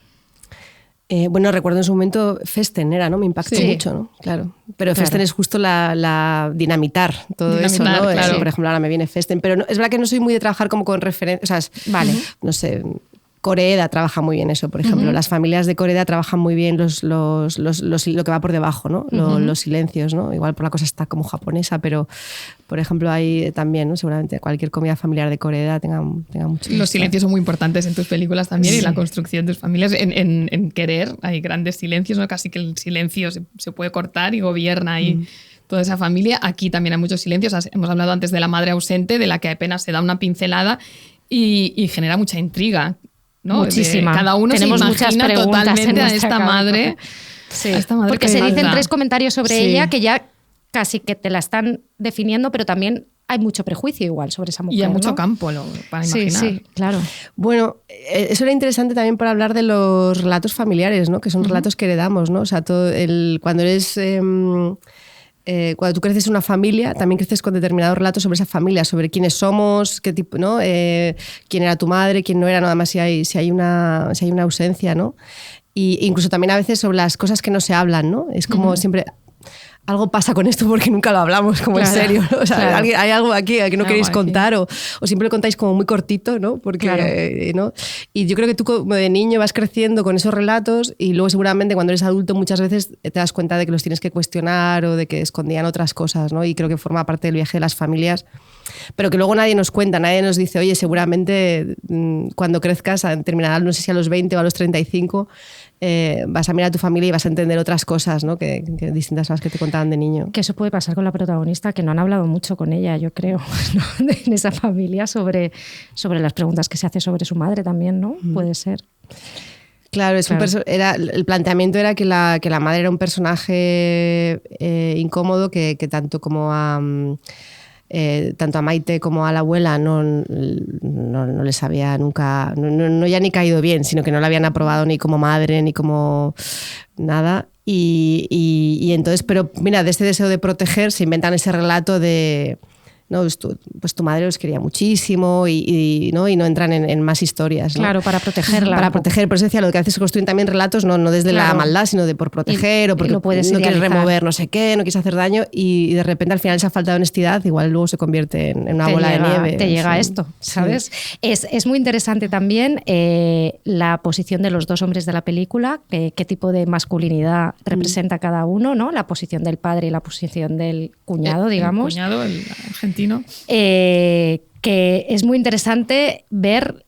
Bueno, recuerdo en su momento Festen era, ¿no? Me impactó mucho, ¿no? Claro. Pero claro. Festen es justo la dinamitar todo eso, ¿no? Claro. Por ejemplo, ahora me viene Festen. Pero es verdad que no soy muy de trabajar como con referencias. O sea, vale. No sé... Coreeda trabaja muy bien eso, por ejemplo. Las familias de Coreeda trabajan muy bien lo que va por debajo, ¿no? Los silencios, ¿no? Igual por la cosa está como japonesa, pero, por ejemplo, hay también, ¿no? Seguramente cualquier comida familiar de Coreeda tenga mucho. Los silencios son muy importantes en tus películas también y la construcción de tus familias. En Querer hay grandes silencios, ¿no? Casi que el silencio se puede cortar y gobierna ahí. Toda esa familia. Aquí también hay muchos silencios. Hemos hablado antes de la madre ausente, de la que apenas se da una pincelada y genera mucha intriga, ¿no? Muchísima. Cada uno tenemos se muchas imagina preguntas totalmente en a esta cabeza. madre Sí, porque se dicen 3 comentarios sobre ella que ya casi que te la están definiendo, pero también hay mucho prejuicio igual sobre esa mujer. Y hay mucho campo para imaginar. Sí, claro. Bueno, eso era interesante también para hablar de los relatos familiares, ¿no? Que son relatos que heredamos, ¿no? O sea, cuando eres... cuando tú creces en una familia, también creces con determinados relatos sobre esa familia, sobre quiénes somos, qué tipo, ¿no? Quién era tu madre, quién no era, ¿no? Además si hay una ausencia, ¿no? Y incluso también a veces sobre las cosas que no se hablan, ¿no? Es como siempre... Algo pasa con esto porque nunca lo hablamos, como en serio, ¿no? O sea, hay algo aquí que no queréis contar o siempre lo contáis como muy cortito, ¿no? Porque, ¿no? Y yo creo que tú como de niño vas creciendo con esos relatos y luego seguramente cuando eres adulto muchas veces te das cuenta de que los tienes que cuestionar o de que escondían otras cosas, ¿no? Y creo que forma parte del viaje de las familias, pero que luego nadie nos cuenta, nadie nos dice, oye, seguramente cuando crezcas, terminarás, no sé si a los 20 o a los 35, vas a mirar a tu familia y vas a entender otras cosas, ¿no? que distintas a las que te contaban de niño. Que eso puede pasar con la protagonista, que no han hablado mucho con ella, yo creo, ¿no? En esa familia sobre las preguntas que se hace sobre su madre también, ¿no? Puede ser. Claro, el planteamiento era que la madre era un personaje incómodo que tanto como tanto a Maite como a la abuela no les había nunca, no ya ni caído bien, sino que no la habían aprobado ni como madre ni como nada. Y entonces, pero mira, de este deseo de proteger se inventan ese relato de... No, pues tu madre los quería muchísimo y no entran en más historias, ¿no? Claro, para protegerla. Para proteger, por eso decía, lo que haces se construyen también relatos no desde la maldad, sino de por proteger o porque no quieres remover no sé qué, no quieres hacer daño y de repente al final esa falta de honestidad igual luego se convierte en una bola de nieve. Te llega esto, ¿sabes? Sí. Es muy interesante también la posición de los 2 hombres de la película, qué tipo de masculinidad representa cada uno, ¿no? La posición del padre y la posición del cuñado, digamos. El cuñado, el argentino. Que es muy interesante ver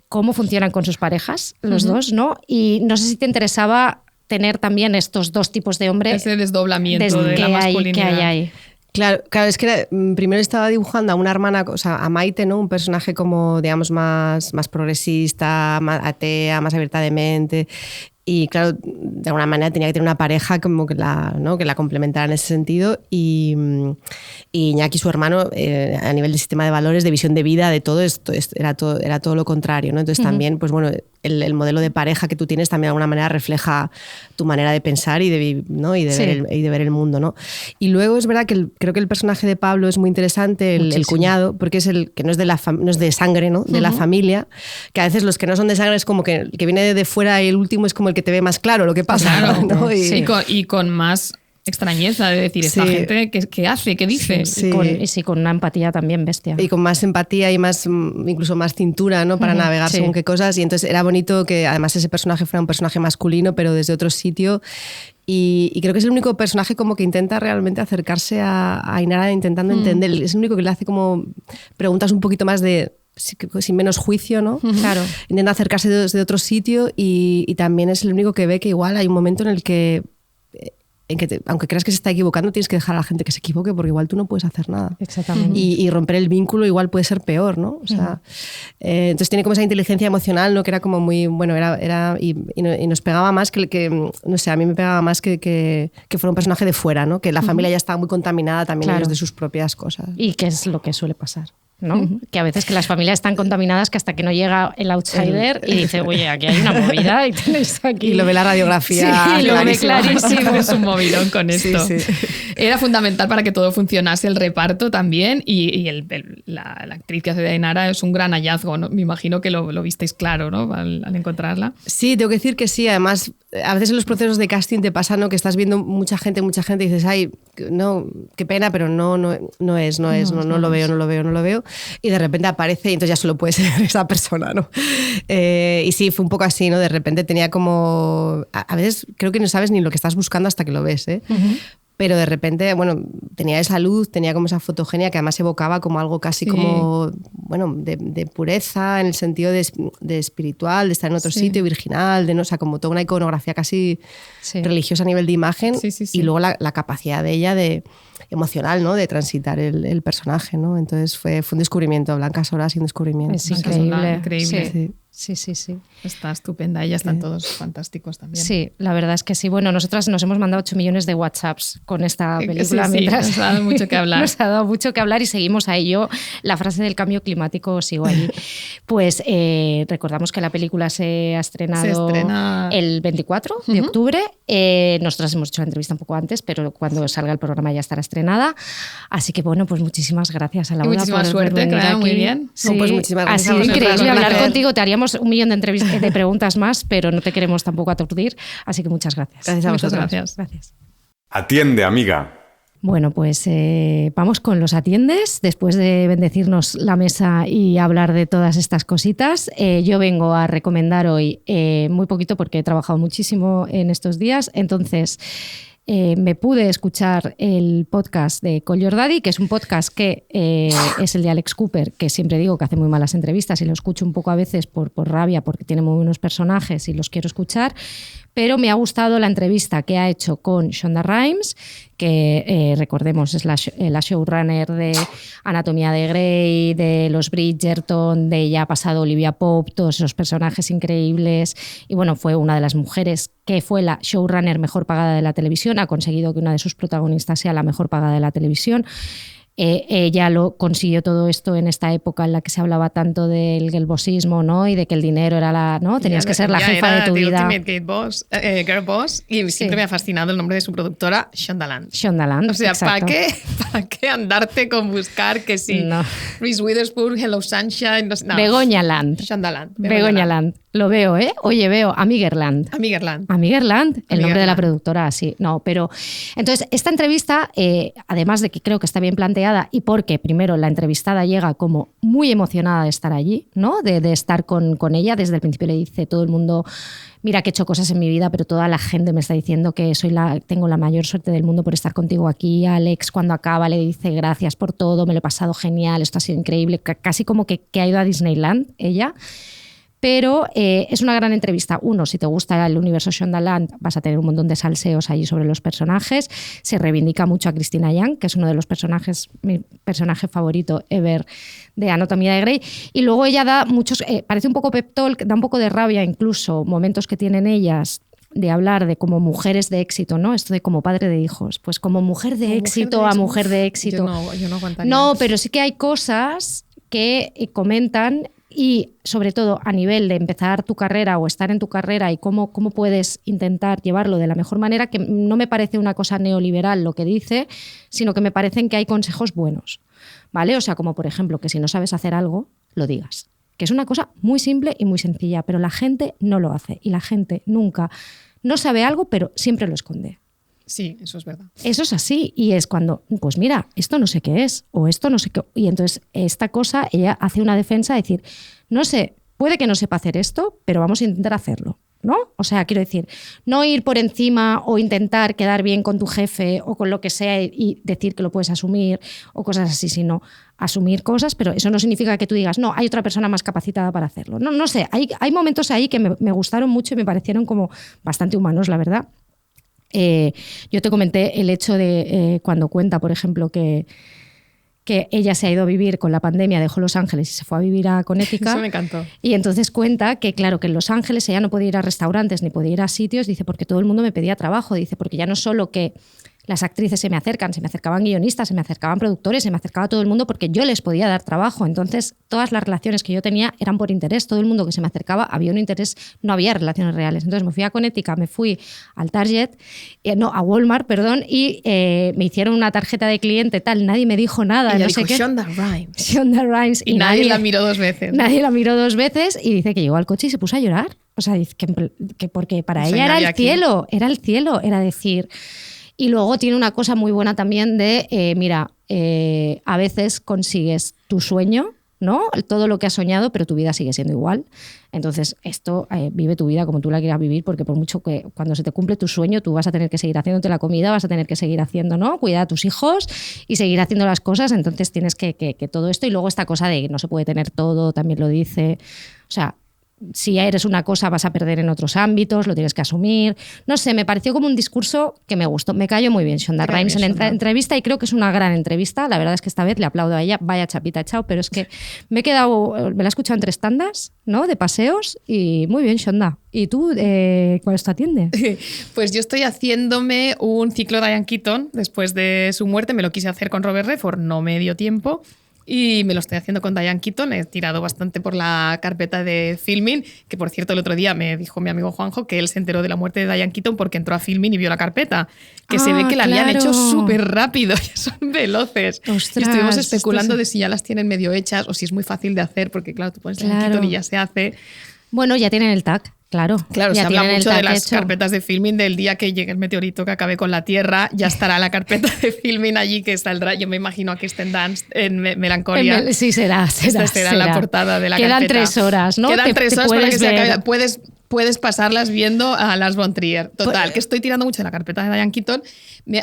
cómo funcionan con sus parejas, los dos, ¿no? Y no sé si te interesaba tener también estos 2 tipos de hombres. Ese desdoblamiento de la masculinidad. Que hay ahí. Claro, es que primero estaba dibujando a una hermana, o sea, a Maite, ¿no? Un personaje como, digamos, más progresista, más atea, más abierta de mente. Y claro, de alguna manera tenía que tener una pareja como que la complementara en ese sentido. Y Iñaki, su hermano, a nivel de sistema de valores, de visión de vida, de todo esto, era todo lo contrario, ¿no? Entonces también, pues bueno, el modelo de pareja que tú tienes también de alguna manera refleja tu manera de pensar y de ver el mundo, ¿no? Y luego es verdad que creo que el personaje de Pablo es muy interesante, el cuñado, porque es el que no es de sangre, ¿no? De la familia, que a veces los que no son de sangre es como que el que viene de fuera y el último es como el que te ve más claro lo que pasa. Claro, ¿no? y con más extrañeza de decir, esta gente, ¿qué hace? ¿Qué dice? Sí. Con una empatía también bestia. Y con más empatía y incluso más cintura, ¿no? Para navegar según qué cosas. Y entonces era bonito que además ese personaje fuera un personaje masculino, pero desde otro sitio. Y creo que es el único personaje como que intenta realmente acercarse a Ainara intentando entender. Es el único que le hace como preguntas un poquito más sin menos juicio, ¿no? Claro. Intenta acercarse desde otro sitio y también es el único que ve que igual hay un momento en el que aunque creas que se está equivocando, tienes que dejar a la gente que se equivoque porque igual tú no puedes hacer nada. Exactamente. Y romper el vínculo igual puede ser peor, ¿no? O sea, entonces tiene como esa inteligencia emocional, ¿no? Que era como muy, bueno, y nos pegaba más que no sé, a mí me pegaba más que fuera un personaje de fuera, ¿no? Que la familia ya estaba muy contaminada también ellos de sus propias cosas. Y que es lo que suele pasar, ¿no? Que a veces que las familias están contaminadas que hasta que no llega el outsider y dice, oye, aquí hay una movida y tenéis aquí... Y lo ve la radiografía. Sí, lo ve clarísimo. Es un movidón con esto. Sí. Era fundamental para que todo funcionase el reparto también y la actriz que hace de Ainara es un gran hallazgo, ¿no? Me imagino que lo visteis claro, ¿no? Al encontrarla. Sí, tengo que decir que sí. Además, a veces en los procesos de casting te pasa, ¿no? Que estás viendo mucha gente y dices, ay, no, qué pena, pero no lo veo. Y de repente aparece y entonces ya solo puede ser esa persona, ¿no? Y sí, fue un poco así, ¿no? De repente tenía como... A veces creo que no sabes ni lo que estás buscando hasta que lo ves, ¿eh? Pero de repente, bueno, tenía esa luz, tenía como esa fotogenia que además evocaba como algo casi como, bueno, de pureza, en el sentido de espiritual, de estar en otro sitio, virginal, o sea, como toda una iconografía casi religiosa a nivel de imagen. Y luego la capacidad de ella emocional, ¿no? De transitar el personaje, ¿no? Entonces fue un descubrimiento. Blanca Sola ha sido un descubrimiento. Es increíble. Increíble. Sí. Sí. Está estupenda. Ya están todos fantásticos también. Sí, la verdad es que sí. Bueno, nosotras nos hemos mandado 8 millones de WhatsApps con esta película. Sí, nos ha dado mucho que hablar. Nos ha dado mucho que hablar y seguimos ahí. Yo, la frase del cambio climático, sigo allí. Pues recordamos que la película se estrena el 24 de octubre. Nosotras hemos hecho la entrevista un poco antes, pero cuando salga el programa ya estará estrenada. Así que bueno, pues muchísimas gracias a Laura. Muchísima suerte, claro, muy bien. Sí, pues muchísimas gracias. Ha sido increíble hablar contigo. Te haríamos un millón de preguntas más, pero no te queremos tampoco aturdir. Así que muchas gracias. Gracias a vosotros. Gracias. Atiende, amiga. Bueno, pues vamos con los atiendes. Después de bendecirnos la mesa y hablar de todas estas cositas, yo vengo a recomendar hoy muy poquito porque he trabajado muchísimo en estos días. Entonces, me pude escuchar el podcast de Call Your Daddy, que es un podcast que es el de Alex Cooper, que siempre digo que hace muy malas entrevistas y lo escucho un poco a veces por rabia porque tiene muy buenos personajes y los quiero escuchar. Pero me ha gustado la entrevista que ha hecho con Shonda Rhimes, que recordemos es la showrunner de Anatomía de Grey, de los Bridgerton, de ya ha pasado Olivia Pope, todos esos personajes increíbles. Y bueno, fue una de las mujeres que fue la showrunner mejor pagada de la televisión, ha conseguido que una de sus protagonistas sea la mejor pagada de la televisión. Ella lo consiguió todo esto en esta época en la que se hablaba tanto del gelbosismo, ¿no? Y de que el dinero era ¿no? Tenías que ser la jefa de tu vida. Ultimate Girl Boss, y siempre me ha fascinado el nombre de su productora, Shonda Land. O sea, ¿para qué andarte con buscar que sí? No. Reese Witherspoon, Hello Sunshine. No. Begoña Land. Shonda Land. Begoña Land. Lo veo, ¿eh? Oye, veo Amigerland. El nombre de la productora, sí. No, pero entonces esta entrevista, además de que creo que está bien planteada y porque primero la entrevistada llega como muy emocionada de estar allí, ¿no? De estar con ella. Desde el principio le dice todo el mundo, mira que he hecho cosas en mi vida, pero toda la gente me está diciendo que tengo la mayor suerte del mundo por estar contigo aquí. Alex, cuando acaba, le dice gracias por todo, me lo he pasado genial, esto ha sido increíble. Casi como que ha ido a Disneyland ella. Pero es una gran entrevista. Uno, si te gusta el universo Shonda Land, vas a tener un montón de salseos allí sobre los personajes. Se reivindica mucho a Christina Yang, que es uno de los personajes, mi personaje favorito ever de Anatomía de Grey. Y luego ella da muchos, parece un poco pep talk, da un poco de rabia incluso, momentos que tienen ellas de hablar de como mujeres de éxito, ¿no? Esto de como padre de hijos. Pues como mujer de éxito a mujer de éxito. Yo no aguantaría. No, pero sí que hay cosas que comentan. Y sobre todo a nivel de empezar tu carrera o estar en tu carrera y cómo puedes intentar llevarlo de la mejor manera, que no me parece una cosa neoliberal lo que dice, sino que me parecen que hay consejos buenos, ¿vale? O sea, como por ejemplo que si no sabes hacer algo, lo digas. Que es una cosa muy simple y muy sencilla, pero la gente no lo hace y la gente nunca no sabe algo, pero siempre lo esconde. Sí, eso es verdad. Eso es así y es cuando, pues mira, esto no sé qué es o esto no sé qué. Y entonces esta cosa, ella hace una defensa de decir, no sé, puede que no sepa hacer esto, pero vamos a intentar hacerlo, ¿no? O sea, quiero decir, no ir por encima o intentar quedar bien con tu jefe o con lo que sea y decir que lo puedes asumir o cosas así, sino asumir cosas, pero eso no significa que tú digas, no, hay otra persona más capacitada para hacerlo. No sé, hay momentos ahí que me gustaron mucho y me parecieron como bastante humanos, la verdad. Yo te comenté el hecho de cuando cuenta, por ejemplo, que ella se ha ido a vivir con la pandemia, dejó Los Ángeles y se fue a vivir a Connecticut. Eso me encantó. Y entonces cuenta que, claro, que en Los Ángeles ella no podía ir a restaurantes ni podía ir a sitios, dice, porque todo el mundo me pedía trabajo, dice, porque ya no solo que las actrices se me acercaban guionistas, se me acercaban productores, se me acercaba todo el mundo porque yo les podía dar trabajo. Entonces, todas las relaciones que yo tenía eran por interés. Todo el mundo que se me acercaba había un interés, no había relaciones reales. Entonces, me fui a Connecticut, me fui al a Walmart, perdón, y me hicieron una tarjeta de cliente, tal. Nadie me dijo nada. Y no sé qué. Shonda Rhimes. Shonda Rhimes. Y nadie la miró dos veces. Nadie la miró dos veces y dice que llegó al coche y se puso a llorar. O sea, dice que porque para ella era el cielo, era decir... Y luego tiene una cosa muy buena también de, a veces consigues tu sueño, ¿no? Todo lo que has soñado, pero tu vida sigue siendo igual. Entonces, vive tu vida como tú la quieras vivir, porque por mucho que cuando se te cumple tu sueño, tú vas a tener que seguir haciéndote la comida, vas a tener que seguir haciendo, ¿no? Cuidar a tus hijos y seguir haciendo las cosas. Entonces tienes que todo esto. Y luego esta cosa de no se puede tener todo, también lo dice. O sea, si eres una cosa vas a perder en otros ámbitos, lo tienes que asumir. No sé, me pareció como un discurso que me gustó. Me cayó muy bien Shonda Rhimes en entrevista y creo que es una gran entrevista. La verdad es que esta vez le aplaudo a ella. Vaya chapita, chao, pero es que me la he escuchado en 3 tandas, ¿no? De paseos y muy bien, Shonda. ¿Y tú cuál es tu atiende? Pues yo estoy haciéndome un ciclo de Diane Keaton después de su muerte. Me lo quise hacer con Robert Redford, no me dio tiempo. Y me lo estoy haciendo con Diane Keaton. He tirado bastante por la carpeta de Filmin, que por cierto el otro día me dijo mi amigo Juanjo que él se enteró de la muerte de Diane Keaton porque entró a Filmin y vio la carpeta. Que se ve que la habían hecho súper rápido, son veloces. Ostras, y estuvimos especulando de si ya las tienen medio hechas o si es muy fácil de hacer, porque claro, tú pones Diane Keaton y ya se hace. Bueno, ya tienen el tag. Claro, se habla mucho de las carpetas de Filmin, del día que llegue el meteorito que acabe con la Tierra, ya estará la carpeta de Filmin allí que saldrá. Yo me imagino a Kirsten Dunst en Melancolía. Sí, será. Esta será la portada de la carpeta. Quedan 3 horas, ¿no? Quedan 3 horas para que se acabe. Puedes pasarlas viendo a Lars von Trier. Total, que estoy tirando mucho de la carpeta de Diane Keaton.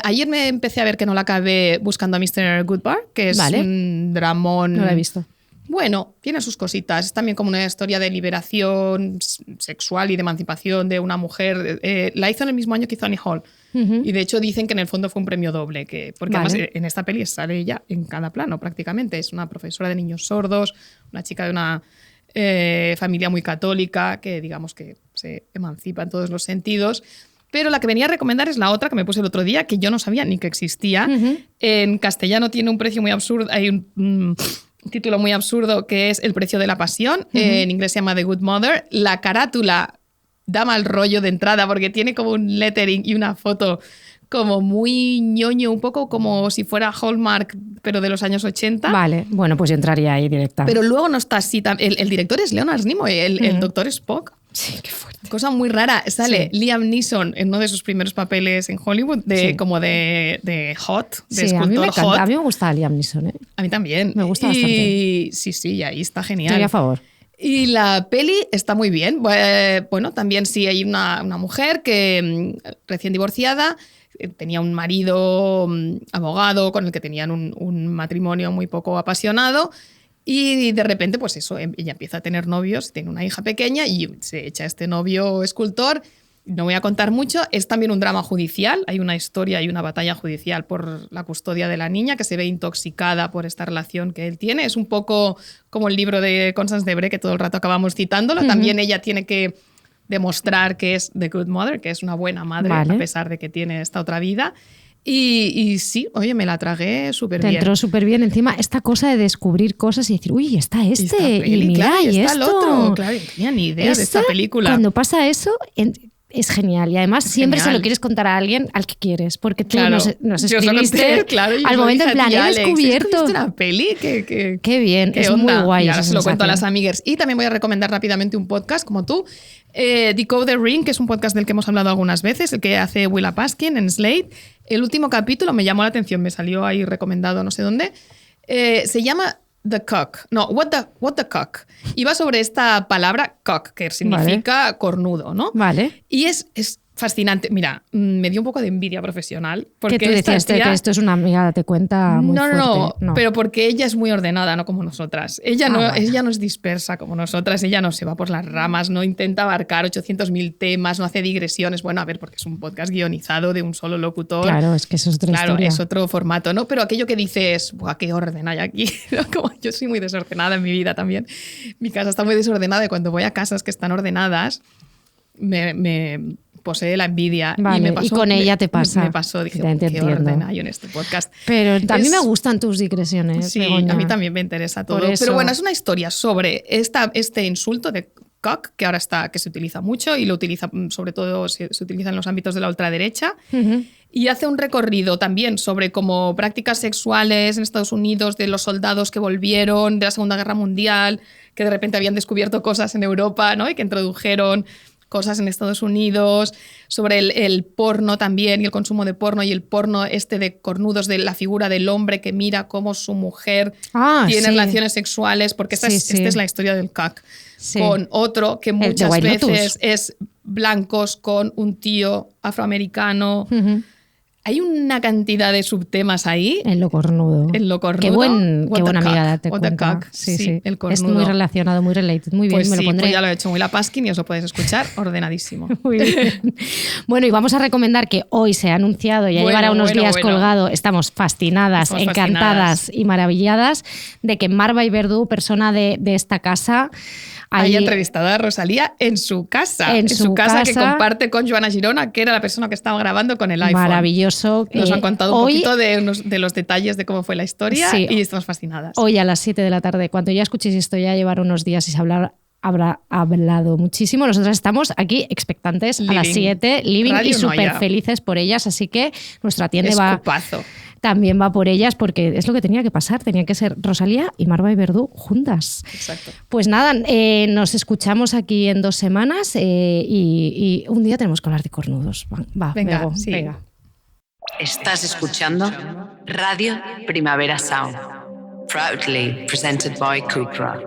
Ayer me empecé a ver, que no la acabé, Buscando a Mr. Goodbar, que es un dramón. No la he visto. Bueno, tiene sus cositas. Es también como una historia de liberación sexual y de emancipación de una mujer. La hizo en el mismo año que hizo Annie Hall. Y de hecho dicen que en el fondo fue un premio doble. Porque además en esta peli sale ella en cada plano prácticamente. Es una profesora de niños sordos, una chica de una familia muy católica que digamos que se emancipa en todos los sentidos. Pero la que venía a recomendar es la otra que me puse el otro día, que yo no sabía ni que existía. En castellano tiene un precio muy absurdo. Hay un título muy absurdo que es El precio de la pasión. En inglés se llama The Good Mother. La carátula da mal rollo de entrada porque tiene como un lettering y una foto como muy ñoño, un poco como si fuera Hallmark, pero de los años 80. Vale, bueno, pues yo entraría ahí directa. Pero luego no está así. El director es Leonard Nimoy, el doctor Spock. Sí, qué fuerte. Cosa muy rara. Sale Liam Neeson en uno de sus primeros papeles en Hollywood, como de Hot, de escultor Hot. A mí me gusta Liam Neeson, ¿eh? A mí también. Me gusta bastante. Sí, y ahí está genial. Estoy a favor. Y la peli está muy bien. Bueno, también sí hay una mujer que recién divorciada, tenía un marido abogado con el que tenían un matrimonio muy poco apasionado. Y de repente, pues eso, ella empieza a tener novios, tiene una hija pequeña y se echa este novio escultor. No voy a contar mucho. Es también un drama judicial. Hay una historia y una batalla judicial por la custodia de la niña, que se ve intoxicada por esta relación que él tiene. Es un poco como el libro de Constance Debré, que todo el rato acabamos citándolo. También ella tiene que demostrar que es The Good Mother, que es una buena madre, a pesar de que tiene esta otra vida. Y sí, oye, me la tragué súper bien. Te entró súper bien. Encima, esta cosa de descubrir cosas y decir, uy, está peli, y mira, claro, y está esto. el otro. Claro, no tenía ni idea de esta película. Cuando pasa eso, es genial. Y además siempre se lo quieres contar a alguien al que quieres, porque tú nos escribiste al momento en plan, he descubierto una peli que qué bien, es onda. muy guay. Y ahora se lo cuento a las amigues. Y también voy a recomendar rápidamente un podcast como tú, Decode the Ring, que es un podcast del que hemos hablado algunas veces, el que hace Willa Paskin en Slate. El último capítulo me llamó la atención, me salió ahí recomendado no sé dónde. Se llama The Cock. No, What the Cock. Y va sobre esta palabra cock, que significa cornudo, ¿no? Vale. Y es fascinante. Mira, me dio un poco de envidia profesional. Porque que tú decías que esto es una amiga, date cuenta, muy fuerte. No, pero porque ella es muy ordenada, no como nosotras. Ella no es dispersa como nosotras, ella no se va por las ramas, no intenta abarcar 800.000 temas, no hace digresiones. Bueno, a ver, porque es un podcast guionizado de un solo locutor. Claro, es que eso es otra historia. Claro, es otro formato, ¿no? Pero aquello que dices, ¡buah, qué orden hay aquí! Como yo soy muy desordenada en mi vida también. Mi casa está muy desordenada y cuando voy a casas que están ordenadas, me posee la envidia. Vale, y, me pasó, y con ella te pasa. Me pasó, dije, qué orden hay en este podcast. Pero a mí me gustan tus digresiones. Sí, Begoña. a mí también me interesa todo. Pero bueno, es una historia sobre este insulto de cock, que ahora que se utiliza mucho y lo utiliza, sobre todo se utiliza en los ámbitos de la ultraderecha. Y hace un recorrido también sobre como prácticas sexuales en Estados Unidos de los soldados que volvieron de la Segunda Guerra Mundial, que de repente habían descubierto cosas en Europa, ¿no? Y que introdujeron cosas en Estados Unidos, sobre el porno también y el consumo de porno y el porno de cornudos, de la figura del hombre que mira cómo su mujer tiene relaciones sexuales, porque esta es la historia del CAC, con otro que muchas veces es blancos con un tío afroamericano. Hay una cantidad de subtemas ahí. En lo cornudo. Qué buena amiga, date cuenta. Sí, el cornudo. Es muy relacionado, muy related. Muy bien, pues me lo pondré. Pues ya lo he hecho muy la Paskin y os lo podéis escuchar ordenadísimo. Muy bien. Bueno, y vamos a recomendar que hoy se ha anunciado, ya llevará unos días colgado, estamos fascinadas, encantadas y maravilladas de que Marva y Verdú, persona de esta casa, haya entrevistado a Rosalía en su casa. En su casa que comparte con Joana Girona, que era la persona que estaba grabando con el iPhone. Maravilloso. Nos han contado un poquito de los detalles de cómo fue la historia y estamos fascinadas. Hoy a las 7 de la tarde, cuando ya escuchéis esto, ya llevará unos días y se habrá hablado muchísimo. Nosotras estamos aquí expectantes a las 7, living y súper felices por ellas, así que nuestra tienda también va por ellas porque es lo que tenía que pasar, tenía que ser Rosalía y Marva y Verdú juntas. Exacto. Pues nada, nos escuchamos aquí en 2 semanas y un día tenemos que hablar de cornudos. Venga. Estás escuchando Radio Primavera Sound, proudly presented by Cupra.